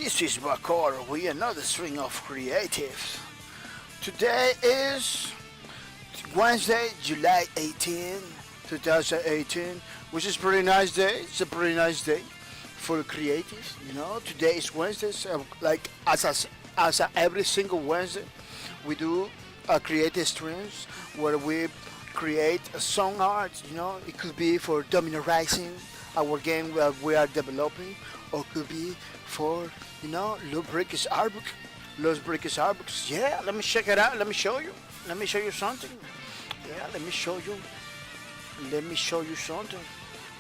This is Bakor with another string of creatives. Today is Wednesday, July 18, 2018, which is a pretty nice day. It's a pretty nice day for creatives. Today is Wednesday, so like as every single Wednesday, we do creative streams where we create a song art. It could be for Domino Rising, our game that we are developing, or could be for Los Brick's art book. Los Brick's art books. Yeah, let me check it out. Let me show you. Let me show you something. Yeah, let me show you. Let me show you something.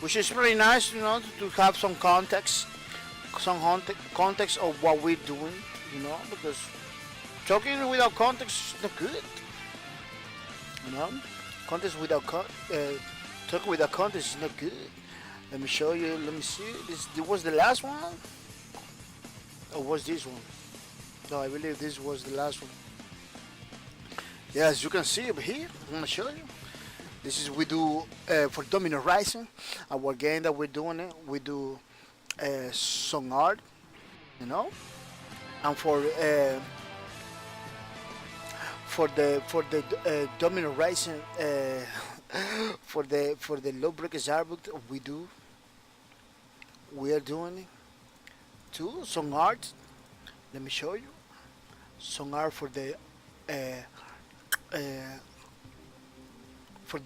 Which is pretty nice, to have some context, context of what we're doing, because talking without context is not good. Context without talking without context is not good. Let me show you. Let me see. This was the last one, or was this one? No, I believe this was the last one. Yeah, as you can see over here, I'm gonna show you. This is we do for Domino Rising, our game that we're doing it. We do song art, and for the Domino Rising for the Low Breakers art book we are doing two song art. Let me show you song art for the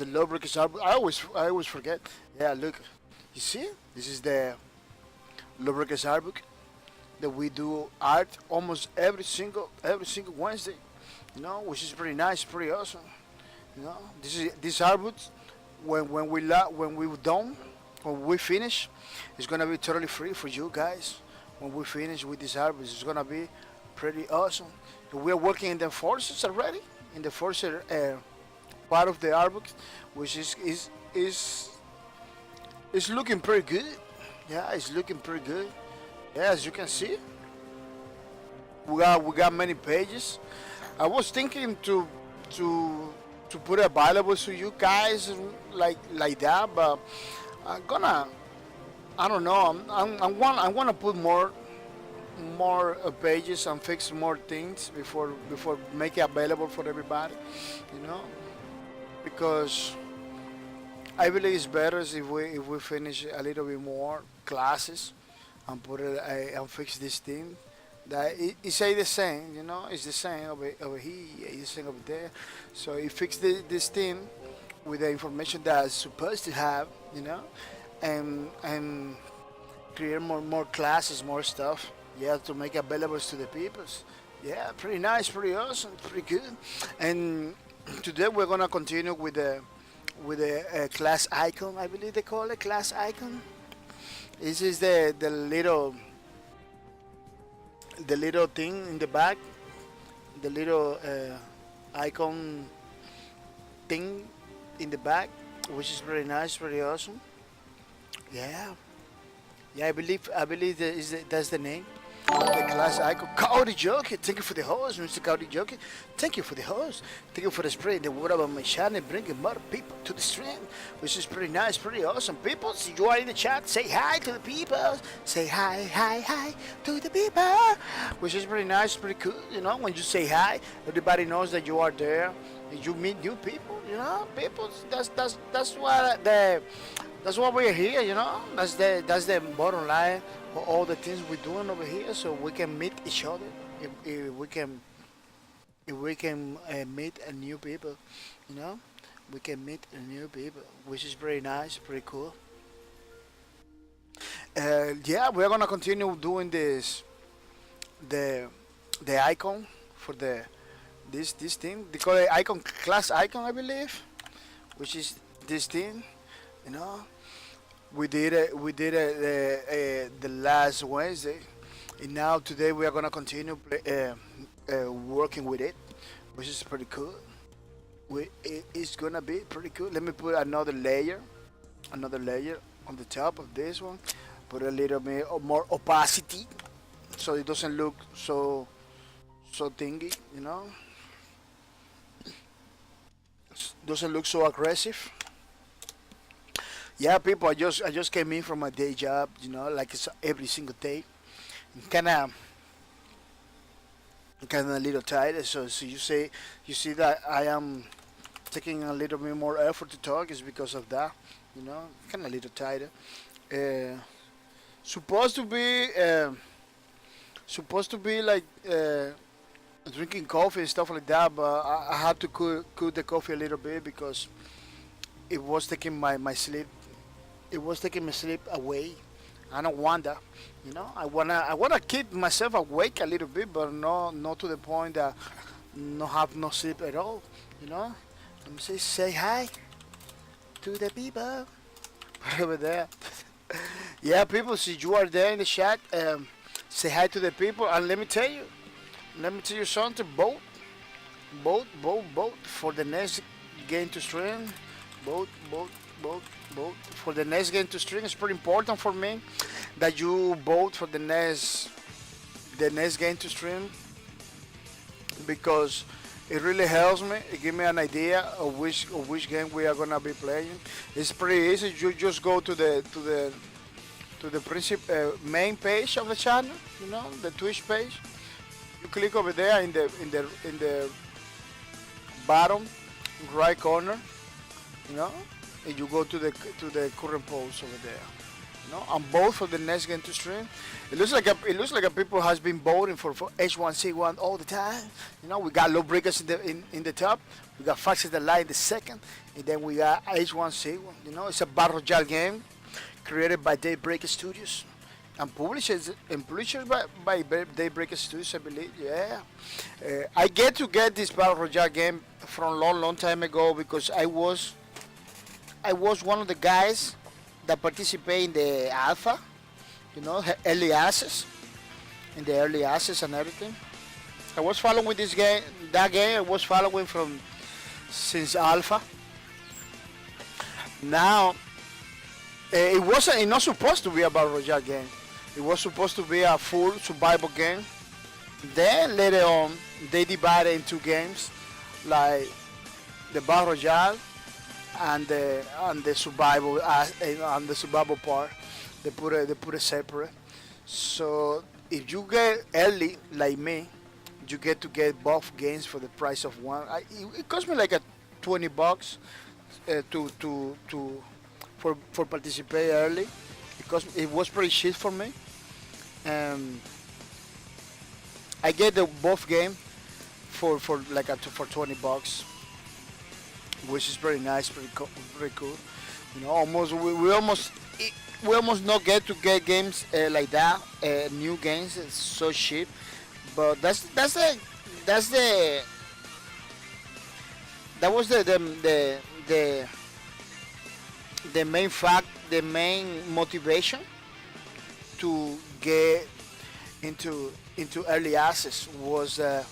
Low Breakers art book. I always forget. Yeah, look, you see, this is the Low Breakers art book that we do art almost every single Wednesday. Which is pretty nice, pretty awesome. This art book when we finish, it's gonna be totally free for you guys. When we finish with this art book, it's gonna be pretty awesome. We're working in the forces already, in the forces part of the art book, which is looking pretty good. Yeah, it's looking pretty good. Yeah, as you can see, we got many pages. I was thinking to put it available to you guys like that, but I don't know. I want to put more pages and fix more things before make it available for everybody, because I believe it's better if we finish a little bit more classes and put it and fix this thing. That it say the same, it's the same over here, it's the same over there. So it fix this thing with the information that it's supposed to have, and create more classes, more stuff. Yeah, to make available to the peoples. Yeah, pretty nice, pretty awesome, pretty good. And today we're gonna continue with the class icon. I believe they call it class icon. This is the little thing in the back, the little icon thing in the back, which is very nice, very awesome. Yeah, I believe that's the name. The class icon. Cody Jockey, thank you for the host, Mr. Cody Jockey. Thank you for the host. Thank you for the spread the word about my channel, bringing more people to the stream, which is pretty nice, pretty awesome. People, see you are in the chat. Say hi to the people. Say hi to the people, which is pretty nice, pretty cool. When you say hi, everybody knows that you are there. And you meet new people. People. That's why we're here. That's the bottom line. All the things we're doing over here, so we can meet each other. If we can meet a new people, we can meet a new people, which is very nice, pretty cool. Yeah, we're gonna continue doing this, the icon for this thing. They call it icon, class icon, I believe, which is this thing, We did it. The last Wednesday, and now today we are gonna continue working with it, which is pretty cool. It's gonna be pretty cool. Let me put another layer on the top of this one. Put a little bit more opacity, so it doesn't look so thingy. Doesn't look so aggressive. Yeah, people, I just came in from my day job, like it's every single day. Kind of kind of a little tighter. So you see that I am taking a little bit more effort to talk is because of that. You know, kind of a little tighter. Uh, supposed to be supposed to be like drinking coffee and stuff like that, but I had to cool the coffee a little bit because it was taking my sleep. It was taking my sleep away. I don't want that. You know, I wanna keep myself awake a little bit, but not to the point that no have no sleep at all. You know, let me say hi to the people over there. Yeah, people, see you are there in the chat. Say hi to the people, and let me tell you something. Vote for the next game to stream. Vote, vote, vote, vote for the next game to stream. It's pretty important for me that you vote for the next game to stream because it really helps me. It gives me an idea of which game we are gonna be playing. It's pretty easy. You just go to the main page of the channel. You know, the Twitch page. You click over there in the bottom right corner. You know, and you go to the current post over there. You know, and vote for the next game to stream. It looks like a people has been voting for H1C1 all the time. You know, we got low breakers in the top, we got Foxes the Light in the second, and then we got H1C1. You know, it's a battle royale game created by Daybreaker Studios and published by Daybreaker Studios, I believe. Yeah, I get this battle royale game from long time ago because I was one of the guys that participate in the alpha, you know, early access, in the early access and everything. I was following that game. I was following from since alpha. Now, it wasn't. It's not supposed to be a battle royale game. It was supposed to be a full survival game. Then later on, they divided into games, like the battle royale and the survival and the survival part. They put it separate. So if you get early like me, you get to get both games for the price of one. It cost me like a $20 for participate early because it was pretty cheap for me. I get the both game for for $20, which is very nice, very cool. You know, we almost not get to get games like that, new games. It's so cheap, but that was the main fact, the main motivation to get into early access was that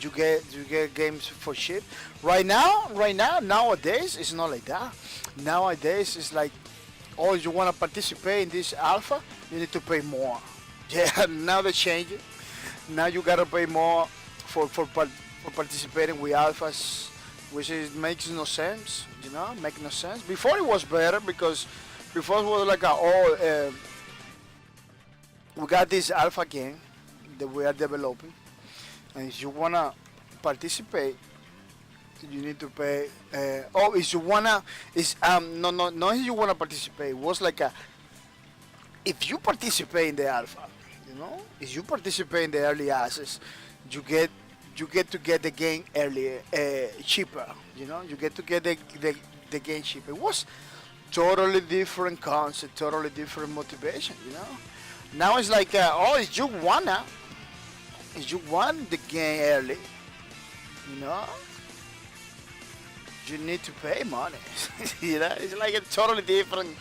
you get games for cheap. Nowadays it's not like that. Nowadays it's like, oh, you want to participate in this alpha, you need to pay more. Yeah, now they change it. Now you gotta pay more for participating with alphas, which makes no sense. You know, make no sense. Before it was better because before it was like we got this alpha game that we are developing, and if you wanna participate, you need to pay. If you wanna, no, if you wanna participate. It was like if you participate in the alpha, you know, if you participate in the early access, you get to get the game early, cheaper. You know, you get to get the game cheaper. It was totally different concept, totally different motivation. You know, now it's like, if you want the game early, you know, you need to pay money. You know, it's like a totally different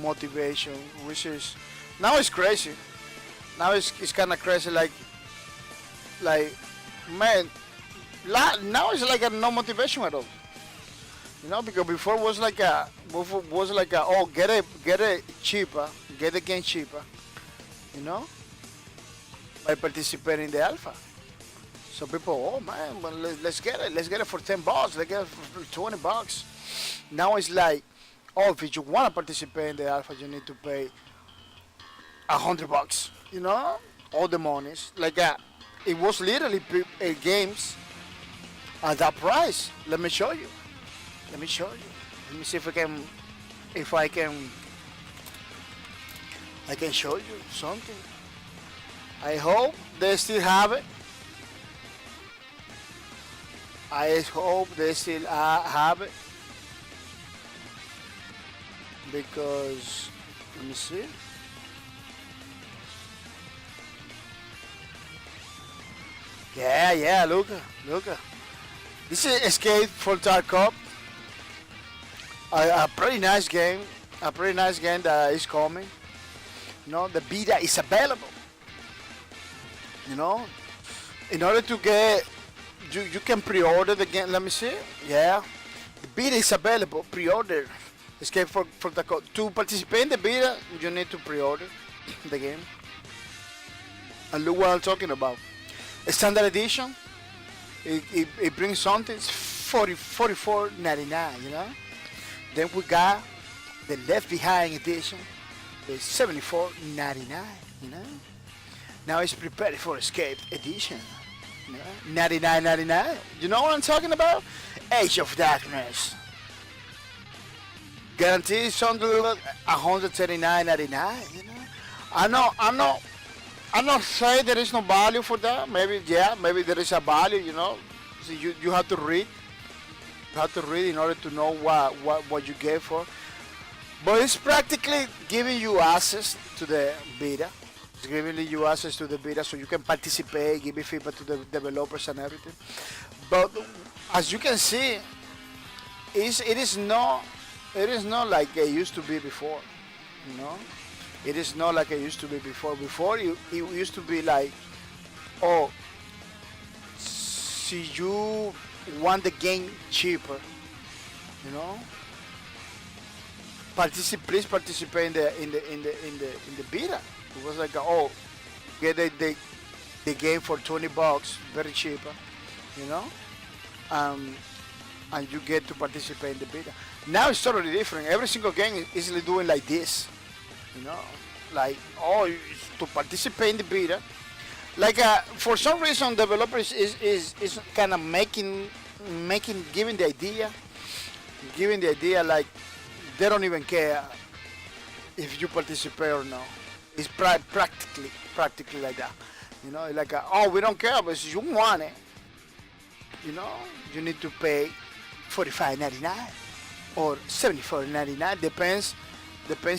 motivation, which is now it's crazy. Now it's kind of crazy. Like man, now it's like a no motivation at all. You know, because before was like oh, get it cheaper, get the game cheaper. You know, by participating in the alpha. So people, oh man, well, let's get it for $10. Let's get it for $20. Now it's like, oh, if you want to participate in the alpha, you need to pay $100. You know, all the monies. Like it was literally games at that price. Let me show you. Let me show you. Let me see if I can show you something. I hope they still have it. I hope they still have it. Because, let me see. Yeah, look. This is Escape from Tarkov. A pretty nice game. A pretty nice game that is coming. You know, the beta is available. You know, in order to get, you can pre-order the game. Let me see. Yeah, the beta is available. Pre-order. Escape from Tarkov. To participate in the beta, you need to pre-order the game. And look what I'm talking about. A standard edition. It brings something. It's $44.99. You know. Then we got the Left Behind edition. It's $74.99. You know. Now it's prepared for Escape edition. You know? $99.99. You know what I'm talking about? Age of Darkness. Guaranteed something like $139.99. You know. I'm not saying there is no value for that. Maybe there is a value. You know. So you have to read. You have to read in order to know what you get for. But it's practically giving you access to the beta. It's giving you access to the beta so you can participate, give feedback to the developers and everything. But as you can see, it is not like it used to be before. You know, it is not like it used to be before. Before it used to be like, oh, see, you want the game cheaper, you know. Please participate in the beta. It was like, oh, get the game for $20, very cheaper, you know, and you get to participate in the beta. Now it's totally different. Every single game is easily doing like this, you know, like, oh, to participate in the beta. Like for some reason, developers is kind of giving the idea like they don't even care if you participate or not. It's practically like that. You know, like oh, we don't care, but if you want it, you know, you need to pay $45.99 or $74.99. Depends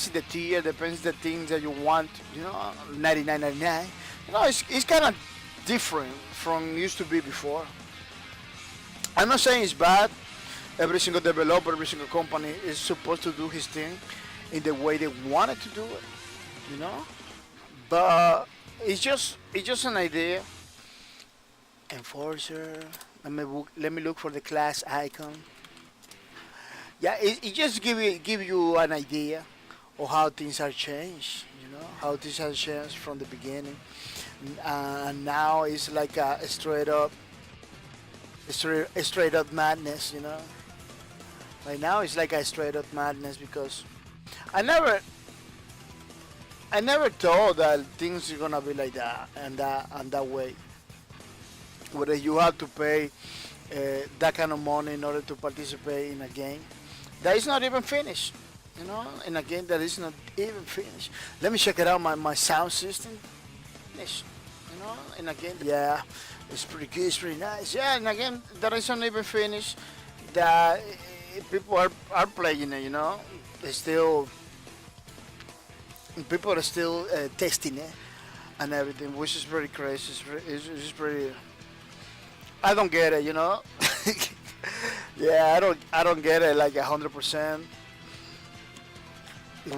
in the tier, depends the things that you want. You know, $99.99. You know, it's kind of different from used to be before. I'm not saying it's bad. Every single developer, every single company is supposed to do his thing in the way they wanted to do it, you know. But it's just an idea. Enforcer. Let me look for the class icon. Yeah, it just give you an idea of how things are changed. You know, how things have changed from the beginning, and now it's like a straight up madness. You know. Right now it's like a straight up madness because I never thought that things are gonna be like that and that way. Whether you have to pay that kind of money in order to participate in a game that is not even finished, you know, in a game that is not even finished. Let me check it out. My sound system, finished, you know, in a game. Yeah, it's pretty good. It's pretty nice. Yeah, in a game that is not even finished. That people are playing it, you know. People are still testing it and everything, which is pretty crazy. It's pretty. I don't get it, you know. Yeah, I don't get it like 100%.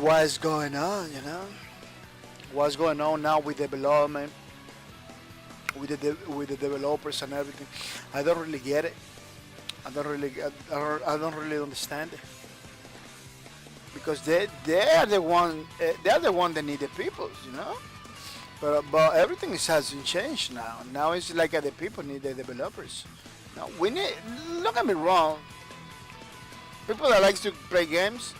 What's going on, you know? What's going on now with development, with the developers and everything? I don't really get it. I don't really understand it because they are the one that need the people, you know. But everything hasn't changed now. Now it's like the people need the developers. Now we need. Don't get me wrong. People that likes to play games,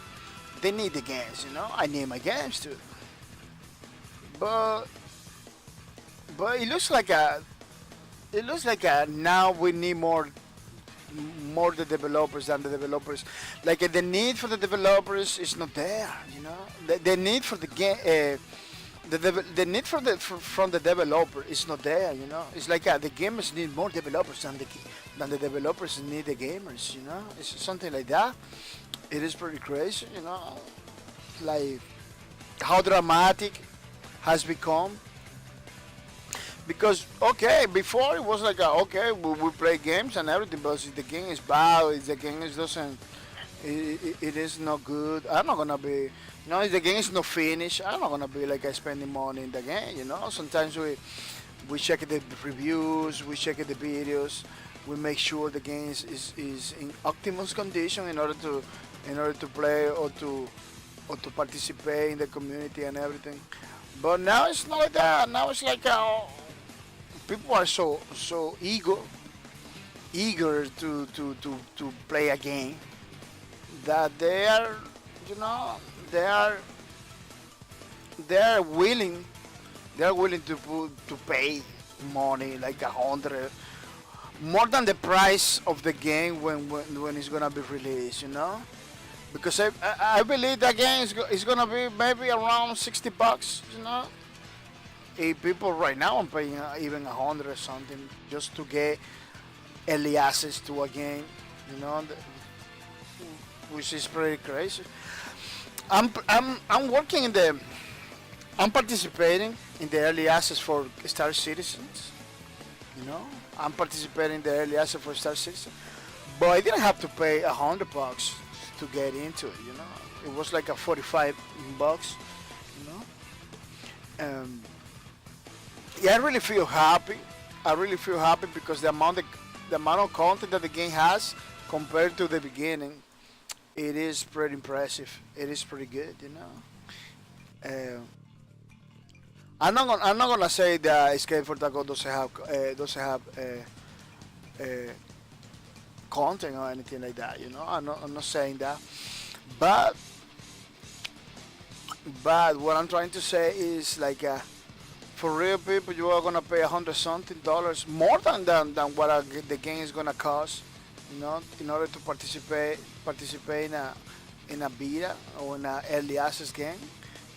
they need the games, you know. I need my games too. but it looks like a now we need more the developers than the developers. Like the need for the developers is not there. You know, the need for the game. The need for from the developer is not there. You know, it's like the gamers need more developers than the developers need the gamers. You know, it's something like that. It is pretty crazy. You know, like how dramatic has become. Because okay, before it was like okay, we play games and everything, but if the game is bad, if the game is doesn't, it is not good. I'm not gonna be, you know, if the game is not finished, I'm not gonna be like spending money in the game. You know, sometimes we check the reviews, we check the videos, we make sure the game is in optimal condition in order to play or to participate in the community and everything. But now it's not like that. Now it's like people are so eager to play a game that they are, you know, they are willing to pay money like 100 more than the price of the game when it's gonna be released, you know. Because I believe that game is gonna be maybe around $60, you know. If people right now are paying even 100 or something just to get early access to a game, you know, which is pretty crazy. I'm working in the I'm participating in the early access for Star Citizens. You know, I'm participating in the early access for Star Citizen, but I didn't have to pay $100 to get into it. You know, it was like a $45. You know, yeah, I really feel happy. I really feel happy because the amount of content that the game has compared to the beginning, it is pretty impressive. It is pretty good. You know. I'm not gonna say that Escape for Taco doesn't have content or anything like that. You know, I'm not saying that, but what I'm trying to say is like for real people, you are gonna pay $100 something more than what the game is gonna cost. You know, in order to participate in a beta or in an early access game.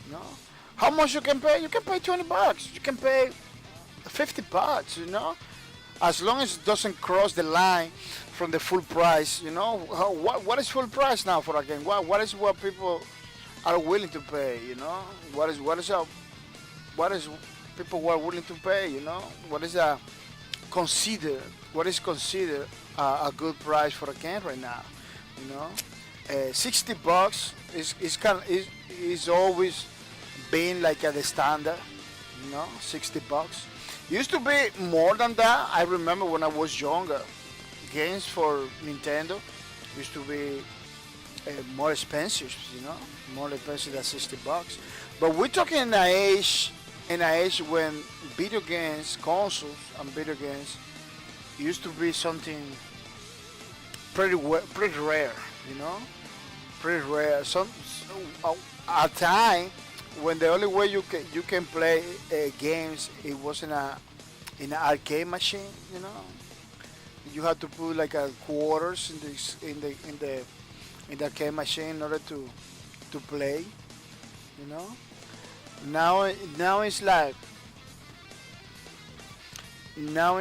You know. How much you can pay? You can pay $20. You can pay $50. You know, as long as it doesn't cross the line from the full price. You know, what is full price now for a game? What people are willing to pay? You know, what is people who are willing to pay? You know, what is considered a good price for a game right now? You know, $60 is always being like the standard, you know, $60. Used to be more than that. I remember when I was younger, games for Nintendo used to be more expensive, you know, more expensive than $60. But we're talking in an age when video games, consoles, and video games used to be something pretty rare, you know, pretty rare. A time when the only way you can play games, it was in an arcade machine. You know, you had to put like a quarters in the arcade machine in order to play. You know, now it's like you know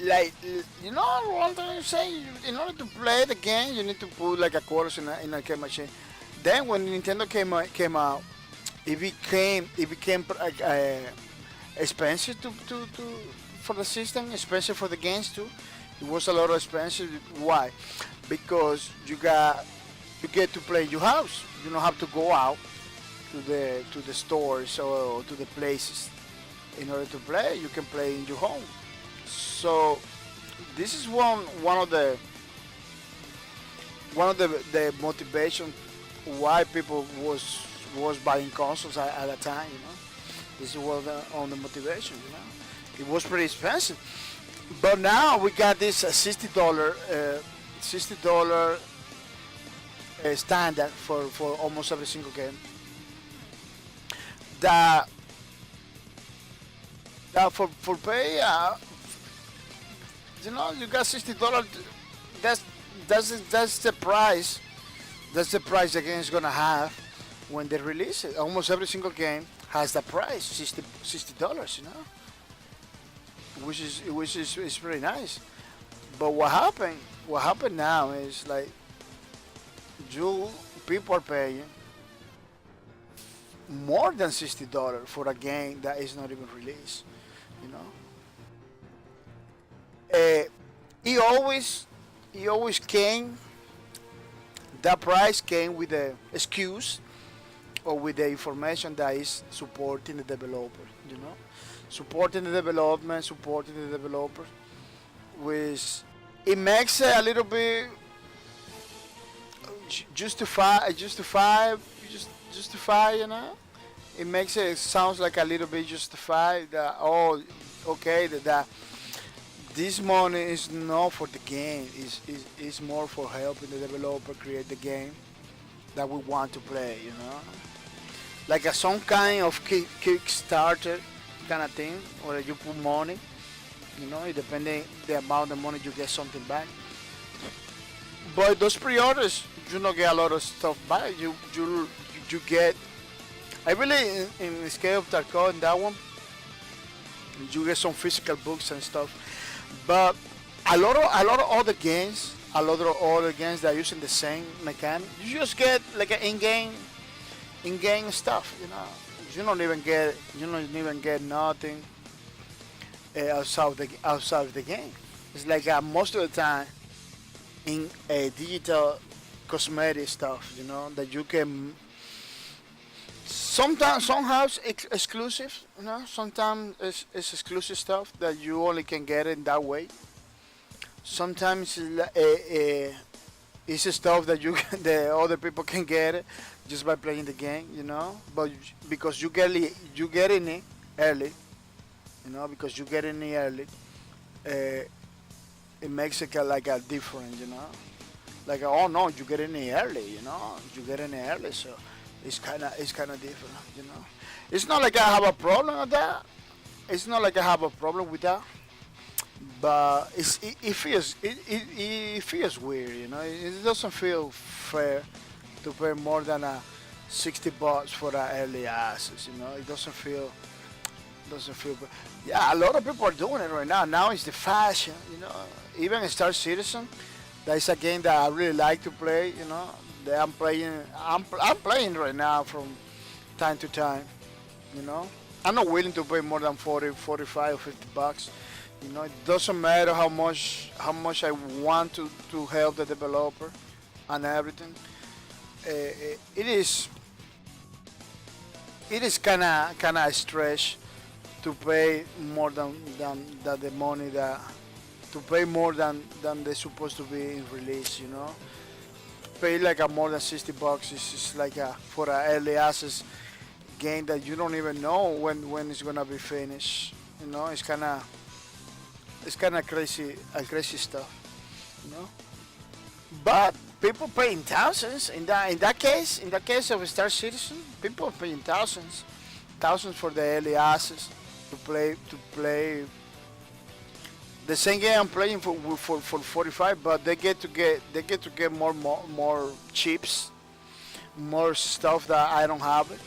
what I'm trying to say. In order to play the game, you need to put like a quarters in an arcade machine. Then when Nintendo came out, it became expensive to for the system, expensive for the games too. It was a lot of expensive. Why? Because you get to play in your house. You don't have to go out to the stores or to the places in order to play. You can play in your home. So this is one of the motivation why people was buying consoles at that time. You know, this was on the motivation. You know, it was pretty expensive, but now we got this $60 standard for almost every single game. that for pay, you got $60. That's that's the price. That's the price the game is gonna have when they release it. Almost every single game has that price, $60. Which is pretty nice. But what happened? What happened now is like you people are paying more than $60 for a game that is not even released. You know, uh, he always he always came. That price came with the excuse or with the information that is supporting the developer. You know, supporting the development, supporting the developer, which it makes it a little bit justify. It makes it sounds like a little bit justified that, oh, okay, that this money is not for the game, is more for helping the developer create the game that we want to play. Like some kind of Kickstarter kind of thing where you put money, it depending the amount of money you get something back. But those pre-orders, you don't get a lot of stuff back. You get, I really in the scale of Tarkov in that one, you get some physical books and stuff. But a lot of other games that are using the same mechanic, you just get like an in-game stuff. You don't even get nothing outside of the game. It's like most of the time in digital cosmetic stuff, that you can. Sometimes somehow it's exclusive, Sometimes it's exclusive stuff that you only can get in that way. Sometimes it's stuff that the other people can get it just by playing the game. But because you get in it early, because you get in it early, it makes it like a different. Like, oh no, you get in it early, you get in it early, so. It's kind of different. It's not like I have a problem with that. It's not like I have a problem with that. But it feels weird. It doesn't feel fair to pay more than $60 for an early access. It doesn't feel. Yeah, a lot of people are doing it right now. Now it's the fashion. Even Star Citizen. That is a game that I really like to play. That I'm playing right now from time to time. I'm not willing to pay more than 40, 45, or $50. It doesn't matter how much I want to help the developer and everything. It is kind of a stretch to pay more than the money that to pay more than they're supposed to be in release. Pay like more than $60 is like for an early access game that you don't even know when it's gonna be finished. It's kind of crazy stuff. You know. But people paying thousands in that case of Star Citizen, people are paying thousands for the early access to play the same game I'm playing for 45, but they get to get more chips, more stuff that I don't have it,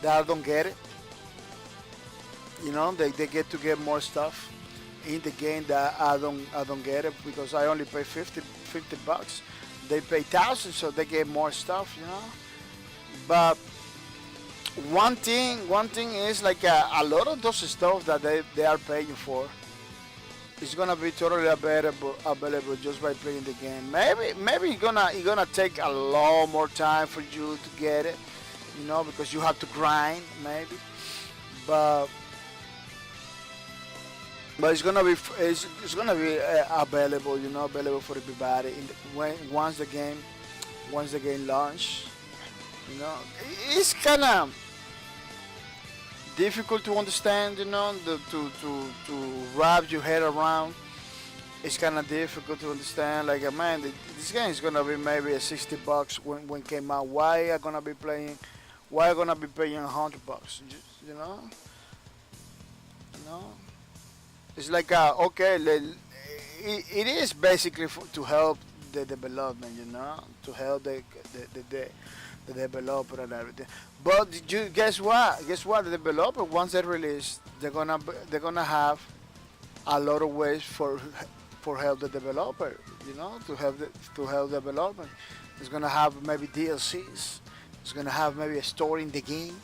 that I don't get it. They get to get more stuff in the game that I don't get it because I only pay $50. They pay thousands, so they get more stuff. But one thing is like a lot of those stuff that they are paying for. It's gonna be totally available just by playing the game. Maybe it's gonna take a lot more time for you to get it, because you have to grind maybe. But it's gonna be available, available for everybody once the game launch. It's kind of difficult to understand, to wrap your head around. It's kind of difficult to understand. Like, man, this game is gonna be maybe $60 when it came out. Why I gonna be playing Why gonna be paying $100? You know. It's like okay, it is basically to help the development, to help the developer and everything. But you guess what? Guess what? The developer once they release, they're gonna have a lot of ways for help the developer, to help development. It's gonna have maybe DLCs. It's gonna have maybe a story in the game,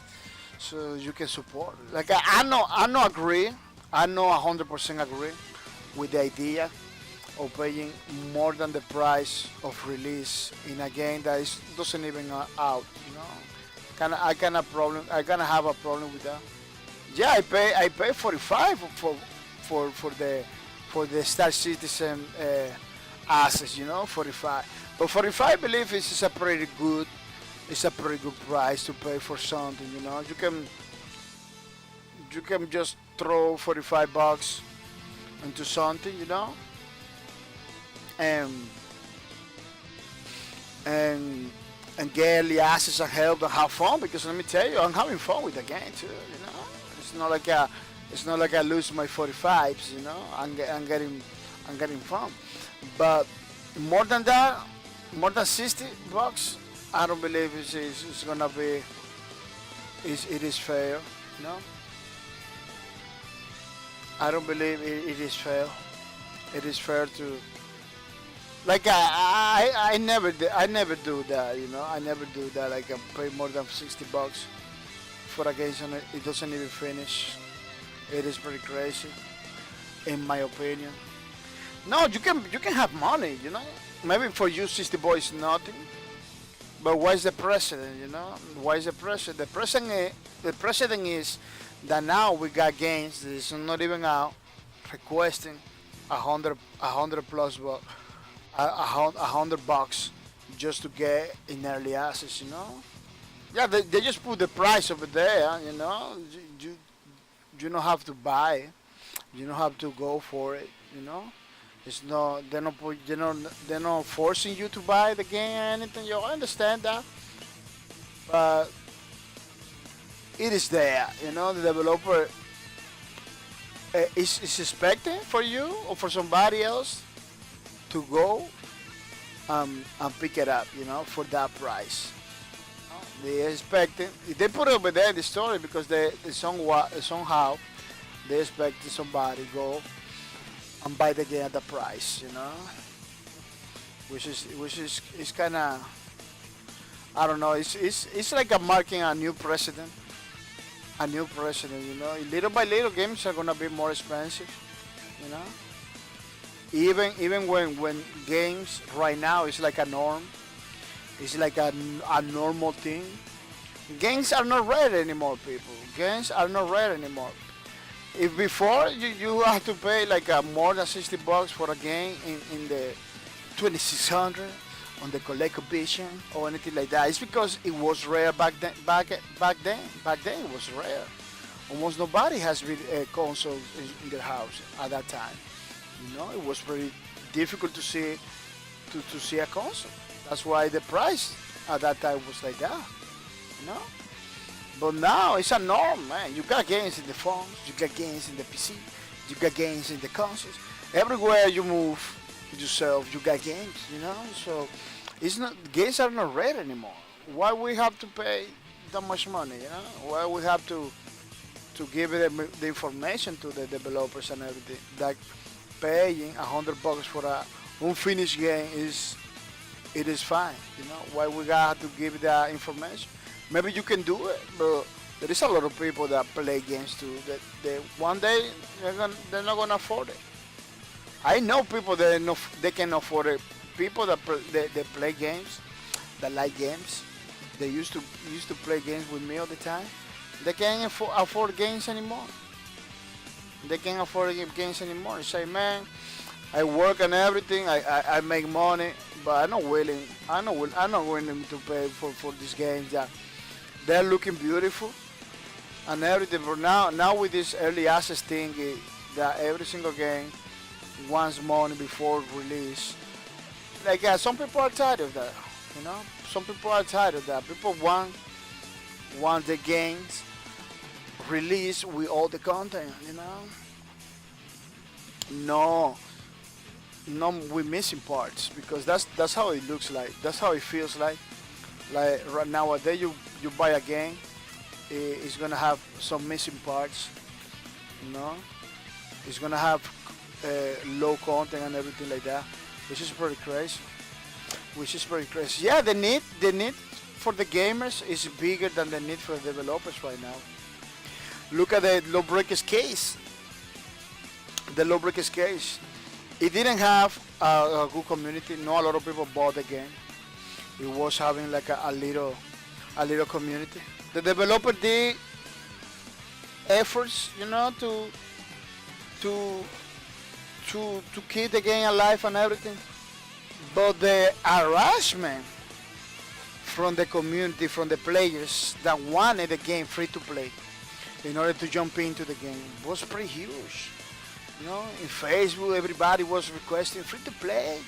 so you can support. Like I know agree. I know 100% agree with the idea of paying more than the price of release in a game that doesn't even out. I kinda have a problem with that. Yeah, I pay 45 for the Star Citizen Access, 45. But 45, I believe is a pretty good, it's a pretty good price to pay for something. You can just throw 45 bucks into something, and and and get early access and help and have fun. Because let me tell you, I'm having fun with the game too. It's not like I lose my 45s. I'm getting fun. But more than that, more than 60 bucks, I don't believe it's gonna be. It is fair. I don't believe it is fair. It is fair to. Like I never do that, I never do that. Like I pay more than 60 bucks for a game and it doesn't even finish. It is pretty crazy, in my opinion. No, you can have money, Maybe for you 60 bucks is nothing, but why is the precedent, Why is the precedent? The precedent is that now we got games that is not even out requesting a hundred plus bucks. $100 just to get in early access. Yeah, they just put the price over there. You don't have to buy. You don't have to go for it. It's not they're not put, they're not forcing you to buy the game or anything. I understand that, but it is there. The developer is expecting for you or for somebody else to go and pick it up, for that price. They expecting. They put it over there in the story because they somehow they expected somebody go and buy the game at the price, which is kind of, I don't know. It's like a marking a new precedent, Little by little, games are gonna be more expensive, you know. Even when games right now is like a norm, it's like a normal thing. Games are not rare anymore, people. Games are not rare anymore. If before you have to pay like more than $60 for a game in the 2600 on the collect edition or anything like that, it's because it was rare back then. Back then it was rare. Almost nobody has consoles in their house at that time. It was pretty difficult to see a console. That's why the price at that time was like that. But now it's a norm, man. You got games in the phones, you got games in the PC, you got games in the consoles. Everywhere you move yourself, you got games. So it's not games are not rare anymore. Why we have to pay that much money? Why we have to give the information to the developers and everything? That paying $100 for a unfinished game is fine. Why we got to give that information? Maybe you can do it, but there is a lot of people that play games too. That one day they're not gonna afford it. I know people that they can afford it. People that they play games, that like games, they used to play games with me all the time. They can't afford games anymore. They can't afford games anymore. They say, man, I work and everything. I make money, but I'm not willing to pay for these games that they're looking beautiful and everything. But now with this early access thing, that every single game wants money before release. Like some people are tired of that. Some people are tired of that. People want once the games release with all the content, no, no, we're missing parts because that's how it looks like. That's how it feels like. Like right nowadays, you buy a game, it's gonna have some missing parts. You know, it's gonna have low content and everything like that, which is pretty crazy. Which is pretty crazy. Yeah, the need for the gamers is bigger than the need for the developers right now. Look at the Lawbreakers case. The Lawbreakers case. It didn't have a good community. Not a lot of people bought the game. It was having like a little community. The developer did efforts, to keep the game alive and everything. But the harassment from the community, from the players that wanted the game free to play in order to jump into the game was pretty huge. In Facebook, everybody was requesting free to play.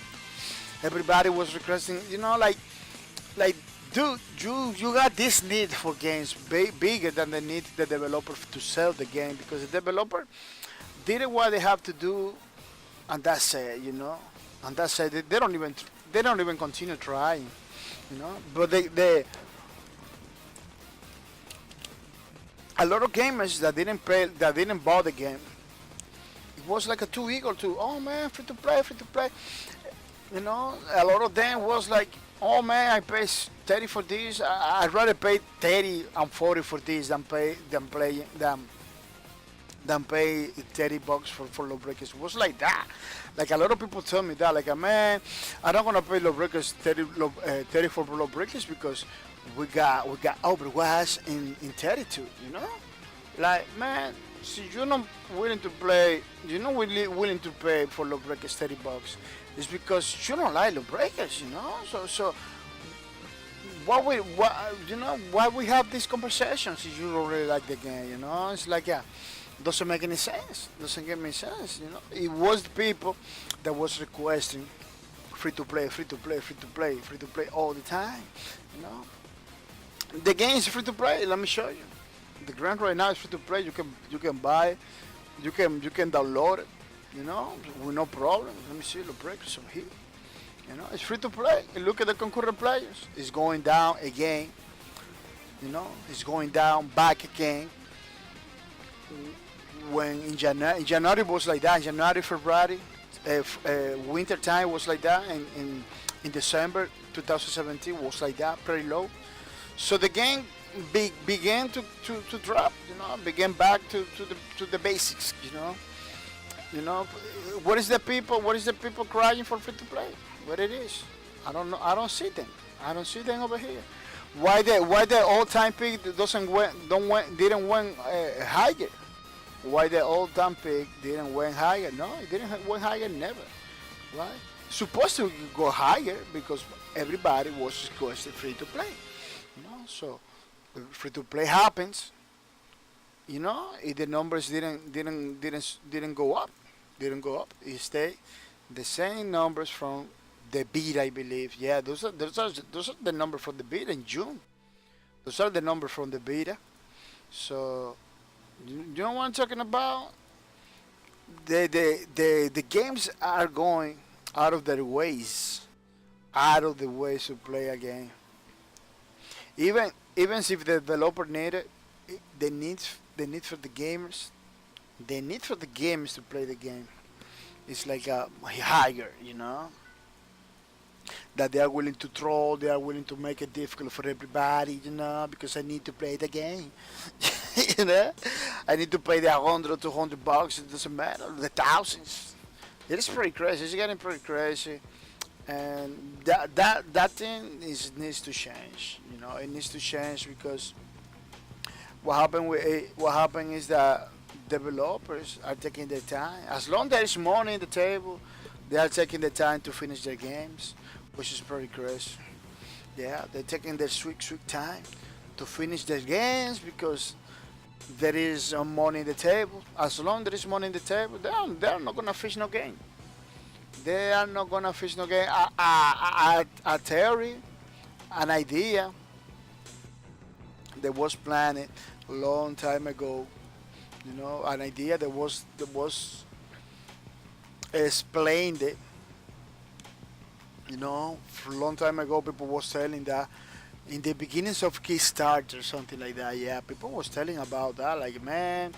Everybody was requesting, like, dude, you got this need for games bigger than the need the developer to sell the game, because the developer did what they have to do, and that's it, and that's it. They don't even continue trying, But they a lot of gamers that didn't buy the game. It was like a too eager to, oh man, free to play. A lot of them was like, oh man, I pay 30 for this. I'd rather pay 30 and 40 for this than pay 30 bucks for Lawbreakers. It was like that. Like a lot of people tell me that, like, man, I'm not gonna pay Lawbreakers 30 for Lawbreakers because we got Overwatch in 32. Like, man, so you're not willing to play, willing to pay for Lawbreakers 30 bucks. It's because you don't like Lawbreakers, So why we have these conversations if you don't really like the game, It's like, yeah, doesn't make any sense. Doesn't make any sense, It was the people that was requesting free to play all the time, The game is free to play. Let me show you. The grant right now is free to play. You can buy, you can download it, with no problem. Let me see the breakers over here. It's free to play. And look at the concurrent players. It's going down again. It's going down back again. When in January was like that. In January, February, winter time was like that. And in December 2017 was like that, pretty low. So the game began to drop, began back to the basics, What is the people crying for free to play? What it is? I don't know. I don't see them. Over here. Why the all-time pick didn't win higher? Why the all-time pick didn't win higher? No, it didn't win higher, never. Right? Supposed to go higher because everybody was requested free to play. So free to play happens. If the numbers didn't go up, it stayed the same numbers from the beta, I believe. Yeah, those are the numbers from the beta in June. Those are the numbers from the beta. So you know what I'm talking about? The games are going out of their ways to play a game. Even if the developer needed it, the need for the gamers to play the game is like a higher, That they are willing to troll, they are willing to make it difficult for everybody, because I need to play the game. I need to pay the 100 or 200 bucks, it doesn't matter, the thousands. It is pretty crazy, it's getting pretty crazy. And that thing needs to change, It needs to change because what happened is that developers are taking their time. As long as there is money in the table, they are taking the time to finish their games, which is pretty crazy. Yeah, they're taking their sweet time to finish their games because there is money in the table. As long as there is money in the table, they're not gonna finish no game. They are not gonna finish no game. A theory, an idea that was planned a long time ago. An idea that was explained it. For a long time ago, people was telling that in the beginnings of Kickstarter, something like that. Yeah, people was telling about that. Like, man,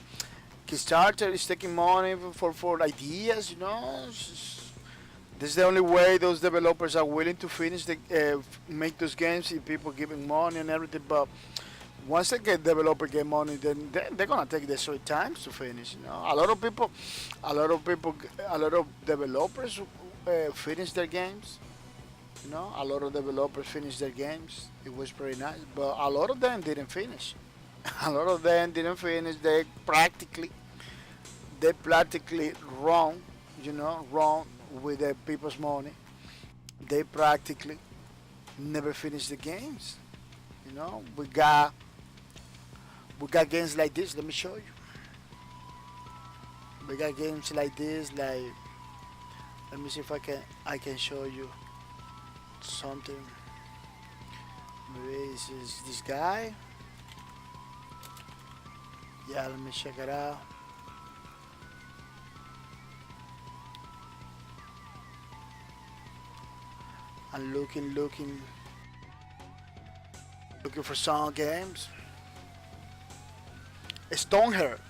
Kickstarter is taking money for ideas. This is the only way those developers are willing to finish make those games. If people giving money and everything, but once they get developer get money, then they're gonna take their sweet times to finish. A lot of developers finish their games. A lot of developers finish their games. It was pretty nice, but a lot of them didn't finish. A lot of them didn't finish. They practically wrong, wrong with the people's money. They practically never finish the games. We got games like this. Let me show you. We got games like this. Like, let me see if I can show you something. Maybe this is this guy. Yeah, let me check it out. I'm looking for some games. Stoneheart.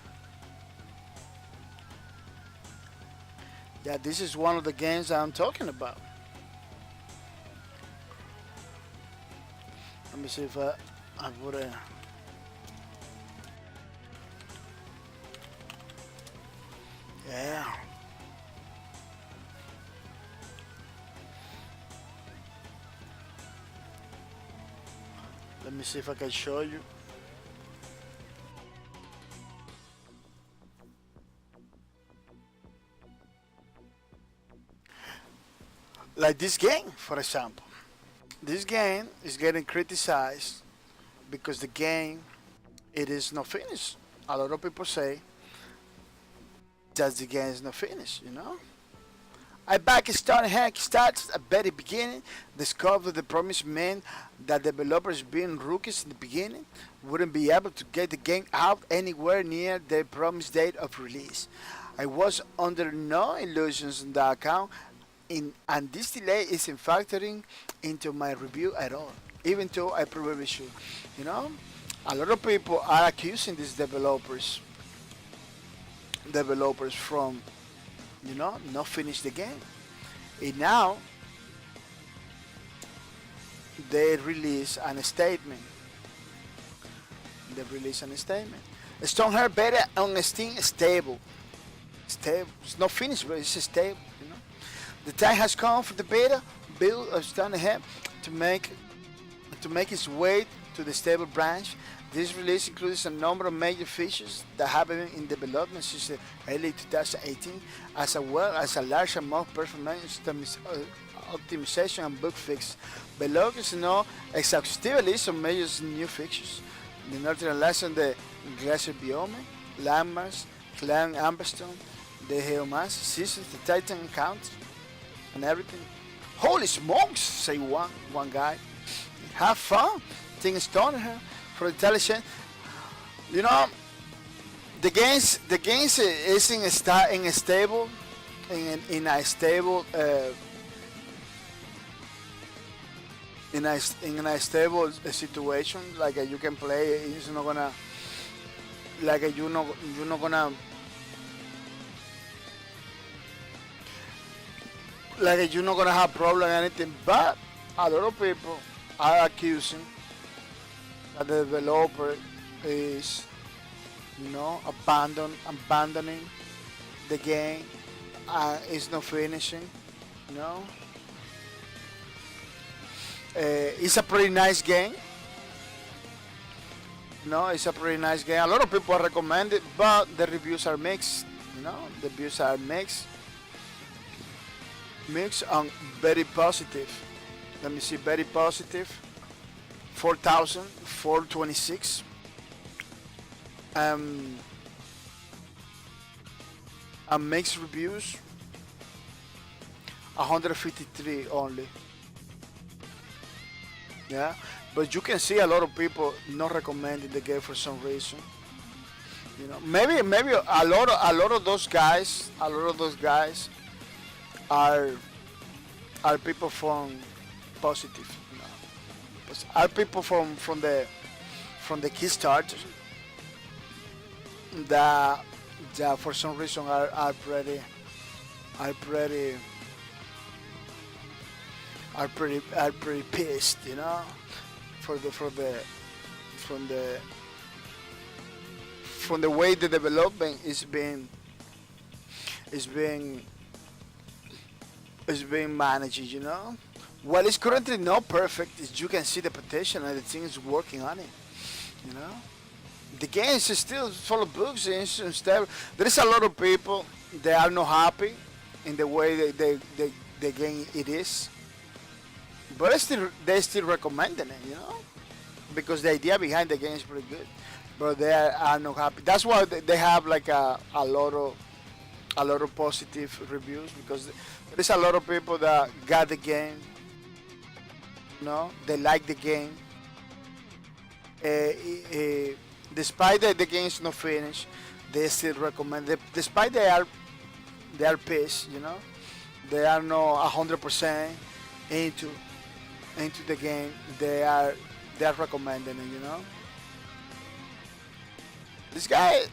Yeah, this is one of the games I'm talking about. Let me see if I put a. Yeah. Let me see if I can show you. Like this game, for example. This game is getting criticized because the game it is not finished. A lot of people say that the game is not finished. I back starts at very beginning, discovered the promise meant that developers being rookies in the beginning wouldn't be able to get the game out anywhere near the promised date of release. I was under no illusions on that account, and this delay isn't factoring into my review at all, even though I probably should. A lot of people are accusing these developers from not finish the game. And now they release a statement. Stoneheart beta on Steam stable. It's not finished, but it's stable. The time has come for the beta build of Stoneheart to make its way to the stable branch. This release includes a number of major features that have been in development since early 2018, as well as a large amount of performance optimization and bug fix. Below is no exhaustive list of major new features. The Northern Lesson, the Glacier Biome, Landmass, Clan Amberstone, the Geomass, Systems, the Titan Count, and everything. Holy smokes, say one guy. Have fun, think Stoneheart. For intelligent, the games is in a stable situation. Like you can play, it's not gonna like you're not gonna like you're not gonna have problem or anything. But a lot of people are accusing that the developer is, abandoning the game, is not finishing. It's a pretty nice game. It's a pretty nice game. A lot of people recommend it, but the reviews are mixed. The reviews are mixed and very positive. Let me see, very positive. 4,426. And mixed reviews 153 only. Yeah, but you can see a lot of people not recommending the game for some reason. Maybe a lot of those guys, are people from positive, are people from the Kickstarter that for some reason are pretty are pretty pissed, for the from the from the way the development is being managed. Well, it's currently not perfect. As you can see the potential and the team is working on it. You know, the game is still full of bugs and stuff. There is a lot of people that are not happy in the way the game it is, but they still recommending it. Because the idea behind the game is pretty good, but they are not happy. That's why they have like a lot of positive reviews, because there's a lot of people that got the game. They like the game. Despite that the game is not finished, they still recommend it. Despite they are pissed, they are not 100% into the game. They are recommending it. This guy,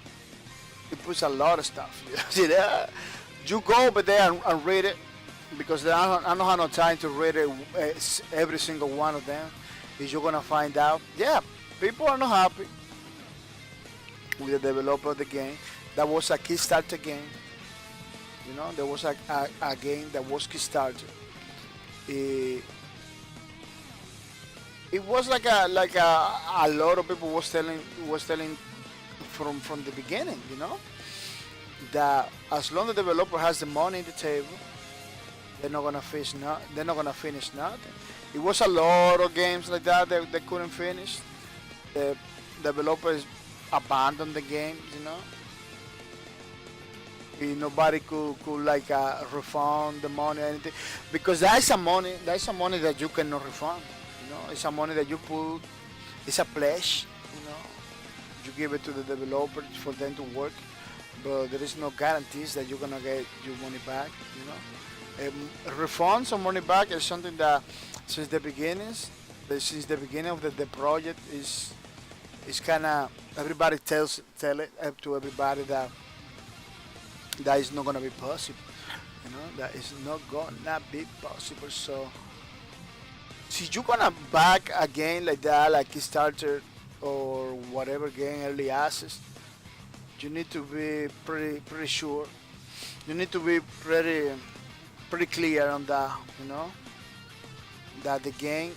he puts a lot of stuff. You go over there and read it, because I don't have no time to read it, every single one of them. Is you're gonna find out, people are not happy with the developer of the game. That was a Kickstarter game. There was a game that was Kickstarter. It was like a lot of people was telling from the beginning, that as long as the developer has the money in the table, they're not gonna finish nothing. It was a lot of games like that they couldn't finish. The developers abandoned the games, Nobody could refund the money or anything, because that's a money that you cannot refund. It's a money that you put. It's a pledge. You give it to the developer for them to work, but there is no guarantees that you're gonna get your money back. Refunds or money back is something that since the beginning of the project is kind of, everybody tell it to everybody that is not gonna be possible. That is not gonna be possible. So if you're gonna back a game like that, like Kickstarter or whatever game, early access, you need to be pretty sure. You need to be pretty clear on that. That the game,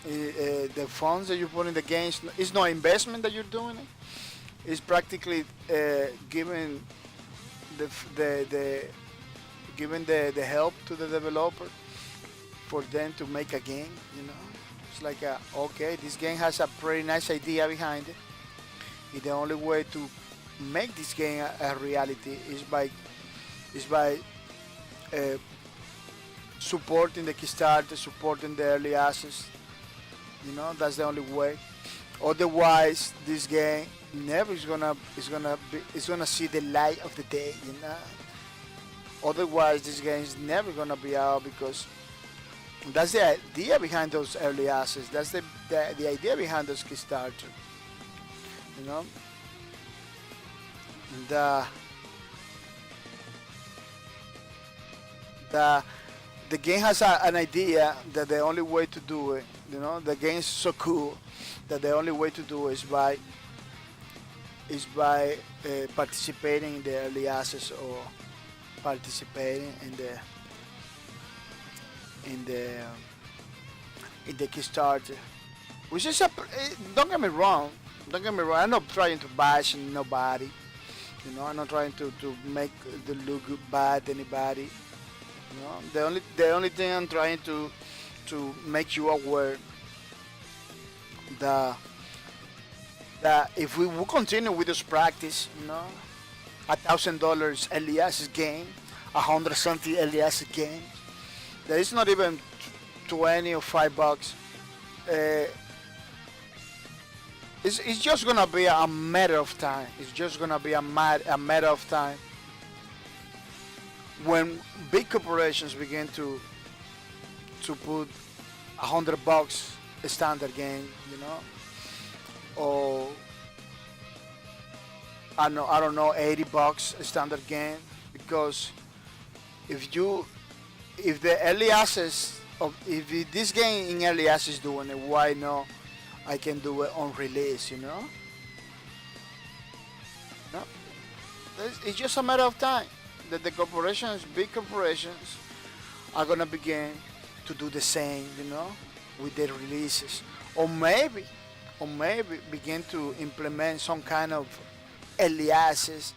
the funds that you put in the game is no investment that you're doing. It's practically giving the help to the developer for them to make a game. It's like okay, this game has a pretty nice idea behind it. And the only way to make this game a reality is by supporting the Kickstarter, supporting the early access. That's the only way. Otherwise, this game never is gonna see the light of the day. Otherwise, this game is never gonna be out, because that's the idea behind those early access. That's the idea behind those Kickstarter. The game has an idea that the only way to do it, the game is so cool that the only way to do it is by participating in the early access, or participating in the Kickstarter, which is don't get me wrong. I'm not trying to bash nobody. I'm not trying to make the look bad anybody. The only thing I'm trying to make you aware that if we will continue with this practice, $1,000 early access game, 100 something early access game, there is not even 20 or $5 uh, it's just gonna be a matter of time. It's just gonna be a matter of time when big corporations begin to put $100 a standard game, you know, or I don't know, $80 a standard game, because if the early access of if this game in early access doing it, why not I can do it on release, you know? No, it's just a matter of time that the corporations, big corporations, are gonna begin to do the same, you know, with their releases, or maybe begin to implement some kind of early access,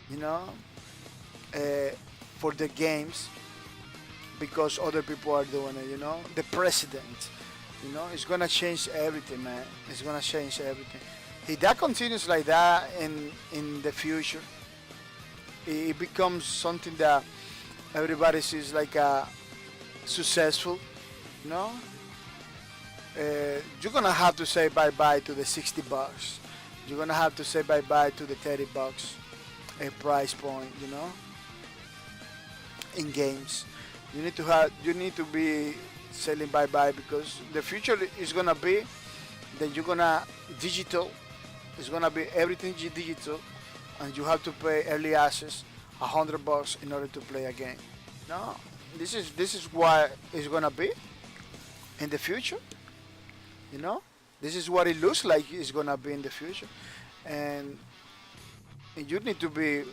you know, for the games, because other people are doing it, you know. The president, you know, it's gonna change everything, man. It's gonna change everything. If that continues like that in the future, it becomes something that everybody sees like a successful, you know. You're gonna have to say bye bye to the $60. You're gonna have to say bye bye to the $30 a price point, you know. In games, you need to be selling bye bye, because the future is gonna be that you're gonna digital. It's gonna be everything digital, and you have to pay early access $100 in order to play a game. No, this is what it's gonna be in the future. You know, this is what it looks like it's gonna be in the future, and you need to be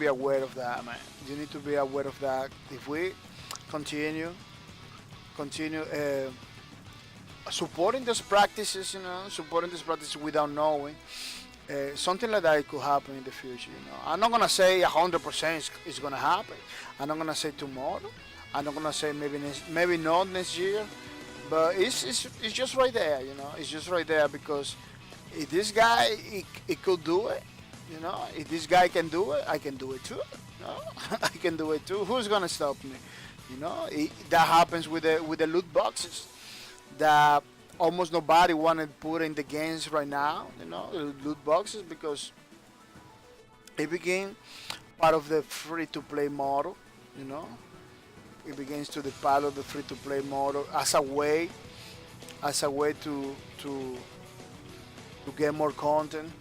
aware of that, man. You need to be aware of that. If we continue supporting those practices, you know, supporting these practices without knowing, something like that could happen in the future. You know, I'm not gonna say 100% is gonna happen. I'm not gonna say tomorrow. I'm not gonna say maybe not next year, but it's just right there. You know, it's just right there, because if this guy he could do it, you know, if this guy can do it, I can do it too. You know? I can do it too. Who's gonna stop me? You know, that happens with the loot boxes that almost nobody wanted to put in the games right now. You know, the loot boxes, because it became part of the free-to-play model. You know, it begins to be part of the free-to-play model as a way to get more content.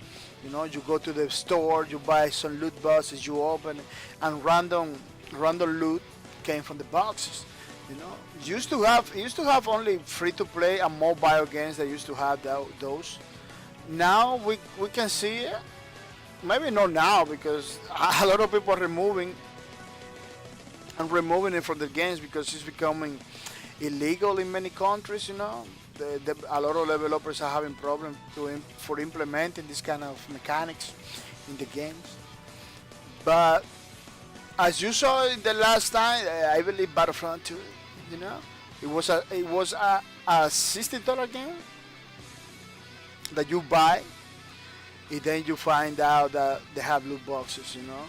You know, you go to the store, you buy some loot boxes, you open it, and random loot came from the boxes. You know, used to have only free to play and mobile games that used to have those. Now we can see it. Maybe not now, because a lot of people are removing it from the games, because it's becoming illegal in many countries. You know, a lot of developers are having problems for implementing this kind of mechanics in the games. But as you saw in the last time, I believe Battlefront 2, you know, it was a $60 game that you buy, and then you find out that they have loot boxes. You know,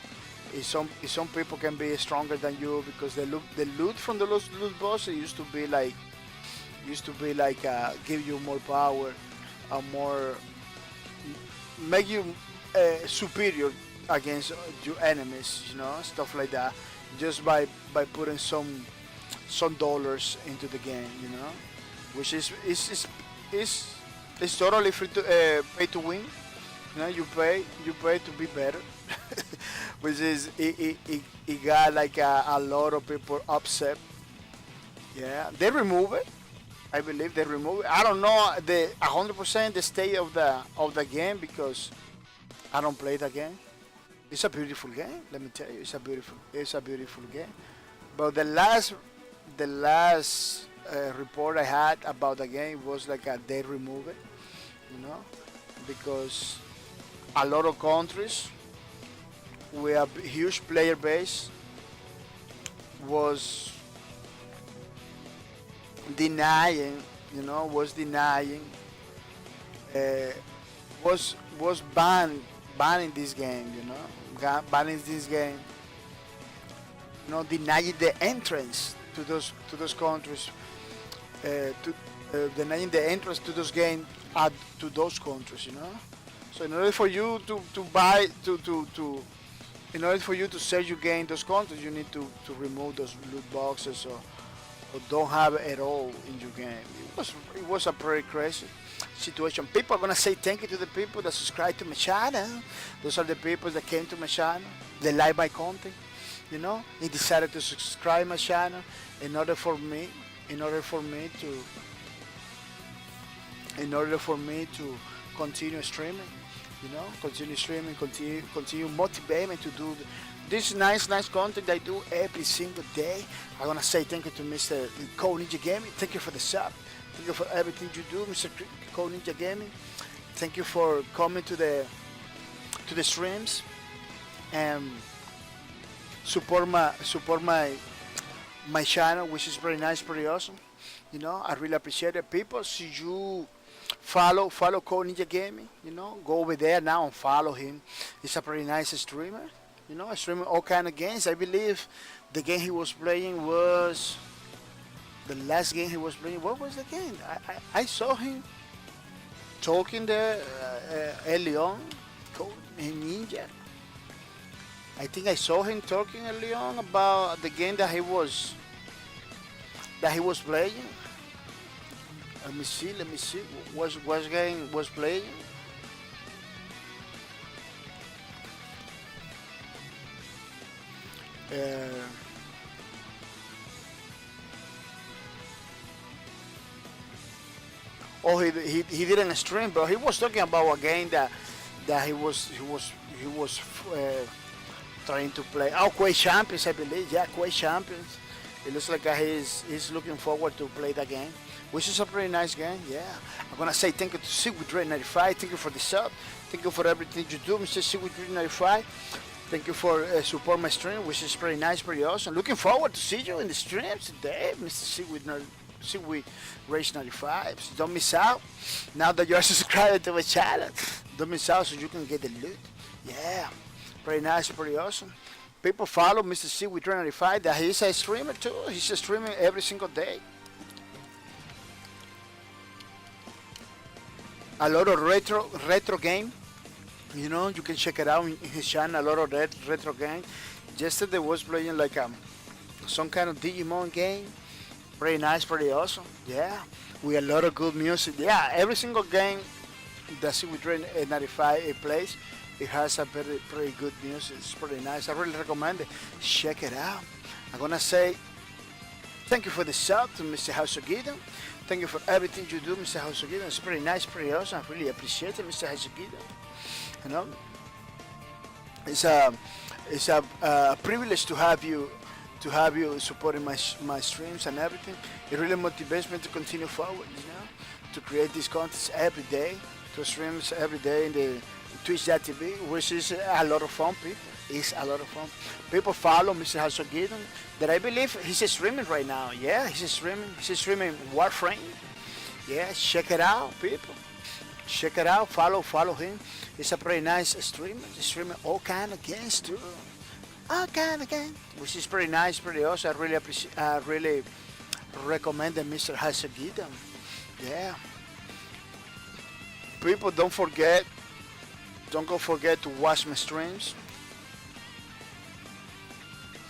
if some people can be stronger than you, because the loot from the loot boxes used to be like give you more power, more make you superior against your enemies, you know, stuff like that, just by putting some dollars into the game, you know, which is totally free to pay to win. You know, you pay to be better, which is it got like a lot of people upset. Yeah, they remove it. I believe they remove it. I don't know the 100% the state of the game, because I don't play the game. It's a beautiful game. Let me tell you, it's a beautiful game. But the last report I had about the game was like they remove it, you know, because a lot of countries with a huge player base was denying, was banning this game, you know, banning this game, you know, denying the entrance to those countries, to denying the entrance to those games to those countries, So in order for you to buy in order for you to sell your game in those countries, you need to remove those loot boxes or don't have it at all in your game. It was a pretty crazy situation. People are gonna say thank you to the people that subscribe to my channel. Those are the people that came to my channel. They like my content, They decided to subscribe my channel in order for me to continue streaming, continue motivate me to do this nice content I do every single day. I'm gonna say thank you to Mr. Code Ninja Gaming. Thank you for the sub. Thank you for everything you do, Mr. Code Ninja Gaming. Thank you for coming to the streams and support my channel, which is very nice, pretty awesome. I really appreciate it. People, see you follow Code Ninja Gaming, go over there now and follow him. He's a pretty nice streamer, streaming all kind of games. I believe the game he was playing was the last game he was playing. What was the game? I saw him talking there early on, Code Ninja. I think I saw him talking early on about the game that he was playing. Let me see. What game was playing? Oh, he didn't stream, but he was talking about a game that he was trying to play. Oh, Quake Champions, I believe. Yeah, Quake Champions. It looks like he's looking forward to play that game, which is a pretty nice game. Yeah, I'm gonna say thank you to Seaweed95. Thank you for the sub. Thank you for everything you do, Mr. Seaweed95. Thank you for support my stream, which is pretty nice, pretty awesome. Looking forward to see you in the streams today, Mr. Seaweed Race 95. So don't miss out. Now that you are subscribed to my channel, don't miss out so you can get the loot. Yeah, pretty nice, pretty awesome. People follow Mr. Seaweed95. That he's a streamer too. He's streaming every single day. A lot of retro game. You can check it out in his channel. A lot of retro game. Yesterday was playing like some kind of Digimon game. Pretty nice, pretty awesome. Yeah, with a lot of good music. Yeah, every single game that Seaweed95 plays, it has a pretty good music. It's pretty nice. I really recommend it. Check it out. I'm gonna say thank you for the sub to Mr. Hasogidon. Thank you for everything you do, Mr. Hasogidon. It's pretty nice, pretty awesome. I really appreciate it, Mr. Hasogidon. It's a privilege to have you supporting my streams and everything. It really motivates me to continue forward, to create these contents every day, to streams every day in the Twitch.tv, which is a lot of fun, people. It's a lot of fun. People follow Mr. Hasogidon, that I believe he's streaming right now. Yeah, he's streaming Warframe. Yeah, check it out, people. Check it out, follow him. He's a pretty nice streamer. He's streaming all kind of games too. All kind of games, which is pretty nice, pretty awesome. I really recommend Mr. Hasogidon. Yeah. People, don't go forget to watch my streams,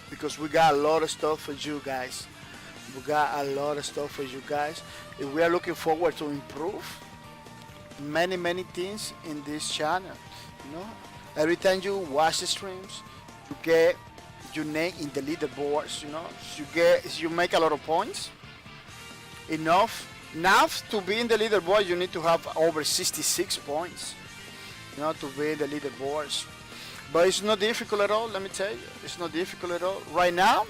because we got a lot of stuff for you guys. If we are looking forward to improve many things in this channel. Every time you watch the streams, you get your name in the leaderboards. You make a lot of points. Enough to be in the leaderboard. You need to have over 66 points, to be in the leaderboards. But it's not difficult at all. Let me tell you, it's not difficult at all. Right now,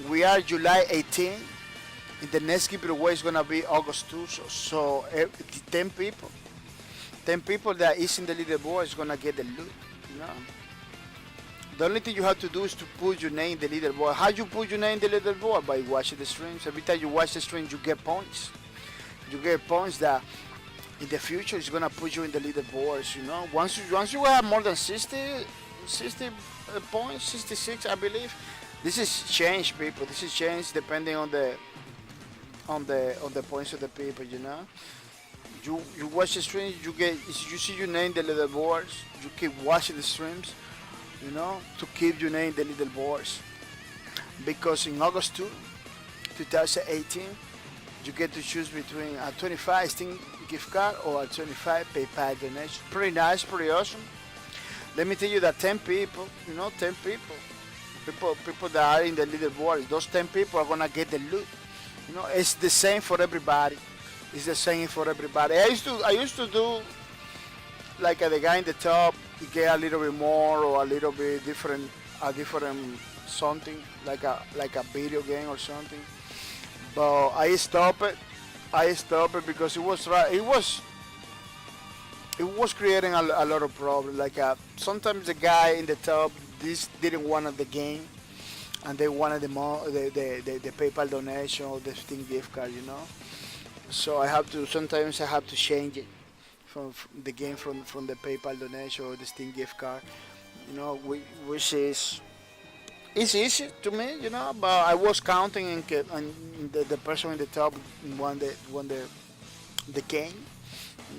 we are July 18. And the next giveaway is gonna be August 2. So 10 people that is in the leaderboard is gonna get the loot. The only thing you have to do is to put your name in the leaderboard. How you put your name in the leaderboard? By watching the streams. Every time you watch the stream, you get points. You get points that in the future is gonna put you in the leaderboards. Once you have more than 60 points, 66, I believe. This is change, people. This is change depending on on the points of the people. You know, you watch the streams, you see your name the leaderboards. You keep watching the streams, you know, to keep your name the leaderboards. Because in August 2, 2018, you get to choose between a 25 Steam gift card or a 25 PayPal donation. Pretty nice, pretty awesome. Let me tell you that 10 people, you know, 10 people that are in the leaderboard, those 10 people are gonna get the loot. You know, it's the same for everybody. It's the same for everybody. I used to do like the guy in the top, you get a little bit more or a little bit different, a different something like a video game or something. But I stopped it. I stopped it because it was right. It was creating a lot of problems. Like sometimes the guy in the top this didn't want the game, and they wanted the PayPal donation or the Steam gift card, you know. So sometimes I have to change it from the game from the PayPal donation or the Steam gift card, you know, which is it's easy to me, you know. But I was counting and the person in the top won the game.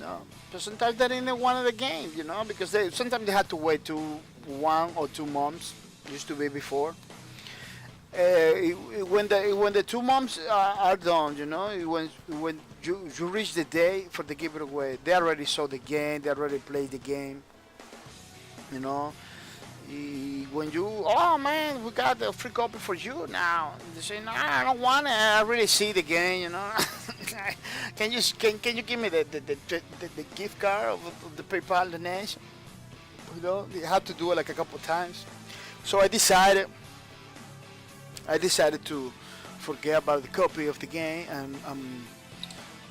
No, but sometimes they didn't want the game, you know, because sometimes they had to wait 1 or 2 months. Used to be before. When the 2 months are done, you know, when you reach the day for the giveaway, they already saw the game, they already played the game, you know. When you, oh man, we got a free copy for you now. They say, no, I don't want it. I already see the game, you know. can you give me the gift card of the PayPal donation? You know, you have to do it like a couple times. So I decided to forget about the copy of the game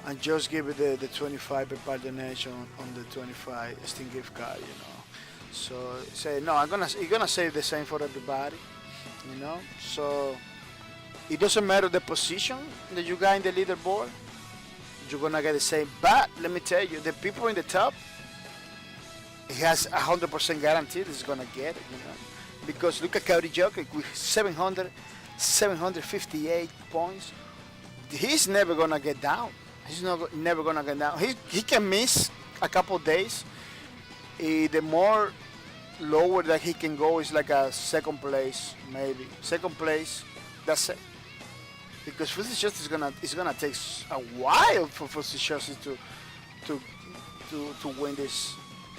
and just give it the 25 PayPal donation on the 25 Steam gift card, you know. So say no, you're gonna save the same for everybody, you know. So it doesn't matter the position that you got in the leaderboard, you're gonna get the same. But let me tell you, the people in the top, it has 100% guaranteed it's gonna get it, you know. Because look at Cody Jokic with 758 points. He's never gonna get down. He's never gonna get down. He can miss a couple days. The more lower that he can go is like a second place, maybe second place. That's it. Because Fuzzy Justice is gonna take a while for Fuzzy Justice to win this,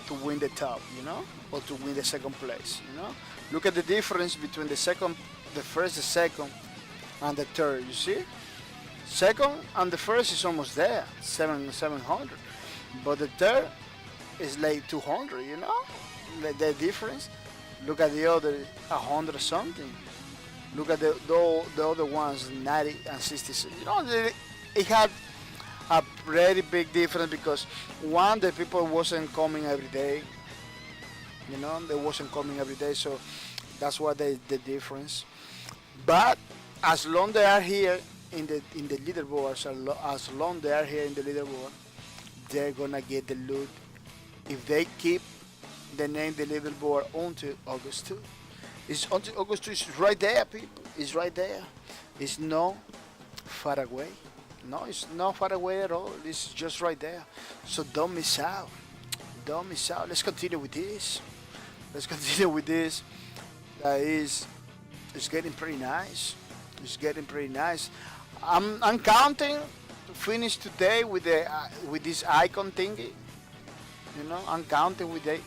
to win the top, you know, or to win the second place, you know. Look at the difference between the first, the second, and the third. You see, second and the first is almost there, 700, but the third is like 200. You know, the difference. Look at the other 100 something. Look at the other ones 90 and 66. You know, it had a pretty big difference because one, the people wasn't coming every day. You know, they wasn't coming every day, so that's why the difference. But as long they are here in the leaderboard, as long they are here in the leaderboard, they're gonna get the loot if they keep the name the leaderboard until August 2. It's until August 2. It's right there, people. It's right there. It's not far away. No, it's not far away at all. It's just right there. So don't miss out. Don't miss out. Let's continue with this. Let's continue with this. It's getting pretty nice. It's getting pretty nice. I'm counting to finish today with this icon thingy. You know, I'm counting with that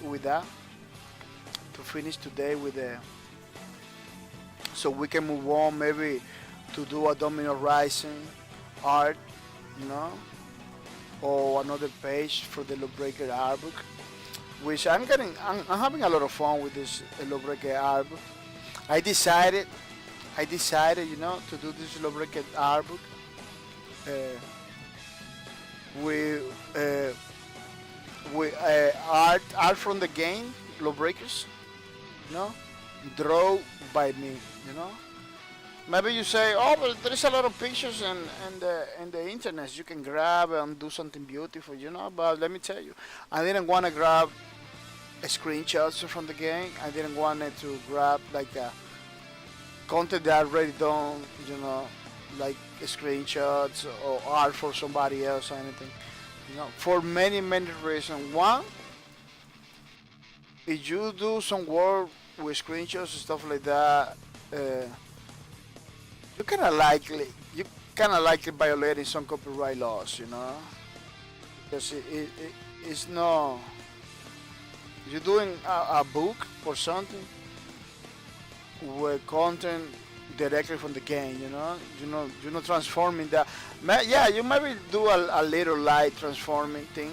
to finish today with the. So we can move on maybe to do a Domino Rising art, you know, or another page for the Lawbreaker art book, which I'm having a lot of fun with this Lawbreaker art book. I decided, you know, to do this Lawbreaker art book with art from the game Lawbreakers, you know, draw by me, you know. Maybe you say, oh, but there's a lot of pictures in the internet you can grab and do something beautiful, you know. But let me tell you, I didn't want to grab screenshots from the game. I didn't want it to grab like a content that I already done, you know, like screenshots or art for somebody else or anything. For many reasons. One, if you do some work with screenshots and stuff like that, uh, you kind of likely violating some copyright laws, because it's no. You're doing a book or something with content directly from the game, you're not transforming that. Yeah, you maybe do a little light transforming thing,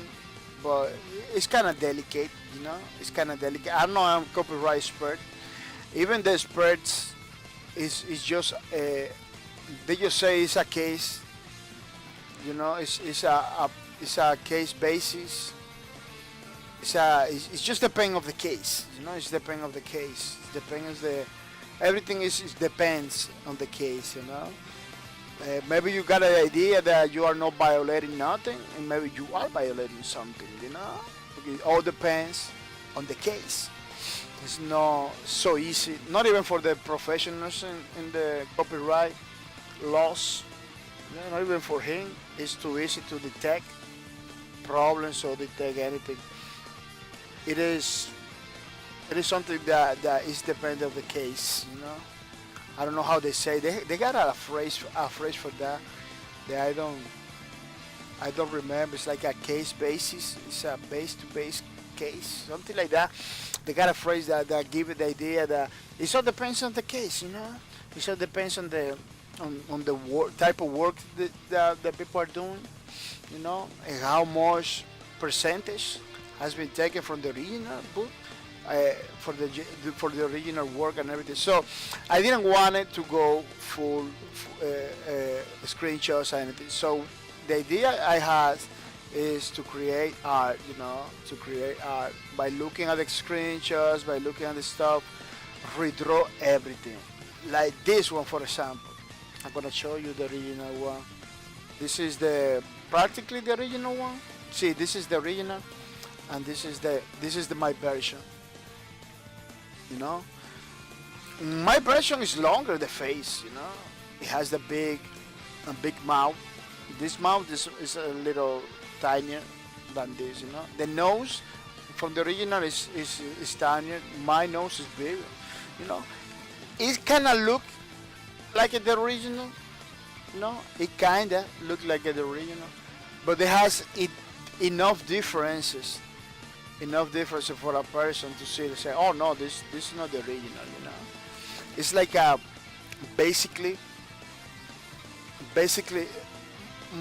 but it's kind of delicate, It's kind of delicate. I don't know. I'm a copyright expert. Even the experts is just they just say it's a case, it's a case basis. It's just depending of the case, It's depending of the case. It depends everything is depends on the case, Maybe you got an idea that you are not violating nothing, and maybe you are violating something, It all depends on the case. It's not so easy, not even for the professionals in the copyright laws, not even for him. It's too easy to detect problems or detect anything. It is something that is dependent of the case, I don't know how they say. They got a phrase for that. That I don't remember. It's like a case basis. It's a base to base case, something like that. They got a phrase that give it the idea that it all depends on the case, It all depends on the type of work that people are doing, and how much percentage has been taken from the original book for the original work and everything. So I didn't want it to go full screenshots or anything. So the idea I had is to create art, by looking at the screenshots, by looking at the stuff, redraw everything. Like this one, for example. I'm gonna show you the original one. This is practically the original one. See, this is the original, and this is my version. My version is longer. The face, it has a big mouth. This mouth is a little tinier than this. The nose from the original is tinier. My nose is bigger. It kind of look like the original. It kind of look like the original, but it has enough differences for a person to see to say, oh no, this is not the original. It's like basically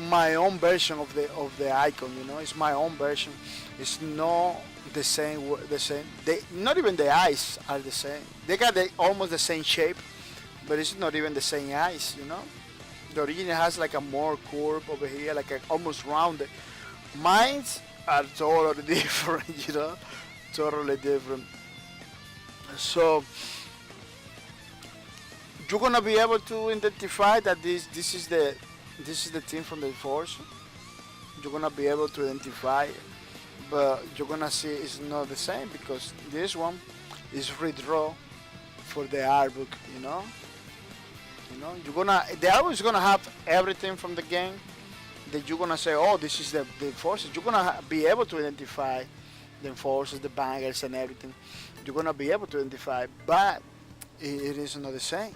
my own version of the icon. It's my own version. It's not the same. Not even the eyes are the same. They got almost the same shape, but it's not even the same eyes. The original has like a more curve over here, like almost rounded. Mine's are totally different, totally different. So you're gonna be able to identify that this is the team from the force. You're gonna be able to identify it, but you're gonna see it's not the same because this one is redraw for the art book. The art is gonna have everything from the game. That you're gonna say, oh, this is the forces. You're gonna be able to identify the forces, the bangers, and everything. You're gonna be able to identify, but it is not the same.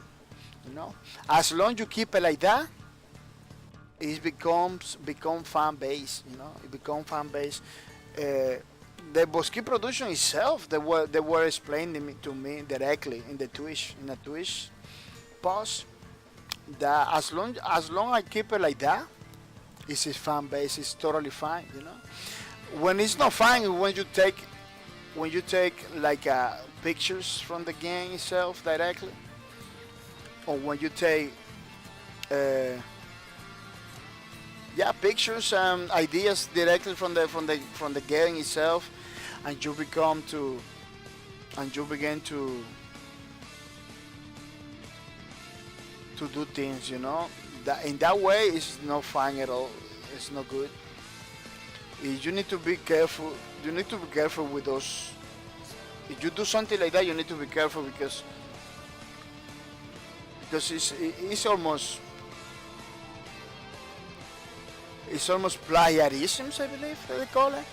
As long as you keep it like that, it become fan base. It become fan base. The Bosque production itself, they were explaining to me directly in the Twitch post that as long I keep it like that. It's his fan base. It's totally fine, When it's not fine, when you take like pictures from the game itself directly, or when you take pictures and ideas directly from the game itself, and you begin to do things, in that way it's not fine at all. It's not good. You need to be careful. You need to be careful with those. If you do something like that, you need to be careful because it's almost it's almost plagiarisms, I believe they call it.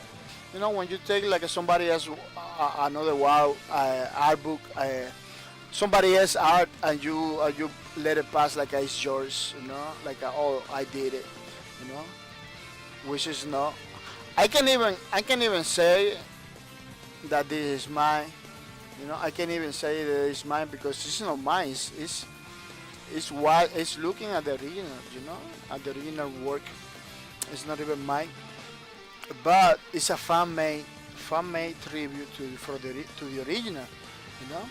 You know, when you take like somebody else another art book, somebody else art, and you let it pass like it's yours. You know, like oh, I did it. You know, which is not. I can even say that this is mine. You know, I can't even say that it's mine because it's not mine. It's what it's looking at the original. You know, at the original work. It's not even mine, but it's a fan made tribute to the original. You know,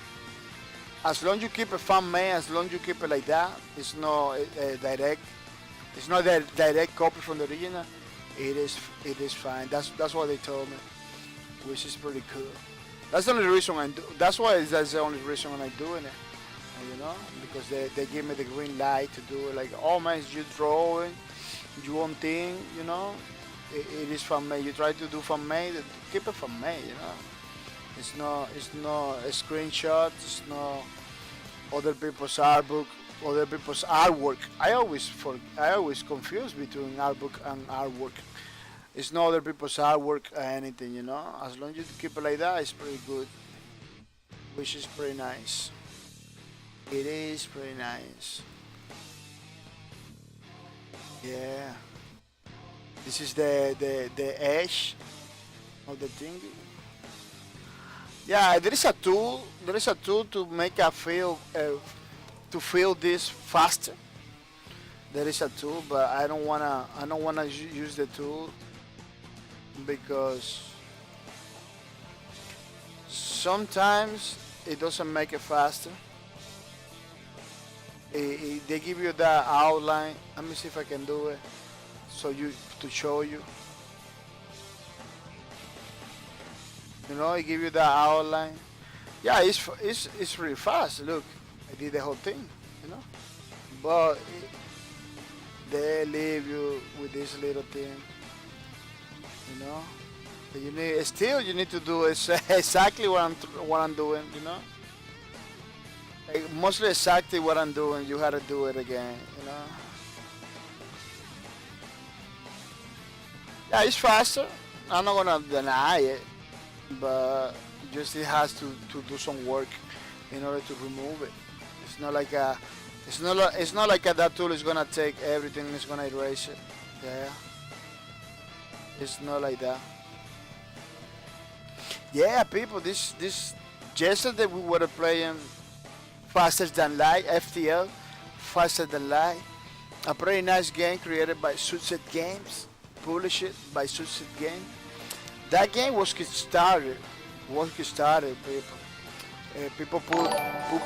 as long you keep it fan made, as long you keep it like that, it's not direct. It's not a direct copy from the original. It is fine. That's what they told me, which is pretty cool. That's the only reason I do. That's the only reason I'm doing it. You know, because they give me the green light to do it. Like, oh man, you drawing, you own thing. You know, it is fan made. You try to do fan made, keep it fan made. You know, it's not a screenshot. It's not other people's art book, other people's artwork. I always confuse between art book and artwork. It's not other people's artwork or anything, you know. As long as you keep it like that, it's pretty good, which is pretty nice. It is pretty nice. Yeah. This is the edge of the thing. Yeah, there is a tool. There is a tool to make a to fill this faster. There is a tool, but I don't wanna use the tool because sometimes it doesn't make it faster. They give you that outline. Let me see if I can do it so you to show you. You know, it give you that outline. Yeah, it's really fast. Look, I did the whole thing. You know, but they leave you with this little thing. You know, you need to do exactly what I'm doing. You know, like, mostly exactly what I'm doing. You had to do it again. You know. Yeah, it's faster. I'm not gonna deny it, but just it has to do some work in order to remove it. It's not like that tool is gonna take everything. It's gonna erase it. Yeah. It's not like that. Yeah, people. This yesterday we were playing Faster Than Light FTL, Faster Than Light, a pretty nice game created by Sunset Games, published by Sunset Games. That game was kickstarted. People. People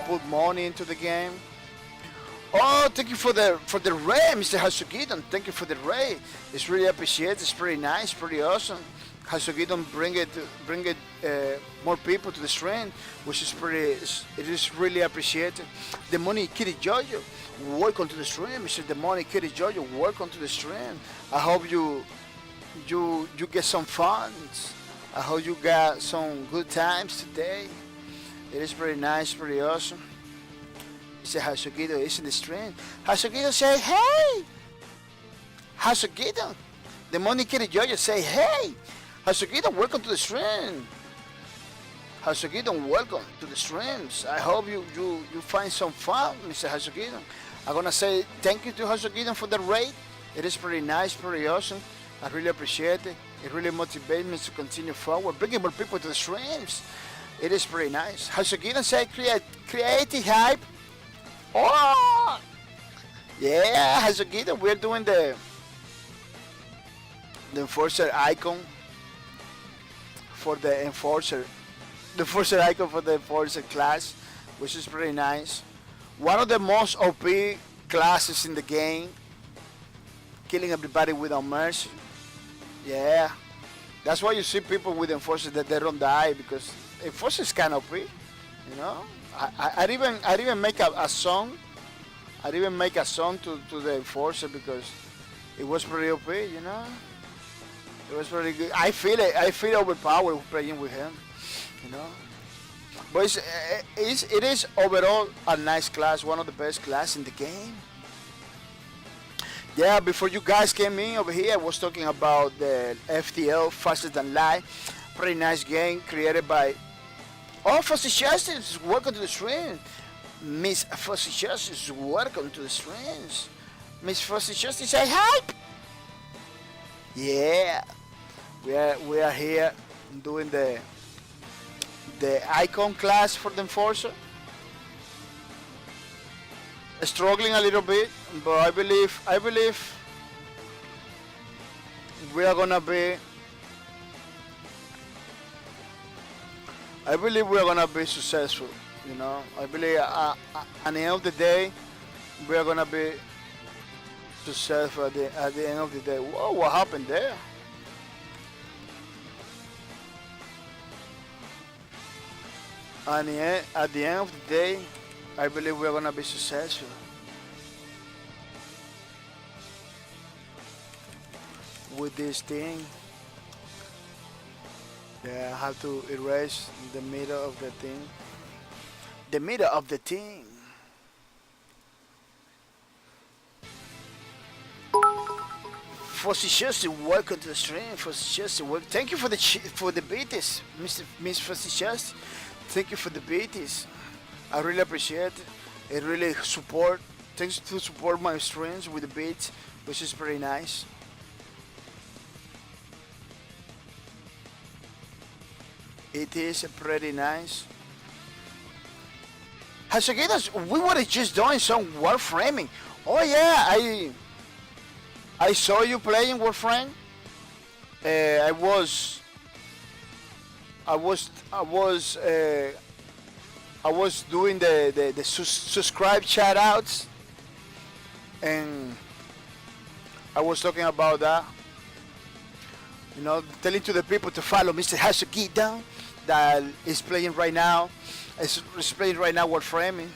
put money into the game. Oh, thank you for the raid, Mr. Hasugidon. Thank you for the raid. It's really appreciated. It's pretty nice, pretty awesome. Hasugidon bring it more people to the stream, which is it is really appreciated. The Money Kitty Jojo, welcome to the stream, Mr. The Money Kitty Jojo. Welcome to the stream. I hope you get some fun. I hope you got some good times today. It is pretty nice, pretty awesome. Mr. Hasugido is in the stream. Hasugido say, hey! Hasugido! The Money Kitty Jojo say, hey! Hasugido, welcome to the stream. Hasugido, welcome to the streams. I hope you find some fun, Mr. Hasugido. I'm gonna say thank you to Hasugido for the raid. It is pretty nice, pretty awesome. I really appreciate it. It really motivates me to continue forward, bringing more people to the streams. It is pretty nice. Hasugido say creative hype. Oh! Yeah, Hasugido, we're doing the enforcer icon for the enforcer. The enforcer icon for the enforcer class, which is pretty nice. One of the most OP classes in the game. Killing everybody without mercy. Yeah. That's why you see people with enforcers that they don't die, because enforcer is kind of OP. You know? I'd even make a song. I'd even make a song to the enforcer because it was pretty OP, you know. It was pretty good. I feel overpowered playing with him, you know. But it is overall a nice class, one of the best class in the game. Yeah, before you guys came in over here, I was talking about the FTL, Faster Than Light. Pretty nice game created by... Oh, Fussy Justice, welcome to the stream. Miss Fussy Justice, welcome to the streams. Miss Fussy Justice, say hi. Yeah, we are here doing the icon class for the enforcer. Struggling a little bit, but I believe we are gonna be. I believe we are gonna be successful. You know, I believe at the end of the day, we are gonna be successful at the end of the day. Whoa, what happened there? At the end of the day, I believe we're gonna be successful. With this thing. Yeah, I have to erase the middle of the thing. The middle of the thing. Fossicious, welcome to the stream. Fossicious, thank you for the beaties, Miss Fossicious. Thank you for the beaties. I really appreciate it. It really support. Thanks to support my streams with the beats, which is pretty nice. It is pretty nice. Hasagitas, we were just doing some warframing. Oh yeah, I saw you playing Warframe. I was doing the subscribe shout outs, and I was talking about that. You know, telling to the people to follow Mr. Hasuki down that is playing right now. Is playing right now Warframing.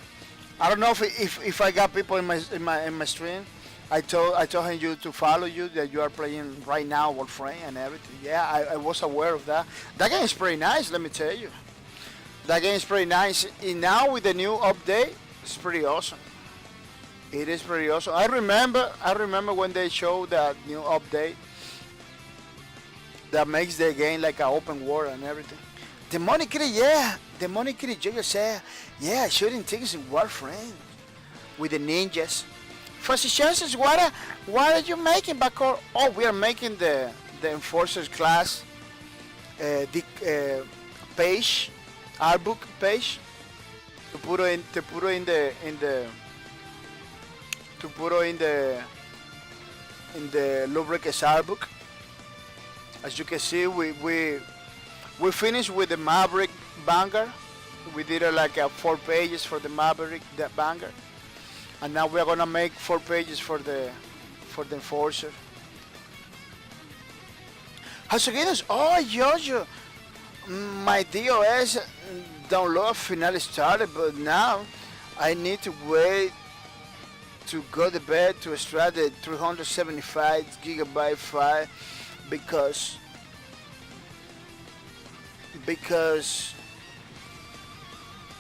I don't know if I got people in my stream. I told him you to follow you, that you are playing right now Warframe and everything. Yeah, I was aware of that. That game is pretty nice, let me tell you. That game is pretty nice. And now with the new update, it's pretty awesome. It is pretty awesome. I remember when they showed that new update that makes the game like an open world and everything. The Money Kitty, yeah. The Money Kitty Jojo said, yeah, shooting things in Warframe with the ninjas. Fuzzy Chances, what are you making, Bacor? Oh, we are making the Enforcers class, the page, art book page, to put in the Lubricus art book. As you can see, we finished with the Maverick Vanguard. We did like 4 pages for the Maverick Vanguard. And now we're gonna make 4 pages for the Enforcer. Hasuginos, oh Jojo, my DOS download finally started, but now I need to wait to go to bed to extract the 375 gigabyte file because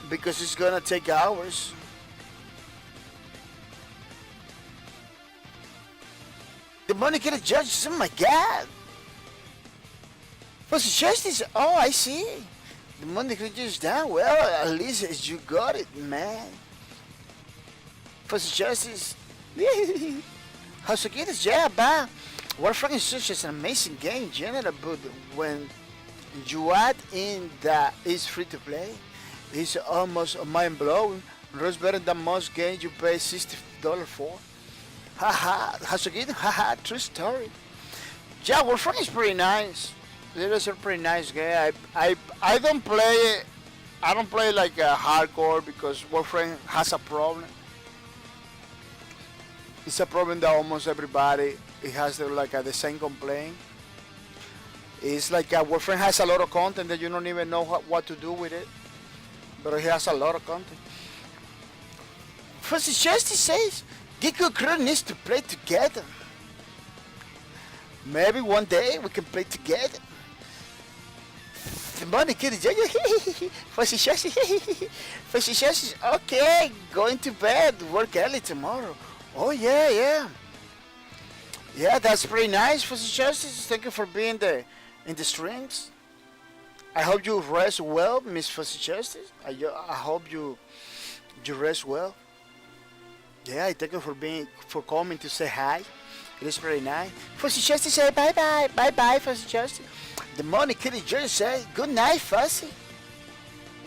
it's gonna take hours. The money get a judge. Oh my God! What's the justice? Oh, I see. The money get judge down. Well, at least you got it, man. What's the justice? How's it get? Yeah, but Warframe is such an amazing game, general. But when you add in that it's free to play, it's almost mind blowing. It's better than most games you pay $60 for. Haha, Hasugi, haha, true story. Yeah, Warframe is pretty nice. It is a pretty nice game. I don't play like a hardcore because Warframe has a problem. It's a problem that almost everybody has the same complaint. It's like Warframe has a lot of content that you don't even know what to do with it, but it has a lot of content. First, Justice says Geeko Crew needs to play together. Maybe one day we can play together. The money kid, Fussy Justice, okay, going to bed, work early tomorrow. Oh yeah. Yeah, that's pretty nice for Justice. Thank you for being the in the strings. I hope you rest well, Miss Fussy Justice. I hope you rest well. Yeah, I thank you for being for coming to say hi. It is very nice. Fussy Justice say bye bye. Bye bye, Fussy Justice. The money kitty just say good night, Fussy.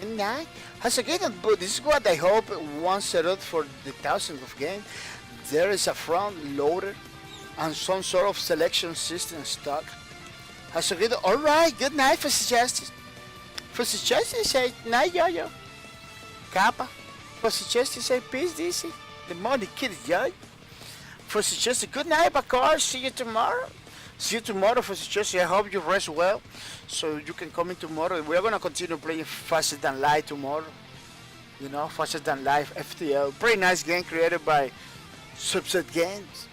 Good night. Has a good but this is what I hope once set out for the thousands of games. There is a front loader and some sort of selection system stock. Has a good alright, good night, Fussy Justice. Fussy Justice say night yo yo. Kappa. Fussy Justice say peace DC. The money kitty judge. For suggesting good night, Bakar. See you tomorrow. See you tomorrow for suggesting. I hope you rest well, so you can come in tomorrow. We are gonna continue playing Faster Than Light tomorrow. You know, Faster Than Life FTL. Pretty nice game created by Subset Games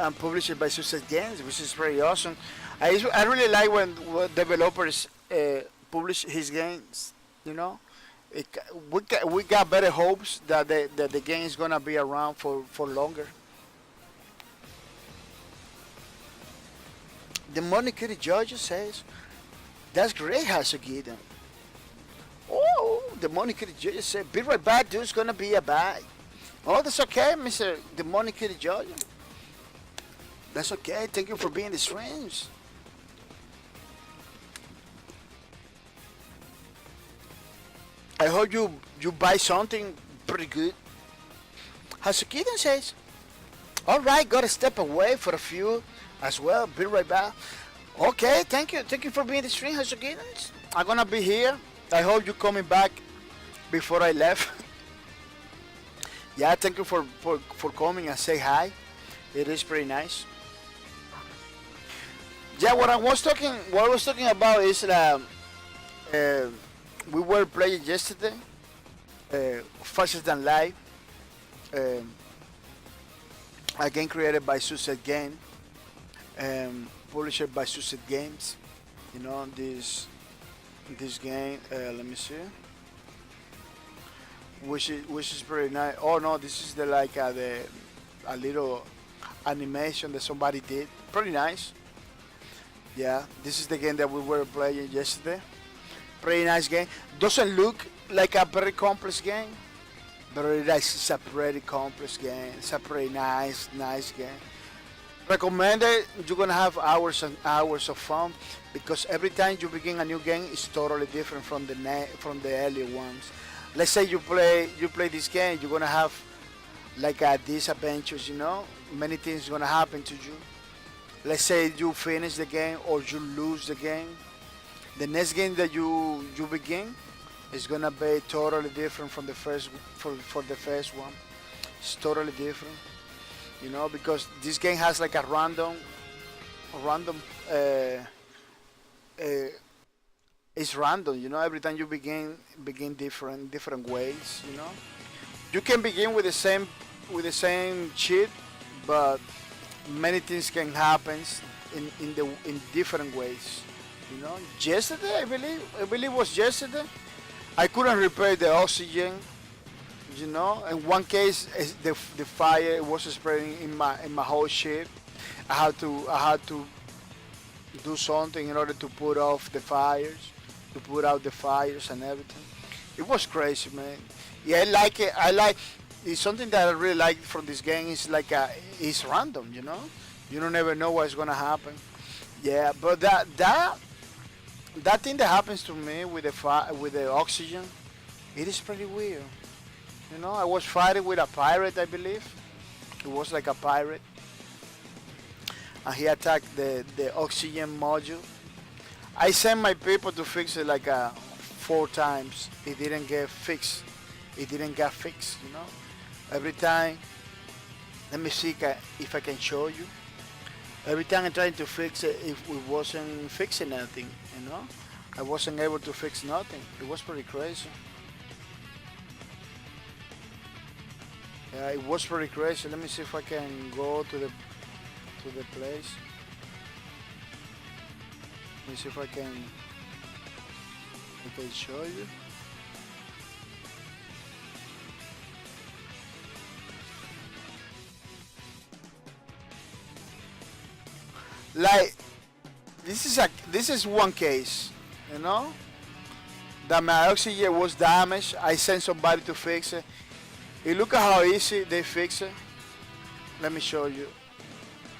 and published by Subset Games, which is very awesome. I really like when developers publish his games. You know, we got better hopes that the game is gonna be around for longer. The money kitty judge says, that's great, Hasugita. Oh, the money kitty judge said, be right back, dude, it's gonna be a bag. Oh, that's okay, Mr. The money kitty judge. That's okay, thank you for being the streams. I hope you buy something pretty good. Hasugita says, alright, gotta step away for a few as well. Be right back. Okay, thank you for being the stream, Hasugidans. I'm gonna be here. I hope you're coming back before I left. Yeah, thank you for coming and say hi. It is pretty nice. Yeah, what I was talking about is we were playing yesterday, Faster Than Life, a game created by Suicide Game. Published by Suicide Games. You know this game. Let me see. Which is pretty nice. Oh no, this is the like a little animation that somebody did. Pretty nice. Yeah, this is the game that we were playing yesterday. Pretty nice game. Doesn't look like a very complex game, but it's a pretty complex game. It's a pretty nice game. Recommended. You're gonna have hours and hours of fun because every time you begin a new game it's totally different from the earlier ones. Let's say you play this game, you're gonna have like these adventures, you know, many things gonna happen to you. Let's say you finish the game or you lose the game. The next game that you begin is gonna be totally different from the first for the first one. It's totally different. You know, because this game has like a random it's random, you know. Every time you begin different ways, you know. You can begin with the same cheat, but many things can happen in different ways, you know. Yesterday, I believe it was yesterday, I couldn't repair the oxygen. You know, in one case, the fire was spreading in my whole ship. I had to do something in order to put off the fires, to put out the fires and everything. It was crazy, man. Yeah, I like it. It's something that I really like from this game. Is like it's random, you know. You don't ever know what's gonna happen. Yeah, but that thing that happens to me with the oxygen, it is pretty weird. You know, I was fighting with a pirate, I believe. It was like a pirate. And he attacked the oxygen module. I sent my people to fix it like 4 times. It didn't get fixed. It didn't get fixed, you know. Every time, let me see if I can show you. Every time I'm trying to fix it, it wasn't fixing anything, you know. I wasn't able to fix nothing. It was pretty crazy. Yeah, it was pretty crazy. Let me see if I can go to the place. Let me see if I can show you. Like this is one case, you know, that my oxygen was damaged. I sent somebody to fix it. You look at how easy they fix it. Let me show you.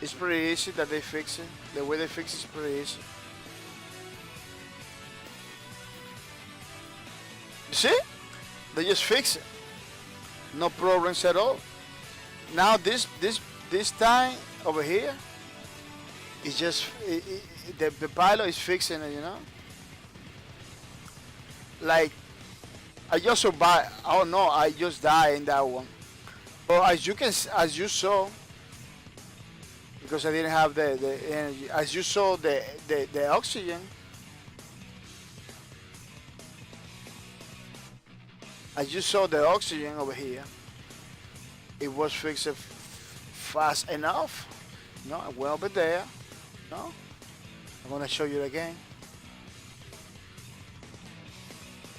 It's pretty easy that they fix it. The way they fix it is pretty easy. You see? They just fix it. No problems at all. Now this time over here, it's just the pilot is fixing it, you know. Like I just survived. Oh no, I just died in that one. But as you saw, because I didn't have the energy. As you saw the oxygen. As you saw the oxygen over here, it was fixed fast enough. No, I went over there. No, I'm gonna show you again.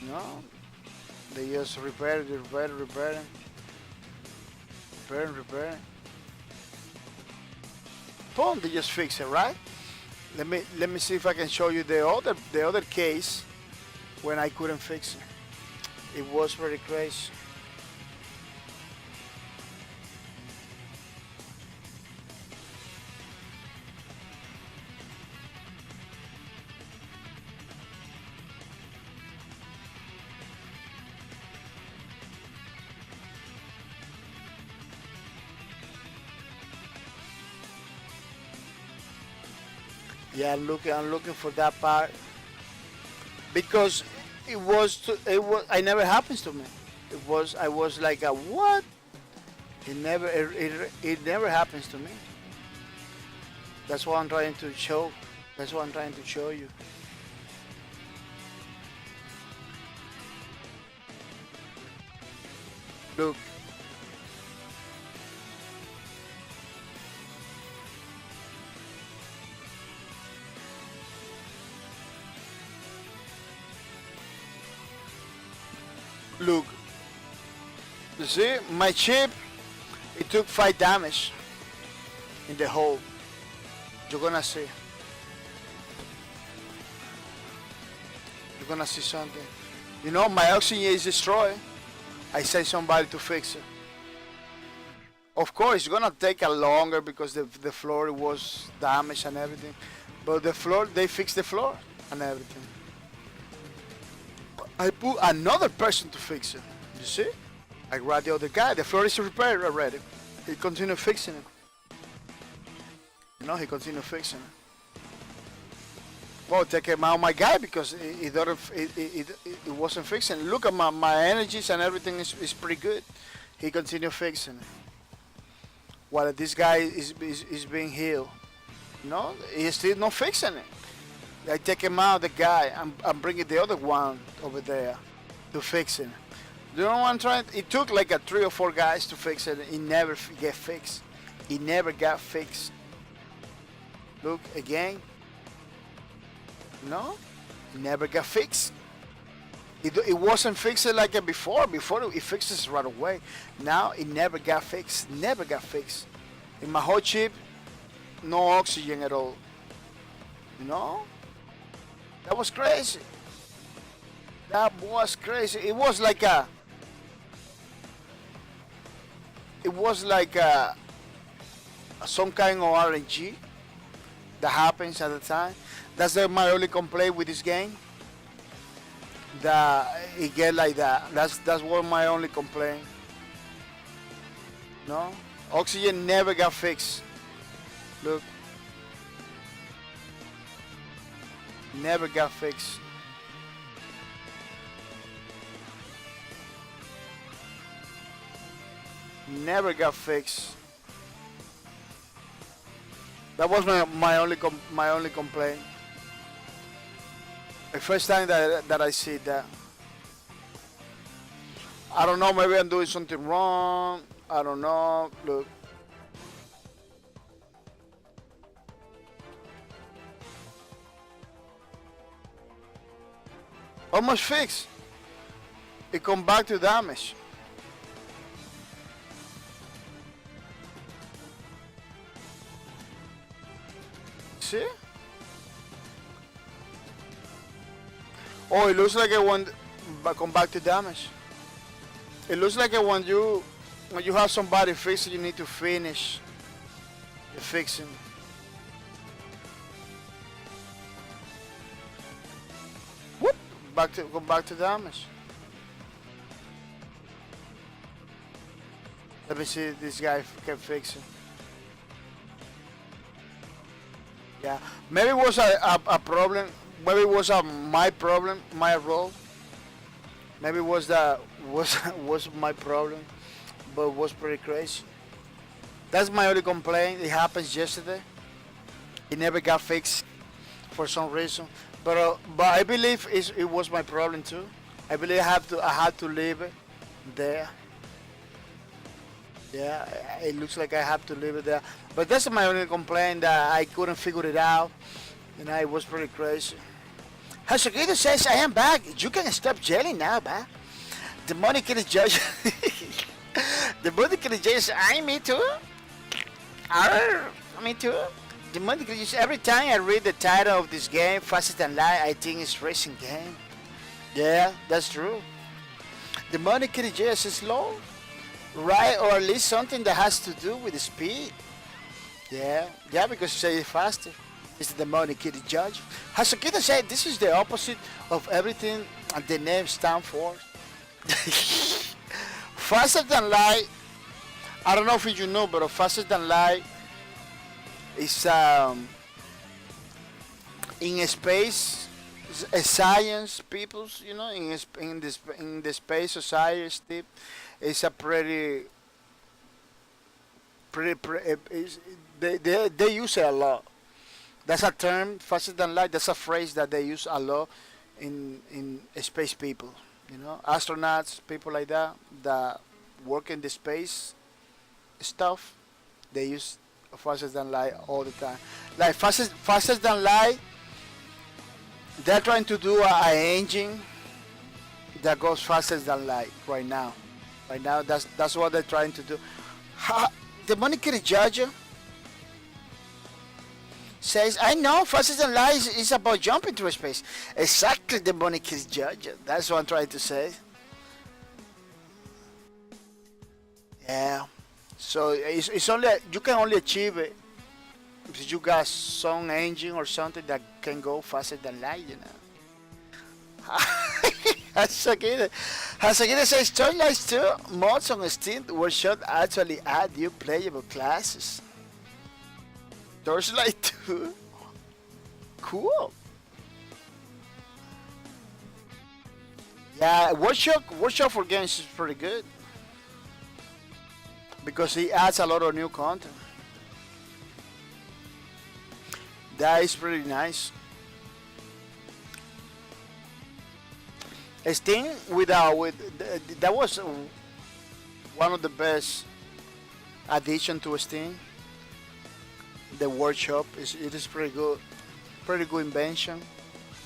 No, they just repair it. Boom, they just fix it, right? Let me see if I can show you the other case when I couldn't fix it. It was very crazy. Yeah, I'm looking for that part because it was I never happens to me. I was like a what? It never happens to me. That's what I'm trying to show. That's what I'm trying to show you. Look. Look, you see, my chip, it took 5 damage in the hole. You're gonna see. You're gonna see something. You know, my oxygen is destroyed. I sent somebody to fix it. Of course, it's gonna take a longer because the floor was damaged and everything. But the floor, they fixed the floor and everything. I put another person to fix it. You see? I grabbed the other guy. The floor is repaired already. He continued fixing it. You know, he continued fixing it. Well, take him out my guy because it wasn't fixing. Look at my energies and everything is pretty good. He continued fixing it. While this guy is being healed. You know, he's still not fixing it. I take him out, the guy, and bring the other one over there to fix it. You know what I'm trying? It took like 3 or 4 guys to fix it. It never get fixed. It never got fixed. Look again. No, it never got fixed. It wasn't fixed like before. Before it fixes right away. Now it never got fixed. Never got fixed. In my whole chip, no oxygen at all. You know? That was crazy. That was crazy. It was like some kind of RNG that happens at the time. That's my only complaint with this game. That it get like that. That's what my only complaint. No, oxygen never got fixed. Look. Never got fixed. Never got fixed. That was my only complaint. The first time that I see that. I don't know, maybe I'm doing something wrong. I don't know. Look. Almost fixed. It come back to damage. see? Oh, it looks like it went come back to damage. It looks like it when you have somebody fix it, you need to finish the fixing. Whoop! Go back to damage. Let me see if this guy can fix it. Yeah, maybe it was a problem. Maybe it was my problem, my role. Maybe it was was my problem, but it was pretty crazy. That's my only complaint. It happened yesterday. It never got fixed for some reason. But I believe it was my problem too. I believe I had to leave it there. Yeah, it looks like I have to leave it there. But that's my only complaint, that I couldn't figure it out. And it was pretty crazy. Hasogito says, I am back. You can stop yelling now, man. The money can judge. The money can judge. Me too. Me too. The money can judge. Every time I read the title of this game, Faster Than Light, I think it's racing game. Yeah, that's true. The money can judge is slow. Right, or at least something that has to do with the speed. Yeah, because you say it faster. It's the money kitty judge. Hasukita said this is the opposite of everything the name stands for. Faster Than Light. I don't know if you know, but Faster Than Light is in space, science peoples, you know, in the space society. It's a pretty they use it a lot. That's a term, faster than light. That's a phrase that they use a lot in space people. You know, astronauts, people like that work in the space stuff. They use faster than light all the time. Like faster than light. They're trying to do an engine that goes faster than light right now. Right now, that's what they're trying to do. The Monica judge says, I know faster than light is about jumping through space. Exactly, the Monica judge. That's what I'm trying to say. Yeah. So it's only you can only achieve it if you got some engine or something that can go faster than light, you know. Hasagita says Torchlight 2 mods on Steam Workshop actually add new playable classes. Torchlight 2? Cool. Yeah, Workshop for games is pretty good. Because it adds a lot of new content. That is pretty nice. Steam that was one of the best addition to Steam. The workshop it is pretty good invention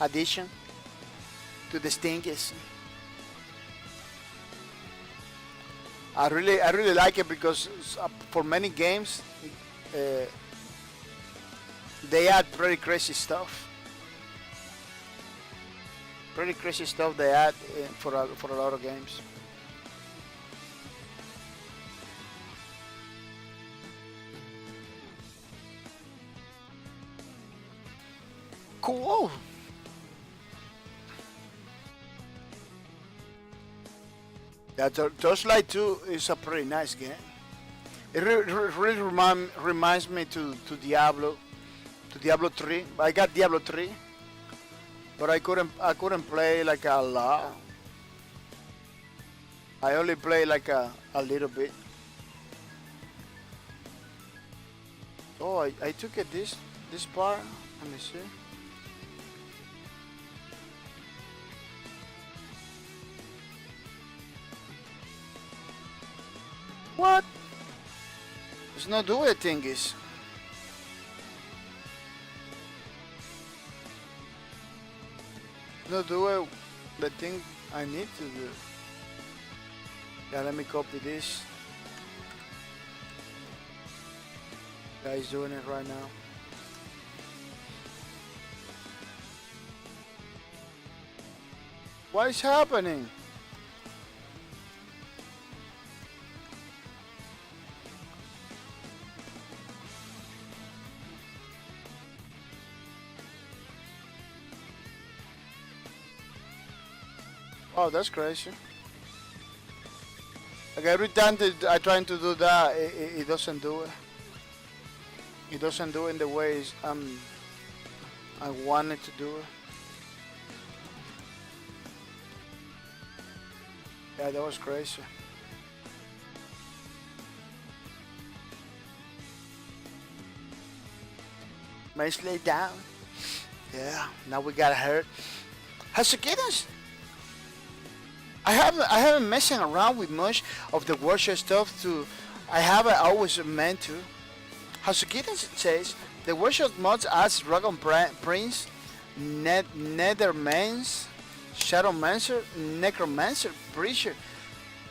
addition to the Steam. I really like it because for many games they add pretty crazy stuff. Pretty crazy stuff they add for a lot of games. Cool. Yeah, Torchlight 2 is a pretty nice game. It really reminds me to Diablo 3. I got Diablo 3. But I couldn't play like a lot. I only play like a little bit. Oh, I took it this part. Let me see. What? It's not doing a thingies. Not do the thing I need to do. Yeah, let me copy this. Guys doing it right now. What is happening? Oh, that's crazy. Like every time that I trying to do that, it doesn't do it. It doesn't do it in the ways I wanted to do it. Yeah, that was crazy. Nicely down. Yeah, now we got hurt. How's it getting? I haven't messing around with much of the workshop stuff to I haven't always meant to. Hasukitan says the workshop mods adds Dragon Prince, Nethermans, Shadowmancer, Necromancer, Breacher,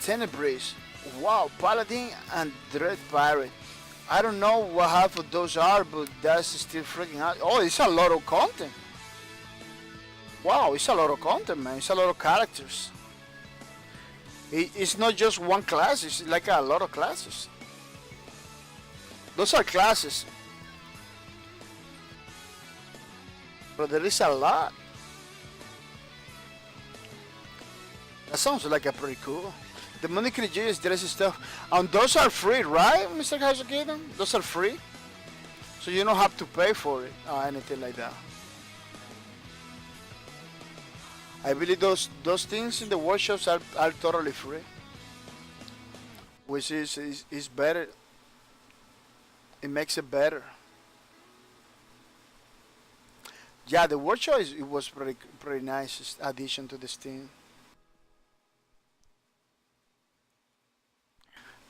Tenebris, wow, Paladin and Dread Pirate. I don't know what half of those are, but that's still freaking out. Oh, it's a lot of content. Wow, it's a lot of content, man. It's a lot of characters. It's not just one class, it's like a lot of classes. Those are classes. But there is a lot. That sounds like a pretty cool. The money creatures, there is stuff. And those are free, right, Mr. Hasukidan? Those are free? So you don't have to pay for it or anything like that. I believe those things in the workshops are totally free, which is better. It makes it better. Yeah, the workshop it was pretty nice addition to this team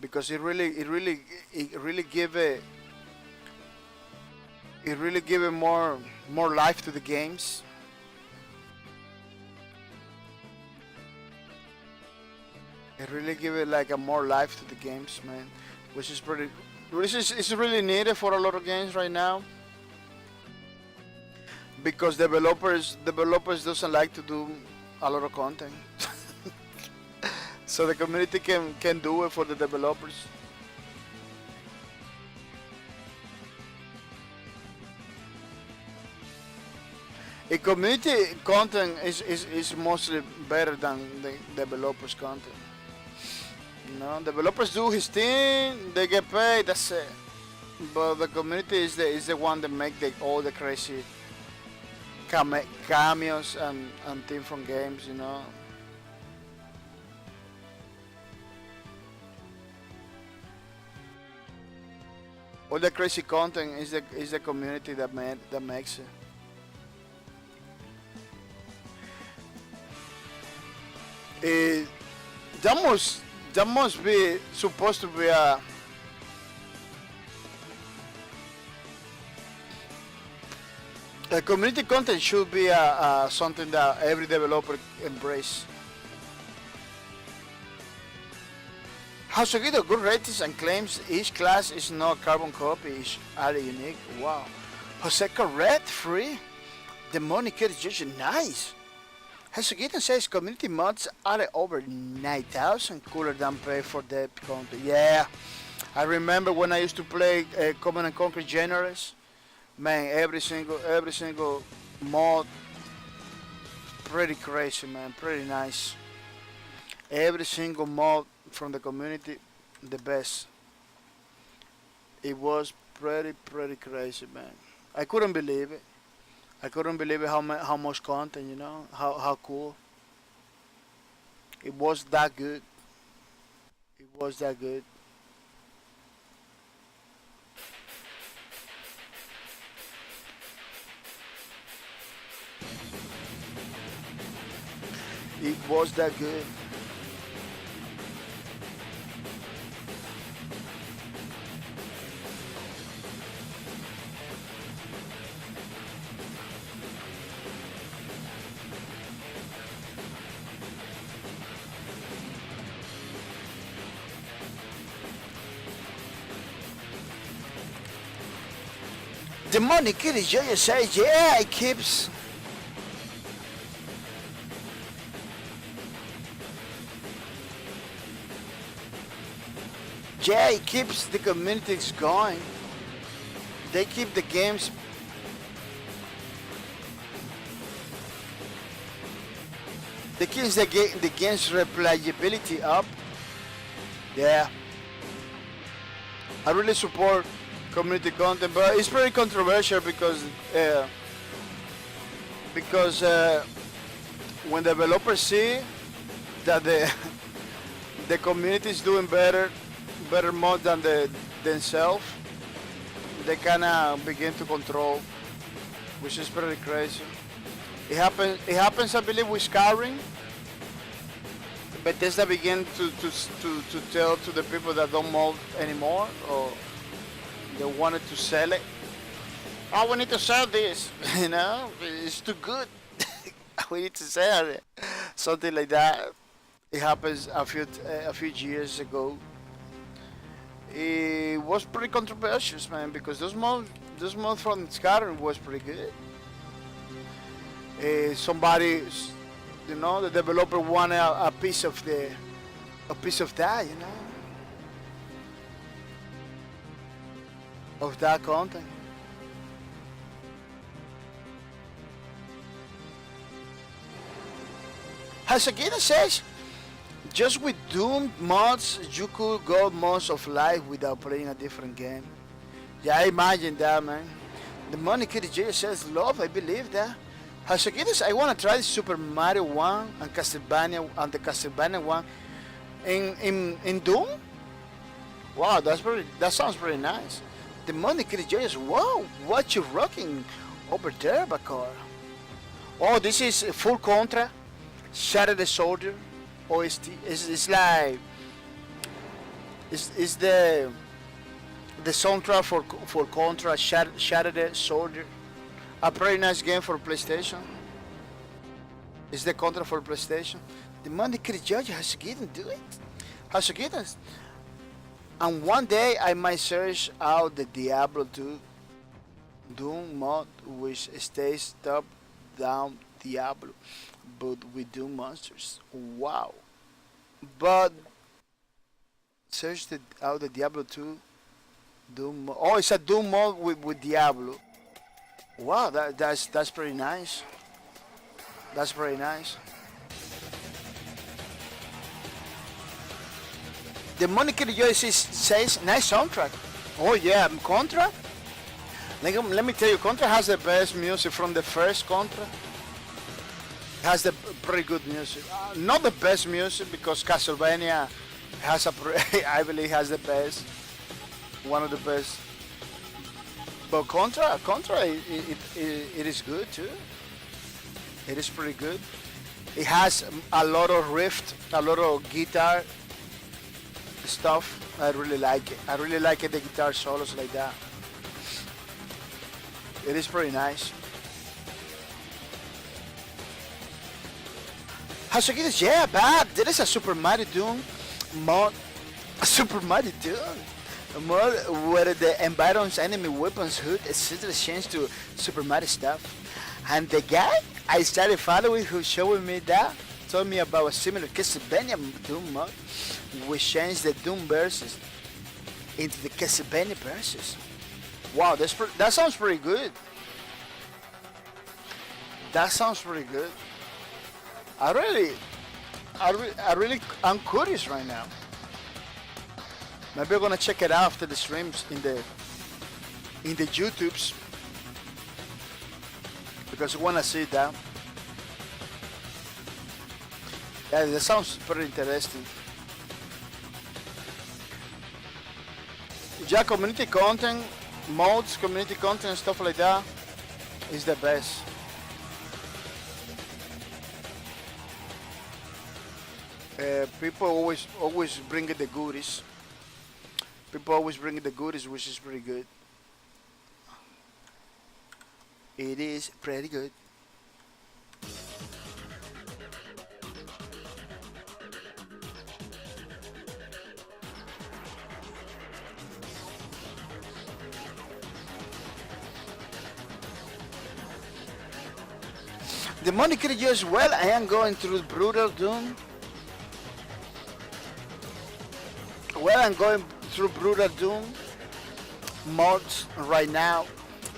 because it really give it more life to the games. It really give it like a more life to the games, man, which is it's really needed for a lot of games right now because developers doesn't like to do a lot of content, so the community can do it for the developers. A community content is mostly better than the developers content. You know, developers do his thing, they get paid, that's it. But the community is the one that make all the crazy cameos and things from games, you know. All the crazy content is the community that makes it. Eh, that must be supposed to be a community content should be something that every developer embrace. Hasugido good ratings and claims each class is not carbon copy, each are unique. Wow. Jose correct free. The money is just nice. Hasugitan says community mods are over 9,000 cooler than pay for the content. Yeah, I remember when I used to play Command and Conquer Generous. Man, every single mod, pretty crazy, man, pretty nice. Every single mod from the community, the best. It was pretty crazy, man. I couldn't believe it. I couldn't believe it how much content, you know, how cool. It was that good. It was that good. It was that good. The money kitty Jaya says, yeah, it keeps. Yeah, it keeps the communities going. They keep the games. They keeps the game's replayability up. Yeah. I really support community content, but it's pretty controversial because when developers see that the community is doing better more than themselves, they kind of begin to control, which is pretty crazy. It happens, I believe, with Skyrim. Bethesda began to tell to the people that don't mod anymore, or they wanted to sell it. Oh, we need to sell this, you know, it's too good. We need to sell it, something like that. It happens a few years ago. It was pretty controversial, man, because those mods from Skyrim was pretty good. Somebody, you know, the developer wanted a piece of that, you know, of that content. Hasagina says, just with Doom mods, you could go most of life without playing a different game. Yeah, I imagine that, man. The Money Kitty J says, love, I believe that. Hasagina says, I want to try the Super Mario 1 and Castlevania and the Castlevania 1 in Doom. Wow, that sounds pretty nice. The Money Kitty J says, wow, what you rocking over there, Bakar? Oh, this is full Contra. Shatter the Soldier OST. It's like it's the soundtrack for Contra. Shatter the Soldier, a pretty nice game for PlayStation. It's the Contra for PlayStation. The Monday Critic Judge has to do it. Has to get us. And one day I might search out the Diablo 2 Doom mod, which stays top down Diablo, but with Doom monsters. Wow. But search out the Diablo 2 Doom mod. Oh, it's a Doom mod with Diablo. Wow, that's pretty nice. That's pretty nice. The Monica Joy says nice soundtrack. Oh yeah, Contra. Let me tell you, Contra has the best music from the first Contra. Has the pretty good music. Not the best music because Castlevania has I believe has the best, one of the best. But Contra, it is good too. It is pretty good. It has a lot of riff, a lot of guitar stuff. I really like it. I really like it, the guitar solos like that. It is pretty nice. Hasuki, yeah, Bob, there is a Super Mario Doom mod. A Super Mario Doom mod where the environment's enemy weapons hood etc. change to Super Mario stuff. And the guy I started following who showing me that told me about a similar Castlevania Doom mod which changed the Doom verses into the Castlevania verses. Wow, that sounds pretty good. That sounds pretty good. I'm curious right now. Maybe we're gonna check it out after the streams in the YouTubes because we wanna see that. Yeah, that sounds pretty interesting. Yeah, community content, mods, community content, and stuff like that is the best. People always bring the goodies. People always bring the goodies, which is pretty good. It is pretty good. The money could just well. I am going through brutal Doom. Well, I'm going through Brutal Doom mods right now.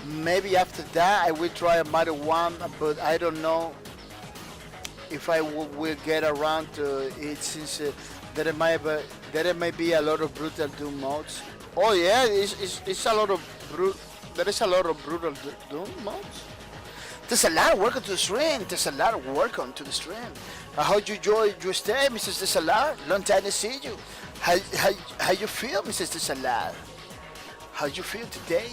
Maybe after that I will try a Mario 1, but I don't know if I will get around to it since there might be a lot of Brutal Doom mods. Oh yeah, it's a lot of there is a lot of Brutal Doom mods. There's a lot of work onto the stream. There's a lot of work onto the stream. I hope you enjoy your stay, Mrs. Desalar. Long time to see you. How you feel, Mrs. Desalar? How you feel today?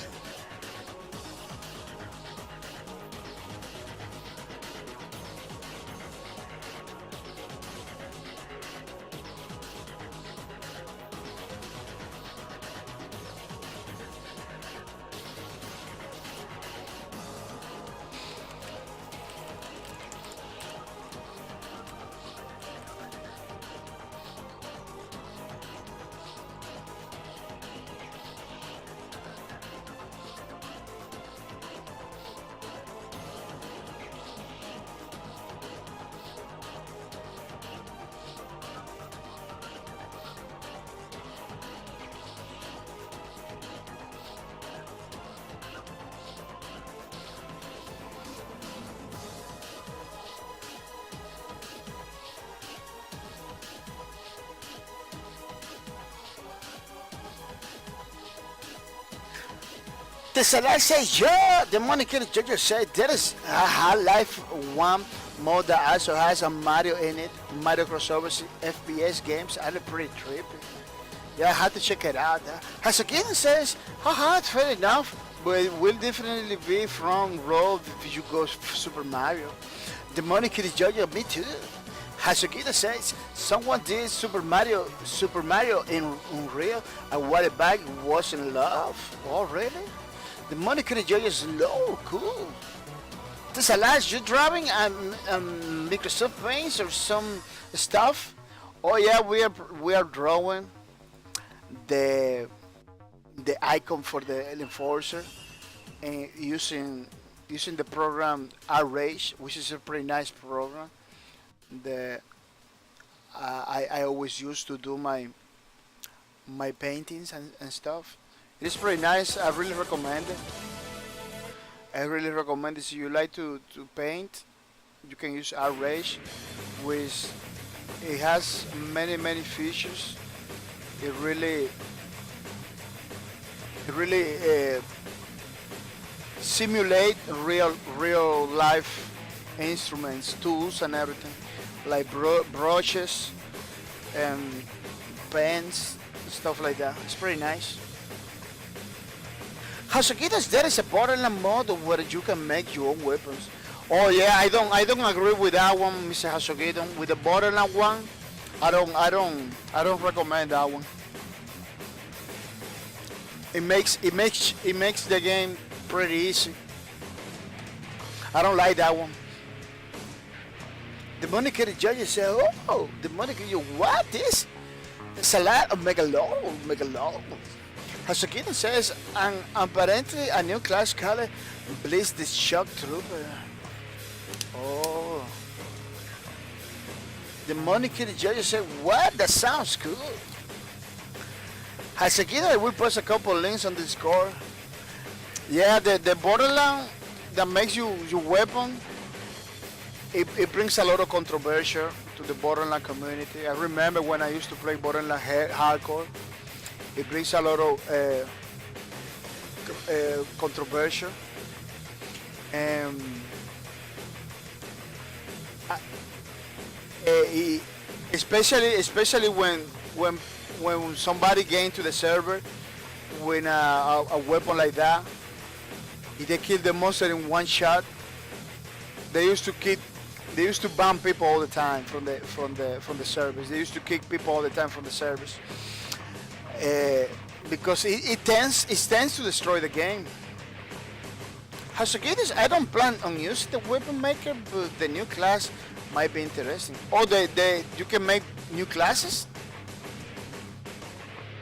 The Salah says, yeah, the money kid Jojo said there is a Half-Life 1 mode that also has a Mario in it. Mario crossovers FPS games are pretty trippy. Yeah, I had to check it out. Hasakina says, haha, it's fair enough, but it will definitely be from road if you go Super Mario. The money kid Jojo, me too. Hasukita says, someone did Super Mario in Unreal a while back was in love. Oh, really? The money could enjoy is low, cool. This allows you driving Microsoft Paint or some stuff. Oh yeah, we are drawing the icon for the enforcer and using the program Arrange, which is a pretty nice program. The I always use to do my paintings and stuff. It is pretty nice. I really recommend it. I really recommend it. If you like to paint, you can use Arrange, which it has many features. It really simulate real life instruments, tools, and everything, like brushes and pens, stuff like that. It's pretty nice. Hasukitas, there is a Borderland mode where you can make your own weapons. Oh yeah, I don't agree with that one, Mr. Hasukita. With the Borderland one, I don't recommend that one. It makes the game pretty easy. I don't like that one. The Monica the judges say, oh, the Monica, you what this? It's a lot of Megalo. Hasukita says, and apparently a new class called Bliss the Shock Trooper. Oh. The Monica the judges say, what? That sounds cool. Hasukita, I will post a couple links on Discord. Yeah, the Borderland that makes you your weapon, it brings a lot of controversy to the Borderland community. I remember when I used to play Borderland Hardcore, it brings a lot of controversy. And especially when somebody get into the server with a weapon like that, if they kill the monster in one shot, they used to ban people all the time from the servers. They used to kick people all the time from the servers because it tends to destroy the game. Hasukitis, I don't plan on using the weapon maker, but the new class might be interesting. Oh, you can make new classes?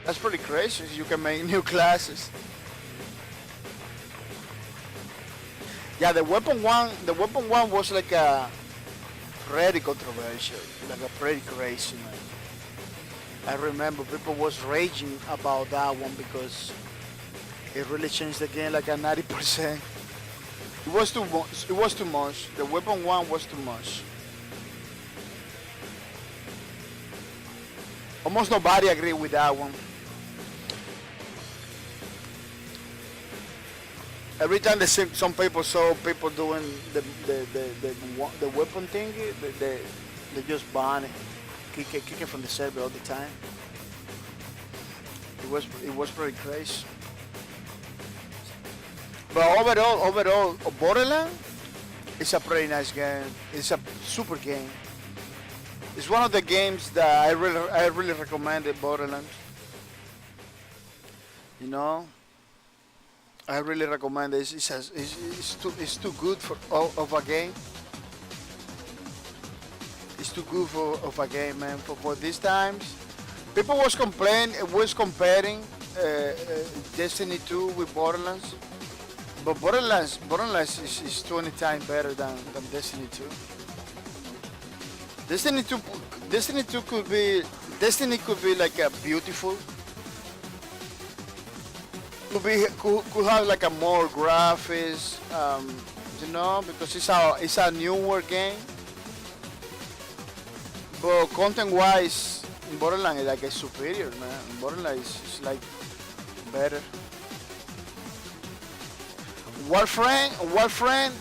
That's pretty crazy. You can make new classes. Yeah, the weapon one was like a pretty controversial, like a pretty crazy, man. I remember people was raging about that one because it really changed the game like a 90%. It was too much. It was too much. The weapon one was too much. Almost nobody agreed with that one. Every time they see some people saw people doing the weapon thing, they just ban it, kick it from the server all the time. It was pretty crazy. But overall, Borderlands is a pretty nice game. It's a super game. It's one of the games that I really recommend. Borderlands. You know, I really recommend it. It's too good for of a game. It's too good of a game, man. For these times, people was comparing Destiny 2 with Borderlands. But Borderlands is 20 times better than Destiny 2. Destiny 2 could be like a beautiful. Could have like a more graphics, you know, because it's a newer game. But content-wise, Borderlands is like a superior, man. Borderlands is like better. Warframe,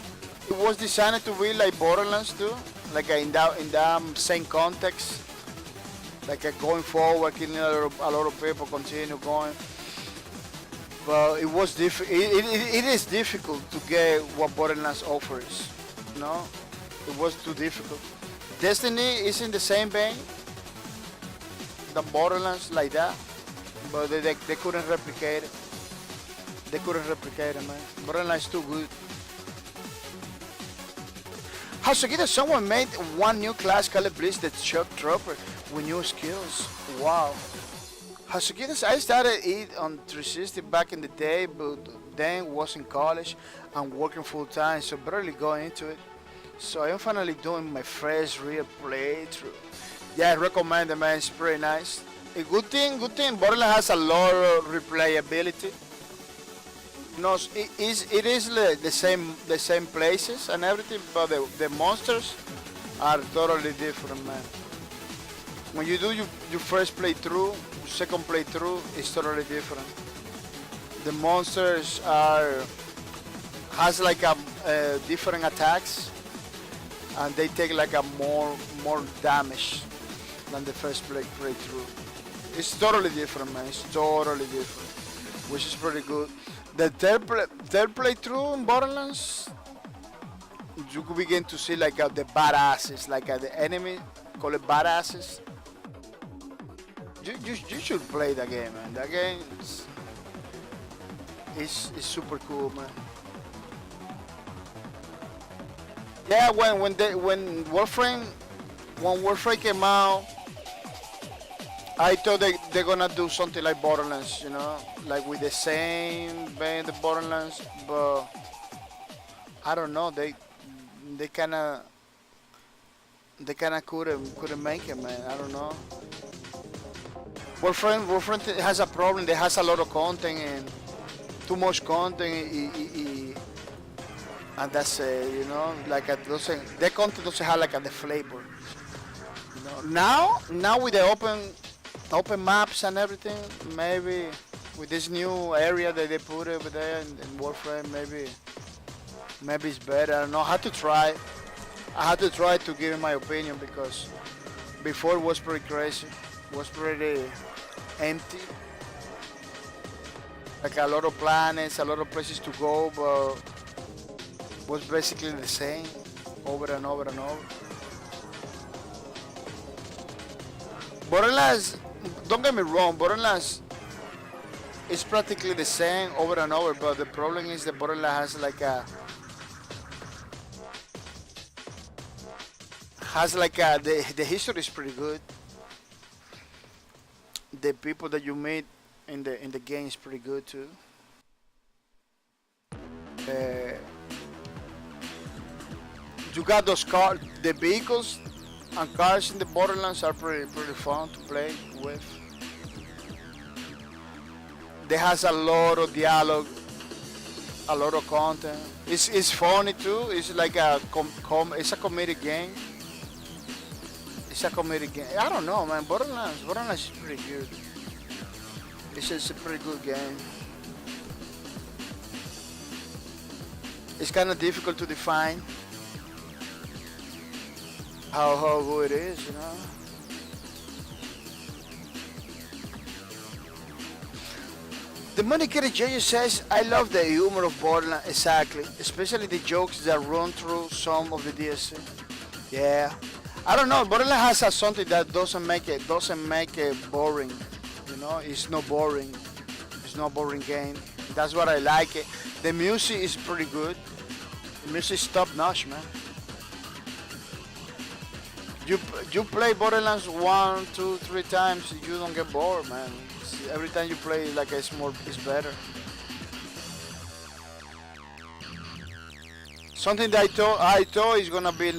it was designed to be like Borderlands too, like in that same context, like going forward, killing a lot of people, continue going. But it was it is difficult to get what Borderlands offers. No, it was too difficult. Destiny is in the same vein, the Borderlands like that, but they couldn't replicate it. They couldn't replicate it, man. Borderlands is too good. Hasugita, someone made one new class called Blitz the Shock Trooper with new skills. Wow. Hasugita, I started it on 360 back in the day, but then was in college and working full time, so barely going into it. So I'm finally doing my first real playthrough. Yeah, I recommend it, man. It's pretty nice. A good thing. Borderlands has a lot of replayability. No, it is the same places and everything, but the monsters are totally different, man. When you do your first playthrough, second playthrough is totally different. The monsters has like a different attacks, and they take like a more damage than the first playthrough. It's totally different, man. It's totally different, which is pretty good. The third playthrough in Borderlands, you could begin to see like the badasses, like the enemy call it badasses. You should play the game, man. That game is super cool, man. Yeah, when Warframe came out, I thought they're gonna do something like Borderlands, you know, like with the same vein the Borderlands, but I don't know. They kind of couldn't make it, man. I don't know. Warframe has a problem. They has a lot of content and too much content, and that's you know, like the content doesn't have like the flavor. You know? Now with the open maps and everything, maybe with this new area that they put over there in Warframe, maybe it's better. I don't know. I had to try to give my opinion because before it was pretty crazy. It was pretty empty. Like a lot of planets, a lot of places to go, but was basically the same over and over and over. Borderlands, don't get me wrong, Borderlands is practically the same over and over, but the problem is that Borderlands has like a the history is pretty good. The people that you meet in the game is pretty good too. You got those cars, the vehicles And cars in the Borderlands are pretty fun to play with. They has a lot of dialogue, a lot of content. It's funny too. It's like it's a comedic game. It's a comedic game. I don't know, man. Borderlands is pretty good. It's just a pretty good game. It's kind of difficult to define how good it is, you know. The Monica Judge says, I love the humor of Borderlands, exactly, especially the jokes that run through some of the DLC. Yeah, I don't know. Borderlands has something that doesn't make it boring. You know, it's not boring. It's not a boring game. That's what I like it. The music is pretty good. The music is top notch, man. You play Borderlands 1, 2, 3 times, you don't get bored, man. Every time you play, like it's better. Something that I thought is gonna be,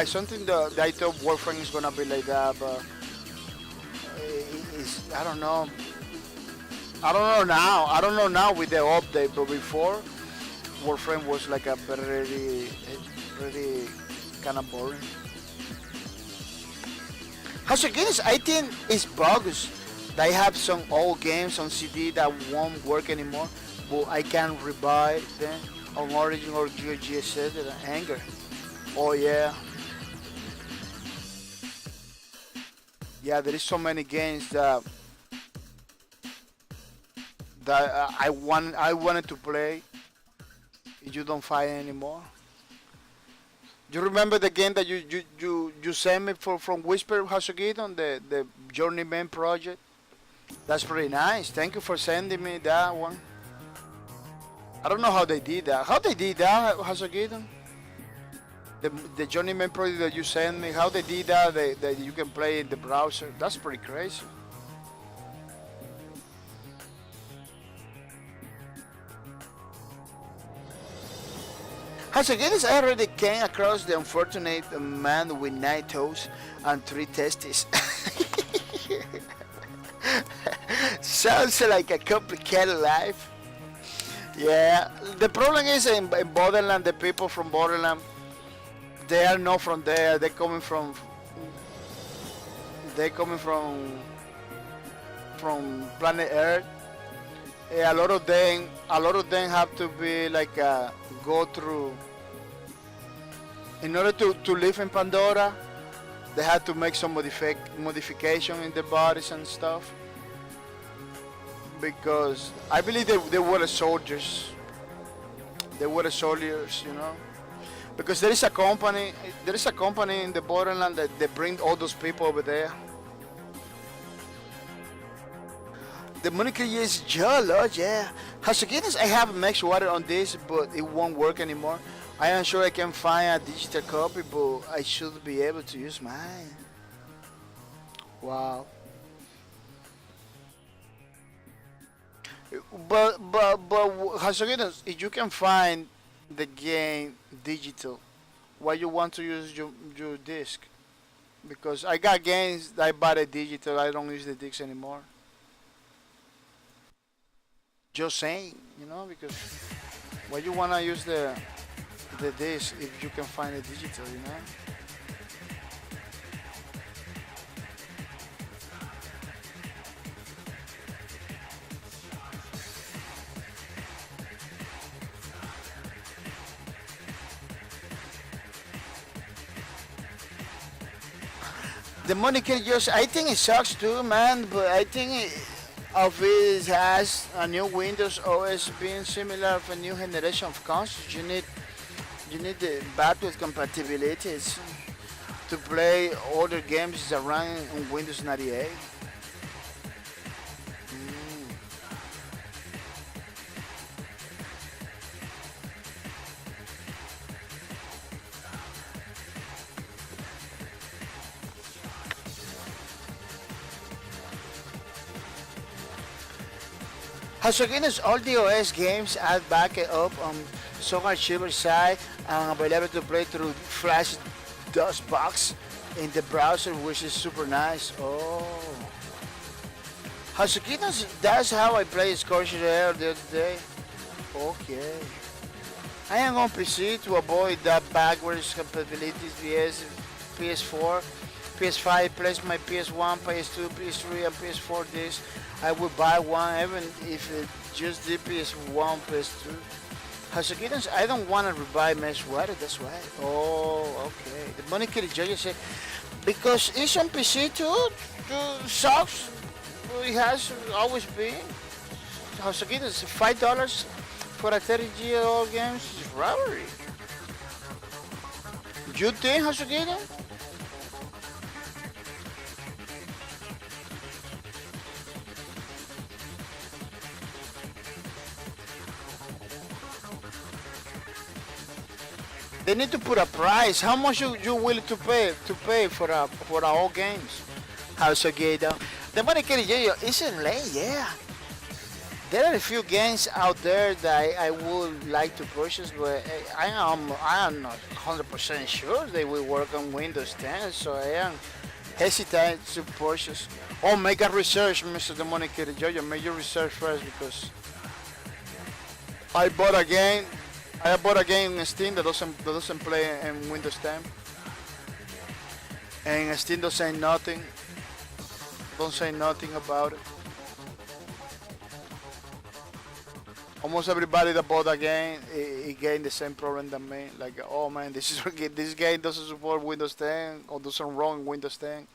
something that I thought Warframe is gonna be like that, but I don't know. I don't know now. I don't know now with the update, but before Warframe was like a very kind of boring. How's it going? I think it's bogus. They have some old games on CD that won't work anymore, but I can rebuy them on Origin or GeForce GTX anger. Oh yeah. Yeah, there is so many games that I wanted to play. You don't find anymore. You remember the game that you sent me from Whisper Hasogidon, the Journeyman project? That's pretty nice. Thank you for sending me that one. I don't know how they did that. How they did that, Hasogidon? The Journeyman project that you sent me, how they did that, that you can play in the browser. That's pretty crazy. As again, I already came across the unfortunate man with 9 toes and 3 testes. Sounds like a complicated life. Yeah, the problem is in Borderlands, the people from Borderlands, they are not from there. They're coming from planet Earth. Yeah, a lot of them have to be like go through. In order to live in Pandora, they had to make some modification in their bodies and stuff. Because I believe they were soldiers. They were soldiers, you know. Because there is a company in the Borderland that they bring all those people over there. The moniker is Lord, yeah. Hasuginis, I have max water on this, but it won't work anymore. I am sure I can find a digital copy, but I should be able to use mine. Wow. But Hasuginis, if you can find the game digital, why you want to use your disc? Because I got games that I bought a digital, I don't use the discs anymore. Just saying, you know, because why you wanna use the disc if you can find it digital, you know? The money can just, I think it sucks too, man, but I think Office has a new Windows OS being similar for new generation of consoles. You need the backwards compatibility to play older games that run on Windows 98. As again as all the OS games are backed up on some archiver side and available to play through Flash DOSBox in the browser, which is super nice. Oh, Hasukinas, that's how I play Scorcher Air the other day. Okay. I am on PC to avoid that backwards compatibilities. PS4, PS5 plus my PS1, PS2, PS3, and PS4 discs. I will buy one even if it just the PS1, PS2. Hasukinas, I don't want to rebuy Mesh Water, that's why. Oh, okay. The money kid Jojo said, because it's on PC too, sucks. It has always been. Hasukinas, $5 for a 30-year-old game is robbery. You think, Hasukinas? They need to put a price. How much you willing to pay for all games? How's it going? The money can isn't late, yeah. There are a few games out there that I would like to purchase, but I am not 100% sure they will work on Windows 10, so I am hesitant to purchase. Oh, make a research, Mr. Demonicate Jojo. Make your research first because I bought a game in Steam that doesn't play in Windows 10, and Steam don't say nothing about it. Almost everybody that bought a game, it gained the same problem than me. Like, oh man, this game doesn't support Windows 10 or doesn't run in Windows 10,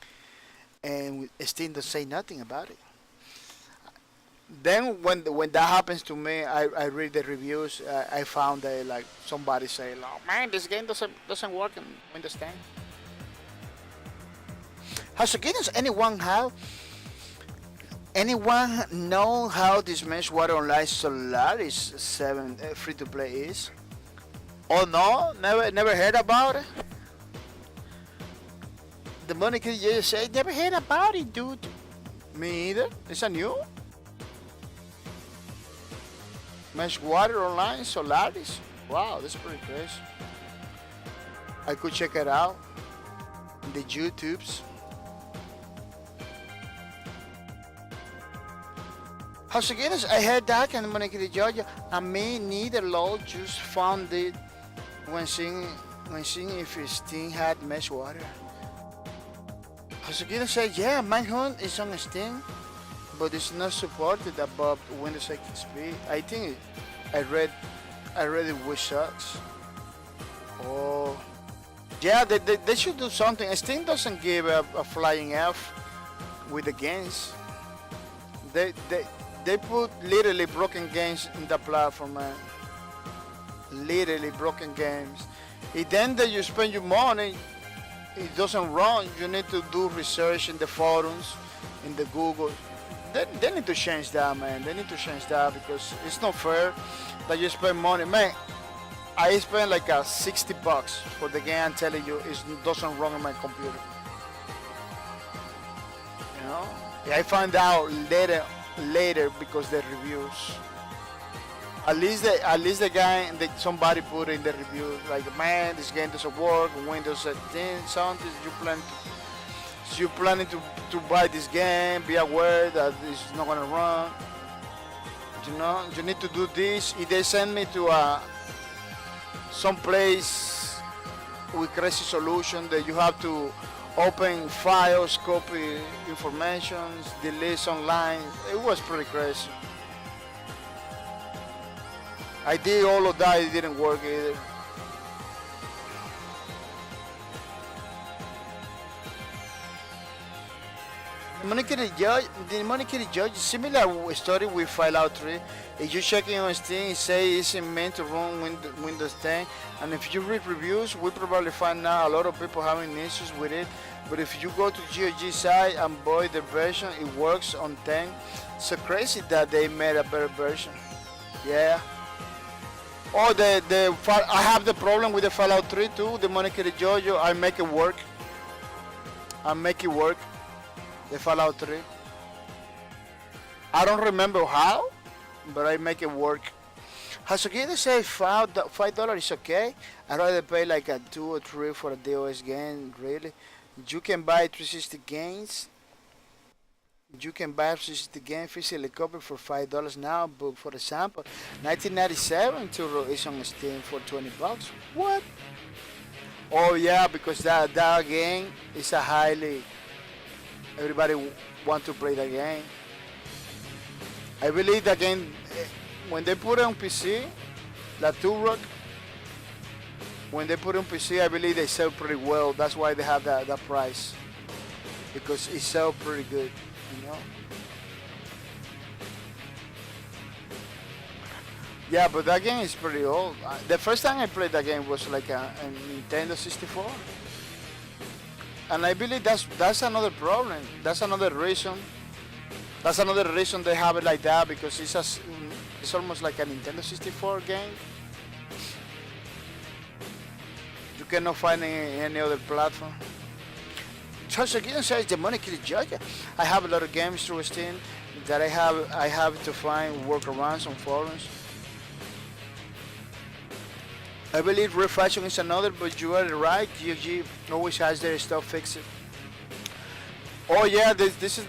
and Steam doesn't say nothing about it. Then when that happens to me, I read the reviews. I found that like somebody say, "Oh man, this game doesn't work in Windows 10." Has anyone know how this Mesh Water Online Solaris 7 free to play is? Oh no, never heard about it. The money can just say never heard about it, dude. Me either. It's a new. Mesh Water Online Solaris. Wow, that's pretty crazy. I could check it out in the YouTubes. How's it going? I heard that and when I get to Georgia, I may neither law just found it when seeing if Steam had Mesh Water. How's it going? Say yeah, Manhunt is on Steam, but it's not supported above Windows XP. I think I read it which sucks. Oh, yeah, they should do something. Steam doesn't give a flying F with the games. They put literally broken games in the platform, man. Literally broken games. If then that you spend your money, it doesn't run. You need to do research in the forums, in the Google. They need to change that, man. They need to change that because it's not fair that you spend money. Man, I spent like $60 for the game. I'm telling you, it doesn't run on my computer. You know, I find out later because the reviews. At least the guy that somebody put in the review like, man, this game doesn't work. Windows 10 something. You planning to buy this game? Be aware that it's not gonna run. You know, you need to do this. If they send me to some place with crazy solution that you have to open files, copy information, delete online. It was pretty crazy. I did all of that, it didn't work either. The Money Judge, similar story with Fallout 3. If you check in on Steam, it says it's meant to run Windows 10, and if you read reviews, we probably find out a lot of people having issues with it. But if you go to GOG site and buy the version, it works on 10. So crazy that they made a better version. Yeah. Oh, I have the problem with the Fallout 3 too. The Money Jojo, I make it work. The Fallout 3. I don't remember how, but I make it work. Hasugita says $5 is okay. I'd rather pay like a 2 or 3 for a DOS game, really. You can buy 360 games. You can buy 360 game physically copy for $5 now, but for example, 1997 Turo is on Steam for $20. What? Oh yeah, because that game is a highly everybody want to play the game. I believe the game when they put it on PC, La Turok, when they put it on PC, I believe they sell pretty well. That's why they have that price because it sells pretty good, you know. Yeah, but that game is pretty old. The first time I played that game was like a Nintendo 64, and I believe that's another problem. That's another reason. That's another reason they have it like that because it's almost like a Nintendo 64 game. You cannot find any other platform. Just again says the money kills Georgia. I have a lot of games through Steam that I have to find workarounds on forums. I believe refashion is another, but you are right. GOG always has their stuff fixed. Oh yeah, this is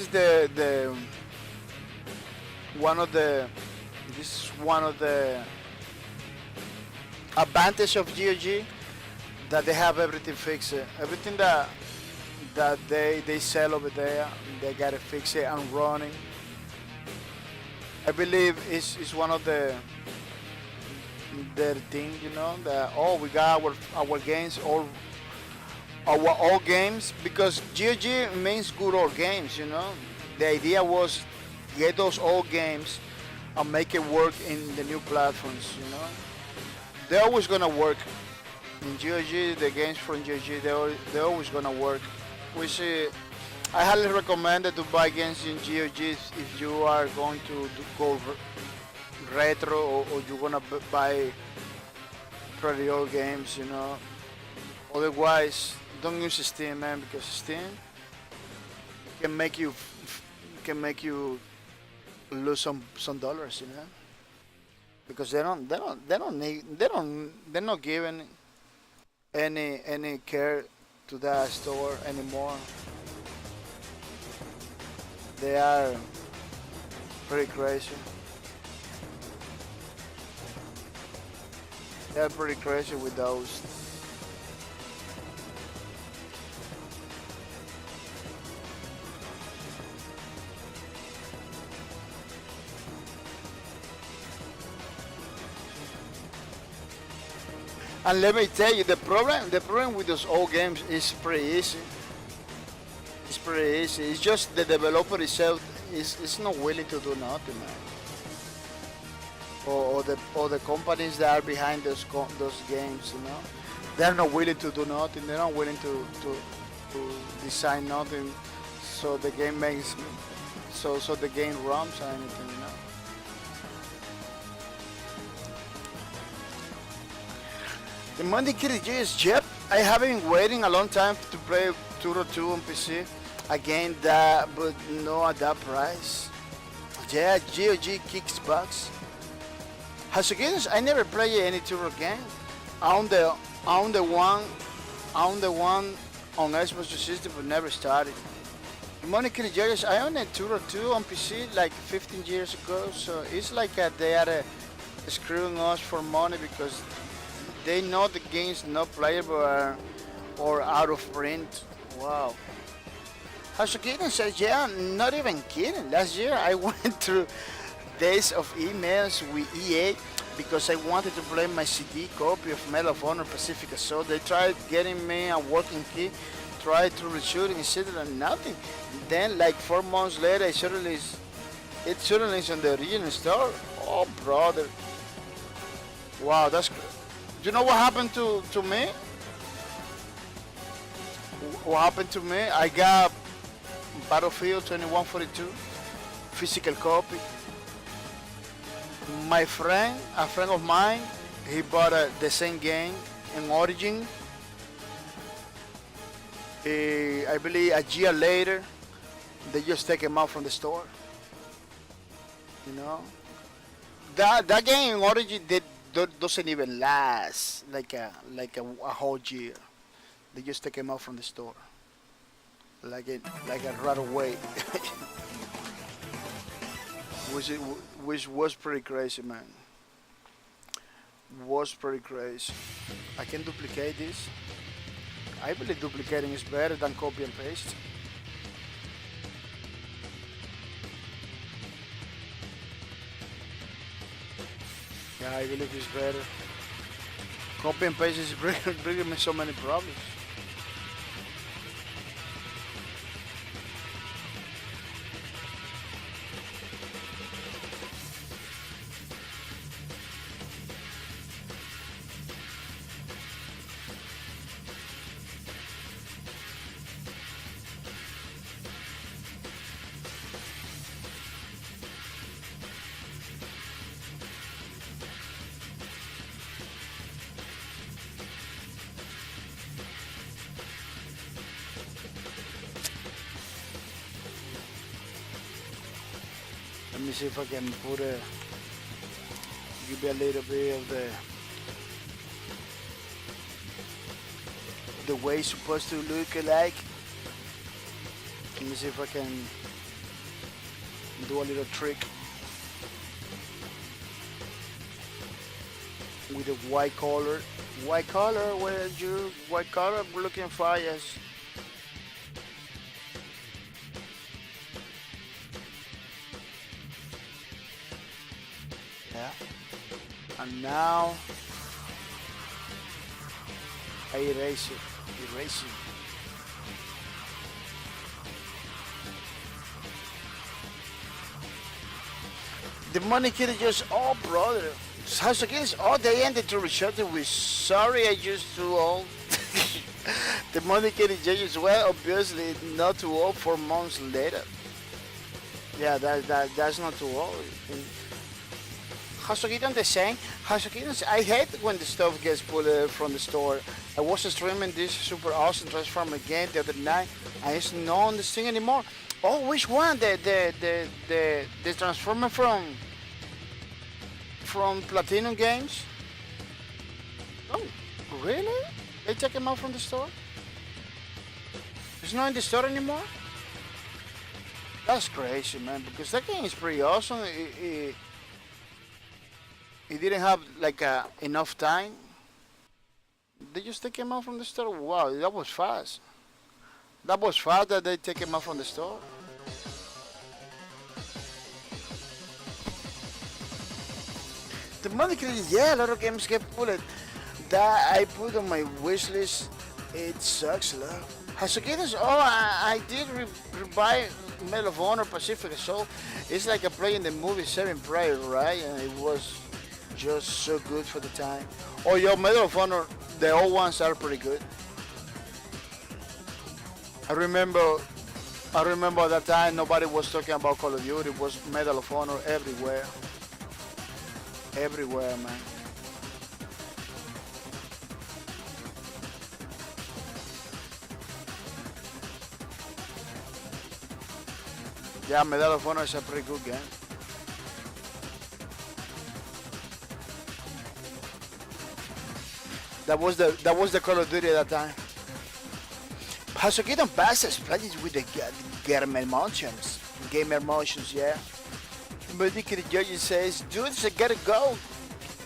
the one of the this is one of the advantage of GOG that they have everything fixed. Everything that they sell over there, they gotta fix it and running. I believe it's one of their thing, you know, that we got our games our old games because GOG means good old games, you know. The idea was get those old games and make it work in the new platforms, you know. They're always gonna work in GOG. The games from GOG, they're always gonna work. Which I highly recommend to buy games in GOG if you are going to go retro or you're gonna buy pretty old games, you know. Otherwise, don't use Steam, man, because Steam can make you lose some dollars, you know. Because they're not giving any care to that store anymore. They are pretty crazy. They're pretty crazy with those. And let me tell you, the problem with those old games is pretty easy. It's pretty easy. It's just the developer itself is not willing to do nothing, man. Or the companies that are behind those games, you know, they're not willing to do nothing. They're not willing to design nothing, so the game makes so the game runs or anything, you know. The Monday Kitty G is Jeff. I have been waiting a long time to play Turo 2 on PC. Again, but no at that price. Yeah, GOG kicks bucks. As again, I never play any Turo game. I'm the one on Xbox System, but never started. The Monday Kitty G, I owned a Turo 2 on PC like 15 years ago. So it's like they are screwing us for money because they know the game's not playable or out of print. Wow. Hasukina says, yeah, not even kidding. Last year I went through days of emails with EA because I wanted to play my CD copy of Medal of Honor Pacific Assault. They tried getting me a working key, tried troubleshooting, etc. Nothing. Then like 4 months later, it suddenly is on the original store. Oh, brother. Wow, that's crazy. You know what happened to me? What happened to me? I got Battlefield 2142 physical copy. My friend, a friend of mine, he bought the same game in Origin. I believe a year later, they just take him out from the store. You know, that game in Origin doesn't even last like a whole year. They just take them out from the store, like a right away, which was pretty crazy, man. Was pretty crazy. I can duplicate this. I believe duplicating is better than copy and paste. Yeah, I believe it's better. Copy and paste is bringing me so many problems. Let me see if I can give you a little bit of the way it's supposed to look like. Let me see if I can do a little trick with the white color. White color, where you white color looking for? Yes. Yeah. And now I erase it. Erase it. The money kid just, oh brother. House against, oh they ended to reach with sorry I just too old. The money kid just, well obviously not too old 4 months later. Yeah, that's not too old. Hasogidan the same. Hasogidan, I hate when the stuff gets pulled from the store. I was streaming this super awesome Transformer game the other night. I just don't know this thing anymore. Oh, which one? The Transformer from Platinum Games? Oh, really? They take him out from the store? It's not in the store anymore? That's crazy, man, because that game is pretty awesome. It didn't have like enough time. They just take him out from the store. Wow, that was fast. That was fast that they take him out from the store. The money credit, yeah, a lot of games get pulled. That I put on my wish list. It sucks, love. Hasukinas, oh, I did buy Medal of Honor Pacific Assault. It's like a play in the movie 7 Prior, right? And it was just so good for the time. Oh, your Medal of Honor, the old ones are pretty good. I remember at that time nobody was talking about Call of Duty. It was Medal of Honor everywhere. Everywhere, man. Yeah, Medal of Honor is a pretty good game. That was the Call of Duty at that time. Hasukidan passes plays with the gamer emotions. Gamer emotions, yeah. But the judge says, dudes, I gotta go.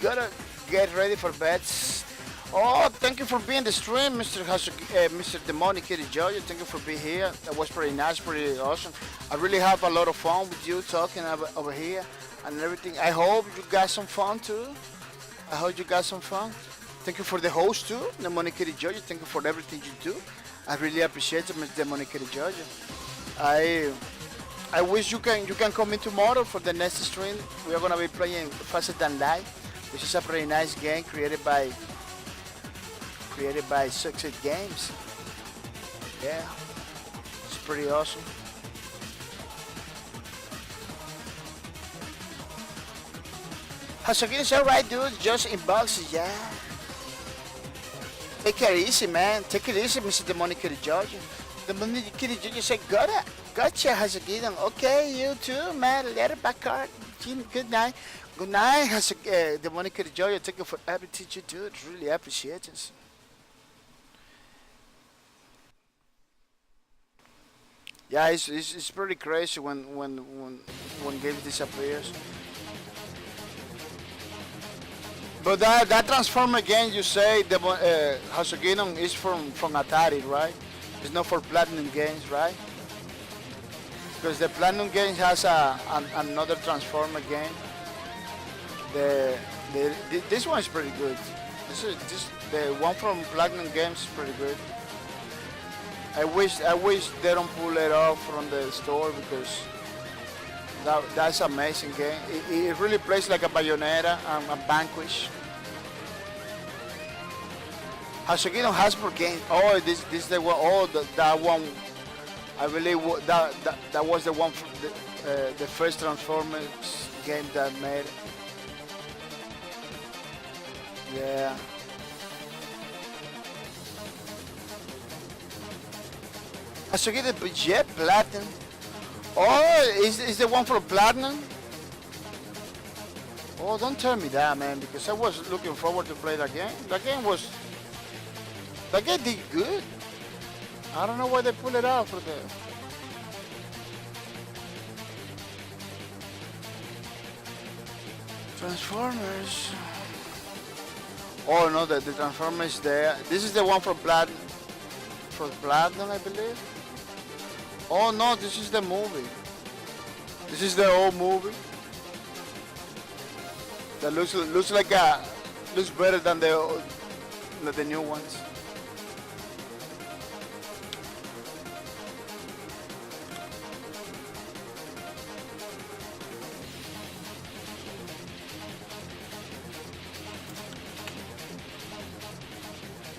Gotta get ready for beds. Oh, thank you for being the stream, Mr. Demonic Kitty Judge. Thank you for being here. That was pretty nice, pretty awesome. I really have a lot of fun with you talking over here and everything. I hope you got some fun too. I hope you got some fun. Thank you for the host too, Demonic Kitty Judge. Thank you for everything you do. I really appreciate it, Mr. Demonic Kitty Judge. I wish you can come in tomorrow for the next stream. We are gonna be playing Faster Than Light, which is a pretty nice game created by Success Games. Yeah, it's pretty awesome. Hasogin is alright, dude. Just inbox it, yeah. Take it easy, man. Take it easy, Mr. Demonic Kitty Judge. Demonic Kitty Judge said, gotcha, Hasogin. Okay, you too, man. Later, back card. Good night. Good night, Demonic Kitty Judge. Thank you for everything you do. Really appreciate it. Yeah, it's pretty crazy when games disappears. But that Transformer game you say the Hasugino is from Atari, right? It's not for Platinum Games, right? Because the Platinum Games has another Transformer game. This one is pretty good. This the one from Platinum Games is pretty good. I wish they don't pull it off from the store because that's amazing game. It really plays like a Bayonetta and a Vanquish. Hasugino has per game. Oh, this the one. Oh, that one. I believe that was the one from the first Transformers game that made. Yeah. Hasugino Jet Platinum. Oh, is the one for Platinum? Oh, don't tell me that, man, because I was looking forward to play that game. That game did good. I don't know why they pull it out for the. Transformers. Oh no, the Transformers there. This is the one for Platinum. For Platinum, I believe. Oh no, this is the movie. This is the old movie. That looks like looks better than the new ones.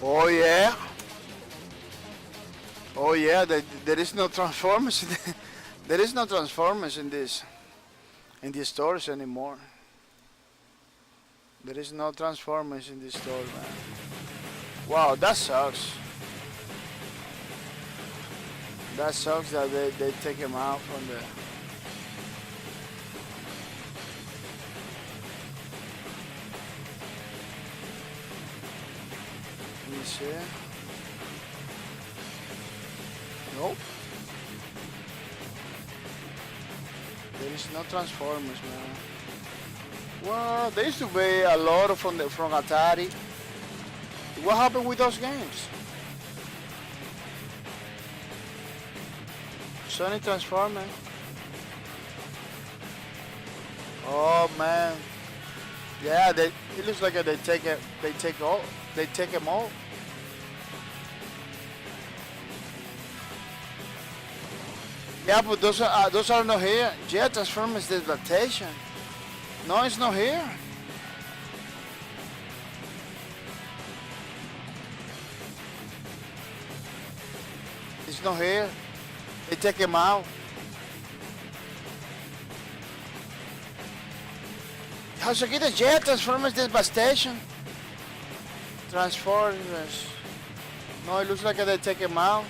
Oh yeah. Oh yeah. There is no Transformers. There is no Transformers in these stores anymore. There is no Transformers in this store, man. Wow, that sucks. That sucks that they take him out from the. Let me see. Nope. There is no Transformers, man. Well, there used to be a lot from Atari. What happened with those games? Sony Transformer. Oh man. Yeah, it looks like they take them all. Yeah, but those are not here. Yeah, Transformers the adaptation. No, it's not here. It's not here. They take him out. How's it get a jet? Transformers devastation. Transformers. No, it looks like they take him out.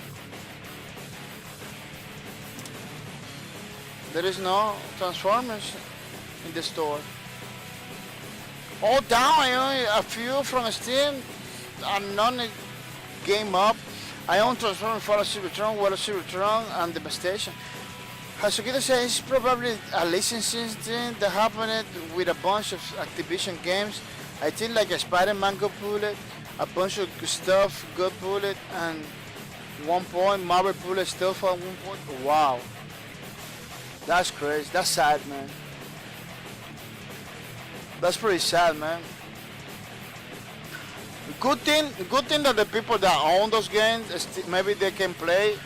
There is no Transformers in the store. Oh, down! I own a few from Steam. And none game up. I own Transformers for Cybertron, War of Cybertron, and Devastation. Hasukita says it's probably a licensing thing that happened with a bunch of Activision games. I think like a Spider-Man got pulled, a bunch of stuff got pulled, and 1 point Marvel pulled stuff at 1 point. Wow. That's crazy. That's sad, man. That's pretty sad, man. Good thing that the people that own those games, maybe they can play.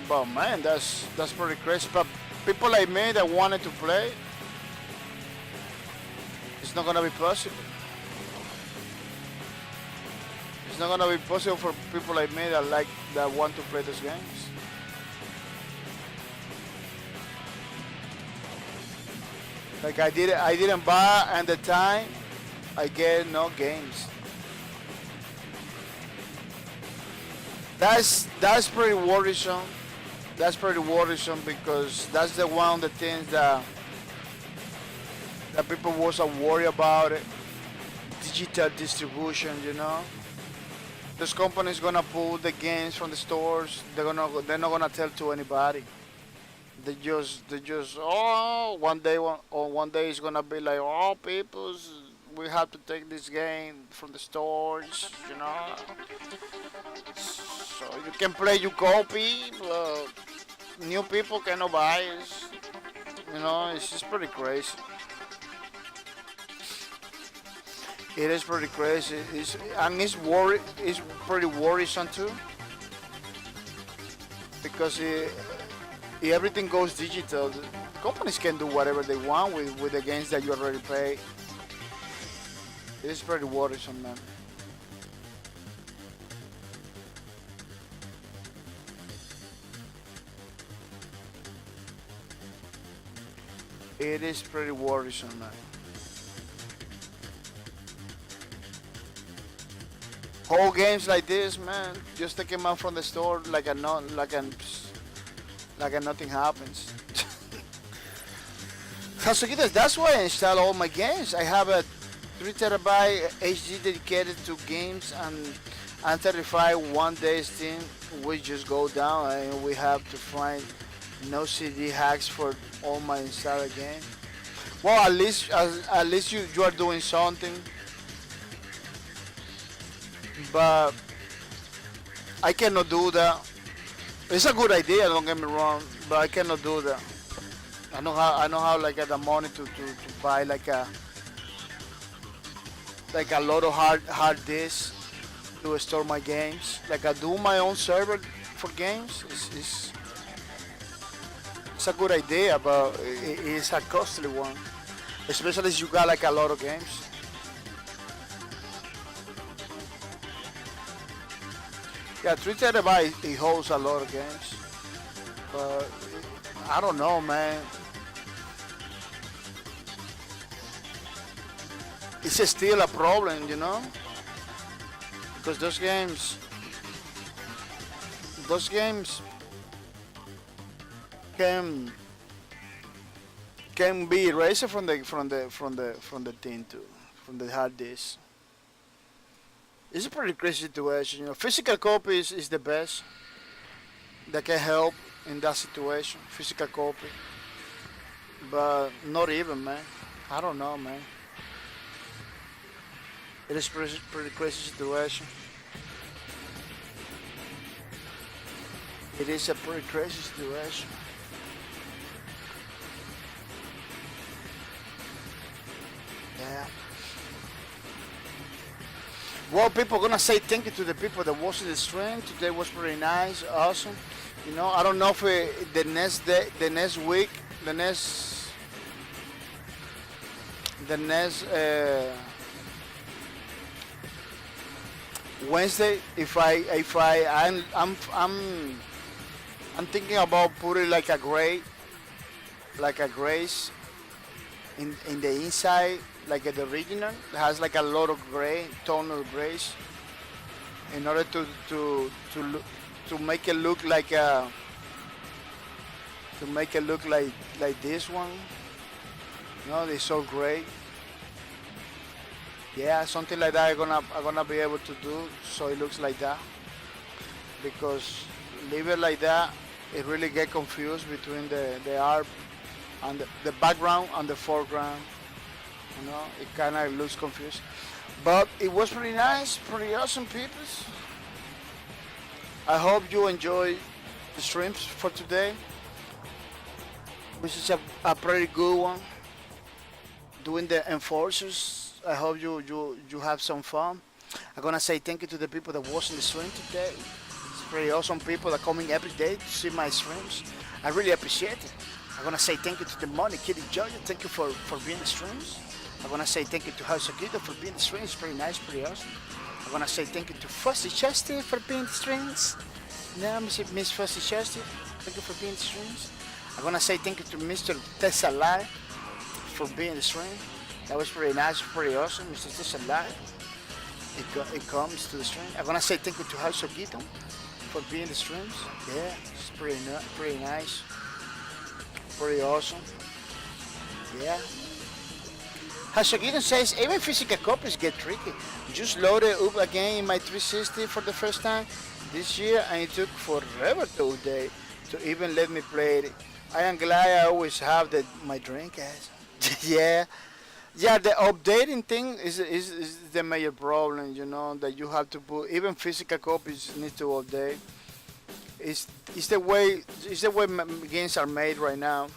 But man, that's pretty crazy. But people like me that wanted to play, it's not gonna be possible. It's not gonna be possible for people like me that want to play those games. Like I didn't buy, and the time I get no games. That's pretty worrisome. That's pretty worrisome because that's the one of the things that people was worried about it. Digital distribution, you know. This company is gonna pull the games from the stores. They're not gonna tell to anybody. They just one day it's gonna be like, oh, peoples, we have to take this game from the stores, you know. So you can play your copy, but new people cannot buy it. You know, it's just pretty crazy. It is pretty crazy. It's pretty worrisome too, because everything goes digital. The companies can do whatever they want with the games that you already pay. It is pretty worrisome, man. It is pretty worrisome, man. Whole games like this, man, just take them out from the store like a nothing happens. That's why I install all my games. I have a 3 terabyte HD dedicated to games, and 35 1 day Steam. We just go down and we have to find no CD hacks for all my installed games. Well, at least you are doing something. But I cannot do that. It's a good idea, don't get me wrong, but I cannot do that. I know how like get the money to buy like a lot of hard disks to store my games. Like I do my own server for games. It's a good idea, but it's a costly one, especially if you got like a lot of games. Yeah, 3 terabyte it holds a lot of games, but I don't know, man. It's still a problem, you know, because those games can be erased from the thing too, from the hard disk. It's a pretty crazy situation, you know. Physical copies is the best that can help in that situation. Physical copy, but not even, man. I don't know, man. It is pretty crazy situation. It is a pretty crazy situation. Yeah. Well, people gonna say thank you to the people that watched the stream. Today was pretty nice, awesome. You know, I don't know if the next day, the next week, the next Wednesday, if I'm thinking about putting like a grace in the inside, like the original. It has like a lot of gray, tonal grays, in order to make it look like like this one. You know, they're so gray. Yeah, something like that. I'm gonna be able to do so it looks like that. Because leave it like that, it really get confused between the art and the background and the foreground. You know, it kind of looks confused. But it was pretty nice, pretty awesome, people. I hope you enjoy the streams for today. This is a pretty good one. Doing the enforcers. I hope you have some fun. I'm gonna say thank you to the people that watching the stream today. It's pretty awesome people that coming every day to see my streams. I really appreciate it. I'm gonna say thank you to the Money Kitty Jojo. Thank you for being the streams. I'm gonna say thank you to House Akito for being the streams. Pretty nice, pretty awesome. I'm gonna say thank you to Fussy Chesty for being the streams. Yeah, Miss Fussy Chesty, thank you for being the streams. I'm gonna say thank you to Mr. Tessa Lai for being the stream. That was pretty nice, pretty awesome, Mr. Tessa Lai. It comes to the stream. I'm gonna say thank you to House Akito for being the streams. Yeah, it's pretty nice, pretty awesome. Yeah. Hasogito says even physical copies get tricky. Just loaded up again in my 360 for the first time this year, and it took forever today to even let me play it. I am glad I always have my Dreamcast. Yeah, yeah. The updating thing is the major problem. You know that you have to put even physical copies need to update. It's the way games are made right now.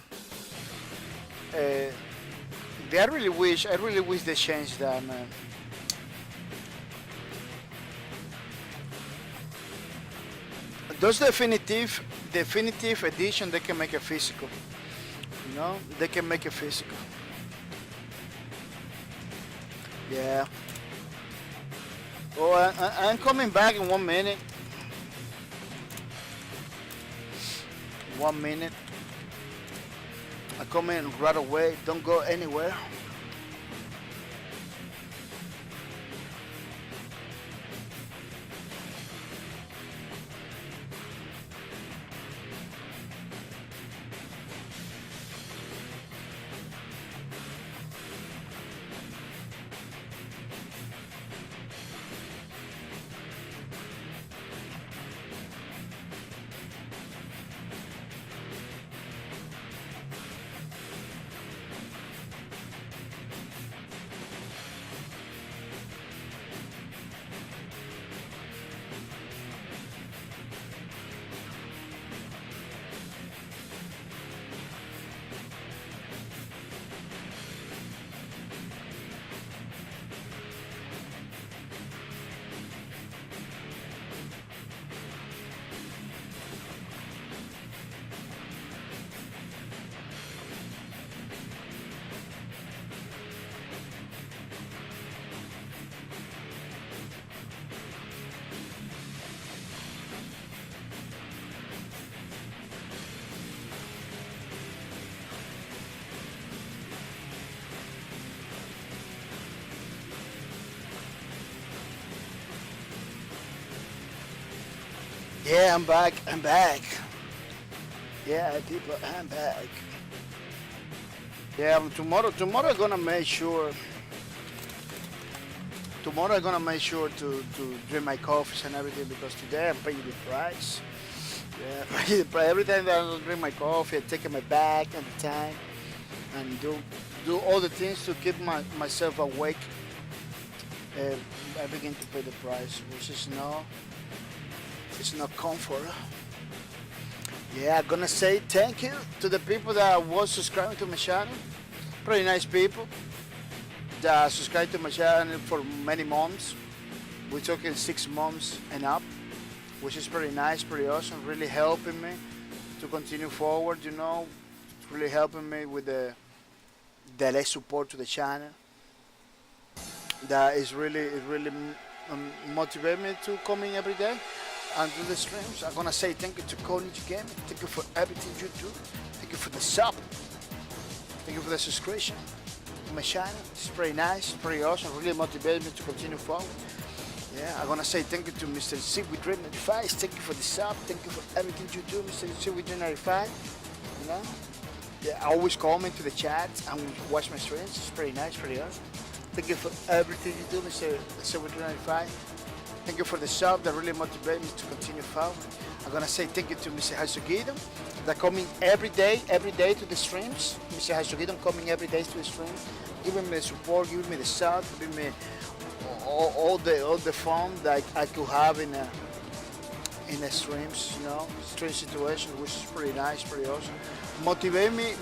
Uh, I really wish they changed that, man. Those definitive edition, they can make a physical. You know, they can make a physical. Yeah. Oh, I'm coming back in 1 minute. 1 minute. I come in right away. Don't go anywhere. Yeah, I'm back. I'm back. Yeah, people, I'm back. Yeah, tomorrow I'm gonna make sure. Tomorrow I'm gonna make sure to drink my coffees and everything because today I'm paying the price. Yeah, paying the price. Every time that I drink my coffee, I'm taking my bag at the time and do all the things to keep myself awake. I begin to pay the price, which is no. It's not comfort. Yeah, I'm gonna say thank you to the people that was subscribing to my channel. Pretty nice people that subscribed to my channel for many months. We're talking 6 months and up, which is pretty nice, pretty awesome. Really helping me to continue forward. You know, really helping me with the less support to the channel. That is really motivate me to come in every day and do the streams. I'm gonna say thank you to College Gaming. Thank you for everything you do. Thank you for the sub. Thank you for the subscription to my channel. It's pretty nice, pretty awesome. Really motivated me to continue forward. Yeah, I'm gonna say thank you to Mr. Seaweed95. Thank you for the sub. Thank you for everything you do, Mr. Seaweed95. You know, yeah, I always comment to the chat and watch my streams. It's pretty nice, pretty awesome. Thank you for everything you do, Mr. Seaweed95. Thank you for the sub that really motivates me to continue forward. I'm gonna say thank you to Mr. Hasugidon that coming every day to the streams. Mr. Hasugidon coming every day to the streams, giving me the support, giving me the sub, giving me all the fun that I could have in the streams, you know, stream situation, which is pretty nice, pretty awesome. Motivate me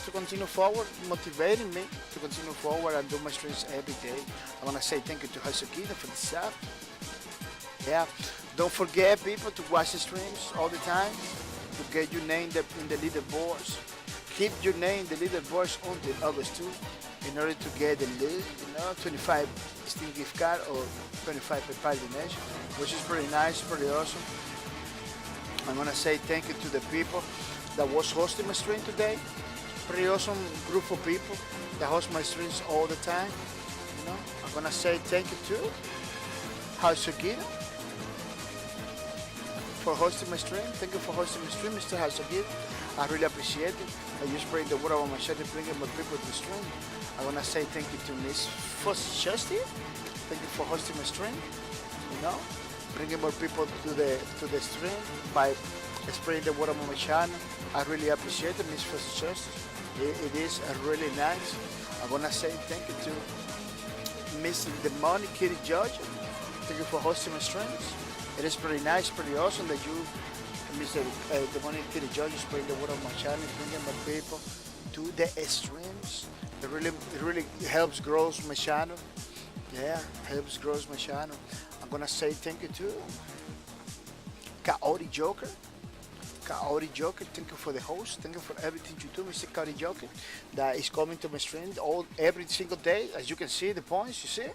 to continue forward, motivating me to continue forward and do my streams every day. I want to say thank you to Hasukina for the sub. Yeah, don't forget people to watch the streams all the time to get your name in the leaderboards. Keep your name in the leaderboards until August 2 in order to get the lead, you know, 25 Steam gift card or 25 PayPal donation, which is pretty nice, pretty awesome. I want to say thank you to the people that was hosting my stream today. Pretty awesome group of people that host my streams all the time. You know, I'm gonna say thank you to Hasugino for hosting my stream. Thank you for hosting my stream, Mr. Hasagir. I really appreciate it. I just spread the word on my channel, bringing more people to the stream. I want to say thank you to Miss First Justy. Thank you for hosting my stream. You know, bringing more people to the stream by spreading the word on my channel. I really appreciate it, Miss First Justy. It is really nice. I want to say thank you to Miss Demonic Kitty George. Thank you for hosting my streams. It is pretty nice, pretty awesome that you, Mr. Demonic Kitty George, spreading the word on my channel, bringing more people to the streams. It really helps grow my channel. Yeah, helps grow my channel. I'm gonna say thank you to Coyote Joker. Coyote Joker, thank you for the host. Thank you for everything you do, Mr. Coyote Joker. That is coming to my stream every single day. As you can see, the points, you see?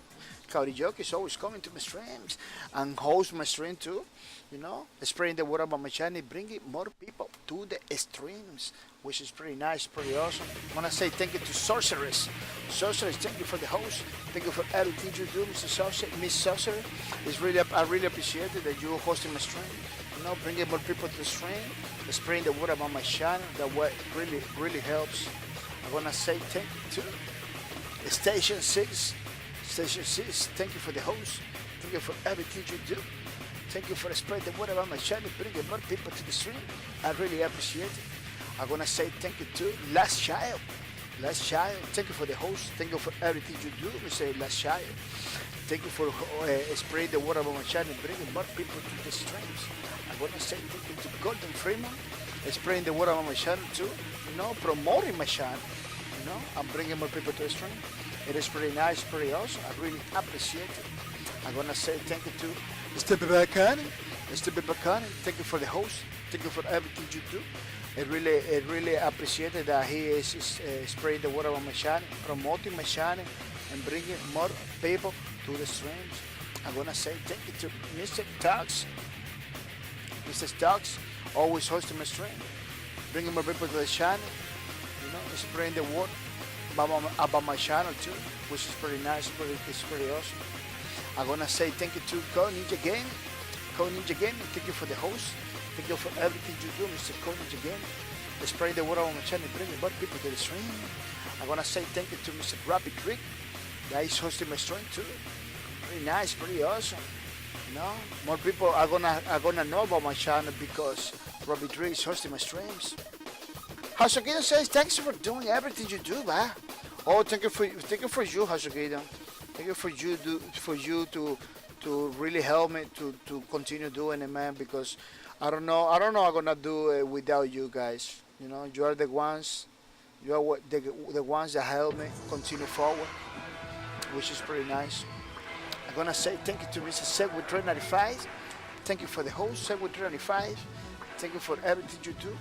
Coyote Joker is always coming to my streams and host my stream too. You know, spreading the word about my channel, bringing more people to the streams, which is pretty nice, pretty awesome. I want to say thank you to Sorceress. Sorceress, thank you for the host. Thank you for everything you do, Mr. Sorceress. Miss Sorceress, I really appreciate it that you're hosting my stream. You know, bringing more people to the stream, spreading the word about my channel. That what really helps. I want to say thank you to Station 6. Station 6, thank you for the host. Thank you for everything you do. Thank you for spreading the word about my channel, bringing more people to the stream. I really appreciate it. I want to say thank you to Last Child. Last Child, thank you for the host. Thank you for everything you do, Mr. Last Child. Thank you for spreading the word about my channel, bringing more people to the streams. I want to say thank you to Golden Freeman, spreading the word about my channel too. You know, promoting my channel. You know, I'm bringing more people to the stream. It is pretty nice, pretty awesome. I really appreciate it. I'm gonna say thank you to Mr. Bibacani. Mr. Bibacani, thank you for the host. Thank you for everything you do. It really appreciated that he is spreading the word about my channel, promoting my channel, and bringing more people to the streams. I'm gonna say thank you to Mr. Stocks. Mr. Stocks, always hosting my stream, bringing more people to the channel. You know, spreading the word about my channel too, which is pretty nice, it's pretty awesome. I'm gonna say thank you to Co Ninja Gaming. Co Ninja Gaming, thank you for the host. Thank you for everything you do, Mr. Co Ninja Gaming. Spread the word on my channel, bringing more people to the stream. I'm gonna say thank you to Mr. Rapid Rick, that is hosting my stream too. Pretty nice, pretty awesome. You know, more people are gonna know about my channel because Rapid Rick is hosting my streams. Hasogito says thanks for doing everything you do, man. Oh, thank you for you, Hasogito. Thank you for you to really help me to continue doing it, man. Because I don't know I'm gonna do it without you guys. You know, you are the ones, the ones that help me continue forward, which is pretty nice. I'm gonna say thank you to Mr. Segway395. Thank you for the host, Segway395. Thank you for everything you do.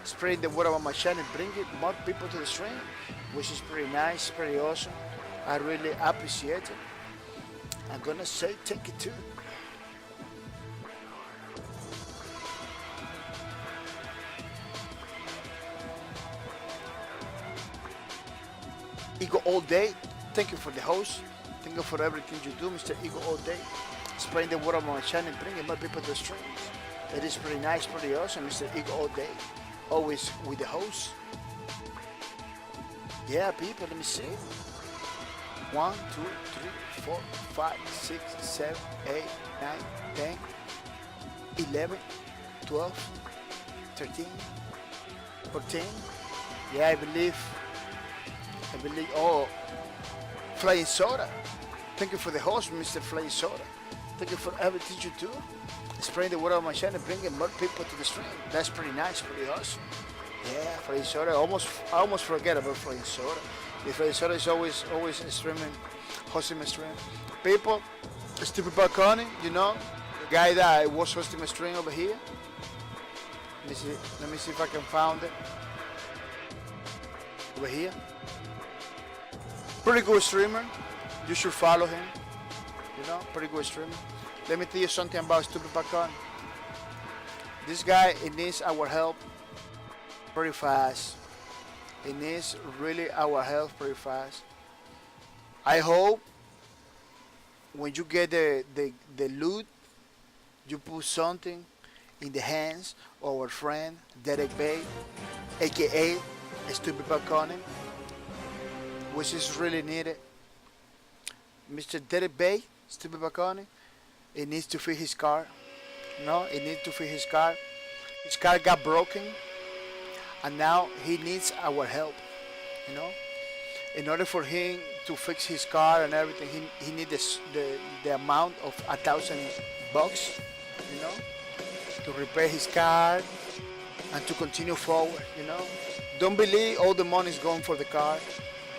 Spreading the word about my channel, bringing more people to the stream, which is pretty nice, pretty awesome. I really appreciate it. I'm gonna say thank you too. Ego All Day, thank you for the host. Thank you for everything you do, Mr. Ego All Day. Spreading the word about my channel, bringing more people to the streams. It is pretty nice, pretty awesome, Mr. Ego All Day. Always with the host. Yeah, people, let me see. 1, 2, 3, 4, 5, 6, 7, 8, 9, 10, 11, 12, 13, 14. Yeah, I believe, oh, Flying Soda. Thank you for the host, Mr. Flying Soda. Thank you for everything you do. Spreading the word on my channel, bringing more people to the stream. That's pretty nice, pretty awesome. Yeah, Flying Soda. I almost forget about Flying Soda. The Flying Soda is always streaming, hosting my stream. People, Stupid Balcony, you know, the guy that was hosting my stream over here. Let me see if I can find it. Over here. Pretty good streamer. You should follow him. You know, pretty good streamer. Let me tell you something about Stupid Balcony. This guy, it needs our help pretty fast. It needs really our help pretty fast. I hope when you get the loot, you put something in the hands of our friend Derek Bay, aka Stupid Balcony, which is really needed. Mr. Derek Bay, Stupid Balcony, he needs to fix his car. No, he needs to fix his car. His car got broken, and now he needs our help. You know, in order for him to fix his car and everything, he needs the amount of $1,000, you know, to repair his car and to continue forward. You know, don't believe all the money is going for the car.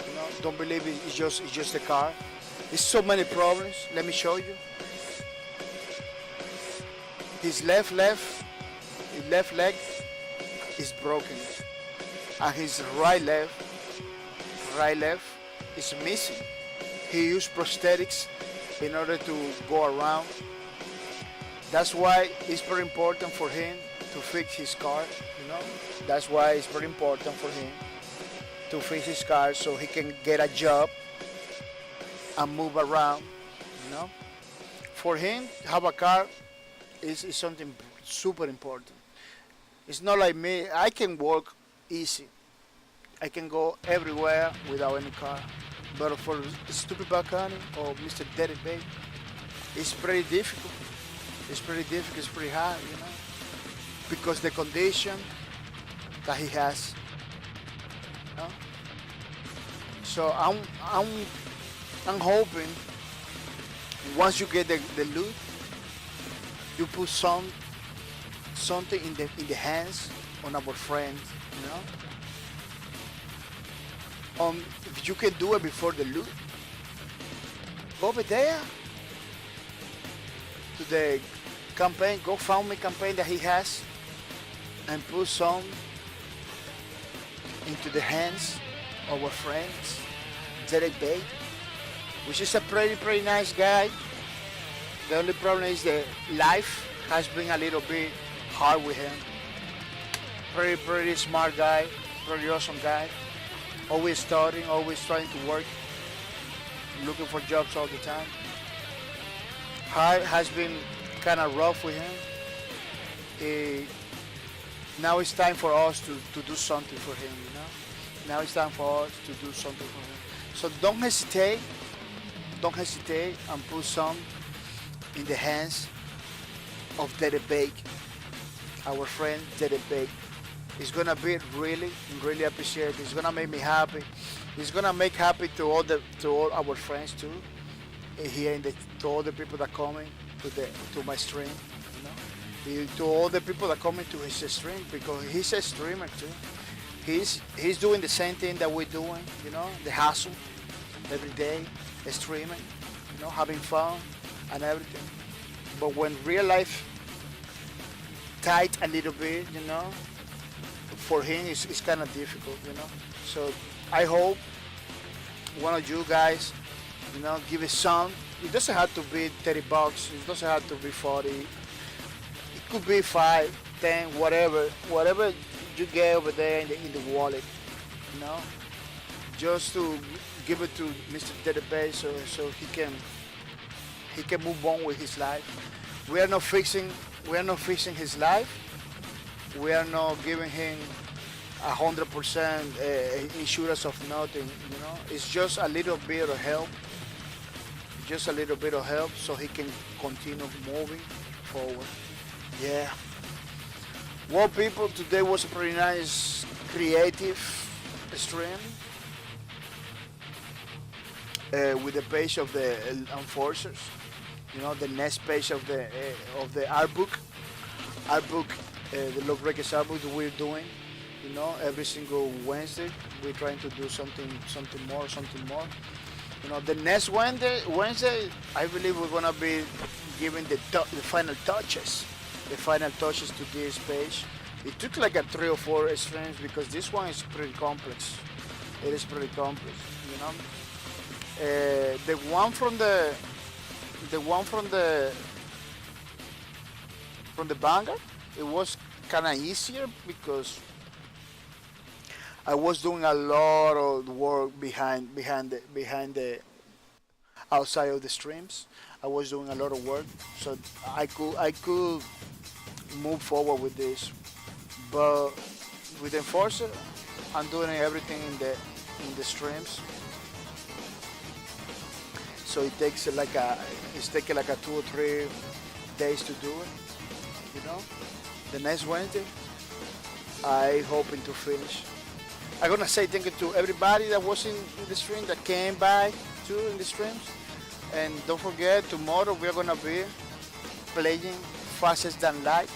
You know, don't believe it's just the car. There's so many problems. Let me show you. His left leg is broken, and his right leg is missing. He used prosthetics in order to go around. That's why it's very important for him to fix his car. You know, that's why it's very important for him to fix his car so he can get a job and move around. You know, for him to have a car is something super important. It's not like me. I can walk easy. I can go everywhere without any car. But for Stupid Balcony or Mr. Derek Bay, it's pretty difficult. It's pretty difficult. It's pretty hard, you know, because the condition that he has. You know? So I'm hoping once you get the loot, you put something in the hands on our friends, you know. If you can do it before the loot, go over there to the campaign, GoFundMe campaign that he has, and put some into the hands of our friends, Derek Bay, which is a pretty nice guy. The only problem is that life has been a little bit hard with him. Pretty smart guy, pretty awesome guy. Always studying, always trying to work, looking for jobs all the time. Hard has been kind of rough with him. Now it's time for us to do something for him, you know. Now it's time for us to do something for him. So don't hesitate and put some in the hands of Derek Bake, our friend Derek Bake. It's gonna be really appreciated. It's gonna make me happy. It's gonna make happy to all our friends too. Here to all the people that coming to my stream, you know. To all the people that coming to his stream, because he's a streamer too. He's doing the same thing that we're doing, you know, the hustle every day, streaming, you know, having fun and everything. But when real life tight a little bit, you know, for him it's kind of difficult, you know. So I hope one of you guys, you know, give it some. It doesn't have to be $30. It doesn't have to be 40. It could be 5, 10, whatever you get over there in the wallet, you know. Just to give it to Mr. Database so he can move on with his life. We are not fixing his life. We are not giving him 100% insurance of nothing, you know. It's just a little bit of help. Just a little bit of help so he can continue moving forward. Yeah. Well, people, today was a pretty nice creative stream with the page of the enforcers. You know, the next page of the art book, the Log Breakers art book that we're doing. You know, every single Wednesday we're trying to do something more. You know, the next Wednesday, I believe we're gonna be giving the final touches to this page. It took like a 3 or 4 streams because this one is pretty complex. It is pretty complex, you know. The one from the Vanguard, it was kind of easier because I was doing a lot of work behind the outside of the streams. I was doing a lot of work, so I could move forward with this. But with Enforcer, I'm doing everything in the streams. So it's taking like a 2 or 3 days to do it. You know, the next Wednesday, I hoping to finish. I'm gonna say thank you to everybody that was in the stream, that came by too in the streams. And don't forget, tomorrow we're gonna be playing Fastest Than Light,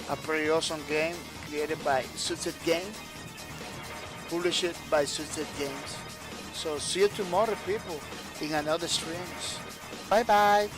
a pretty awesome game created by Sunset Game, published by Sunset Games. So see you tomorrow, people, in another streams. Bye bye.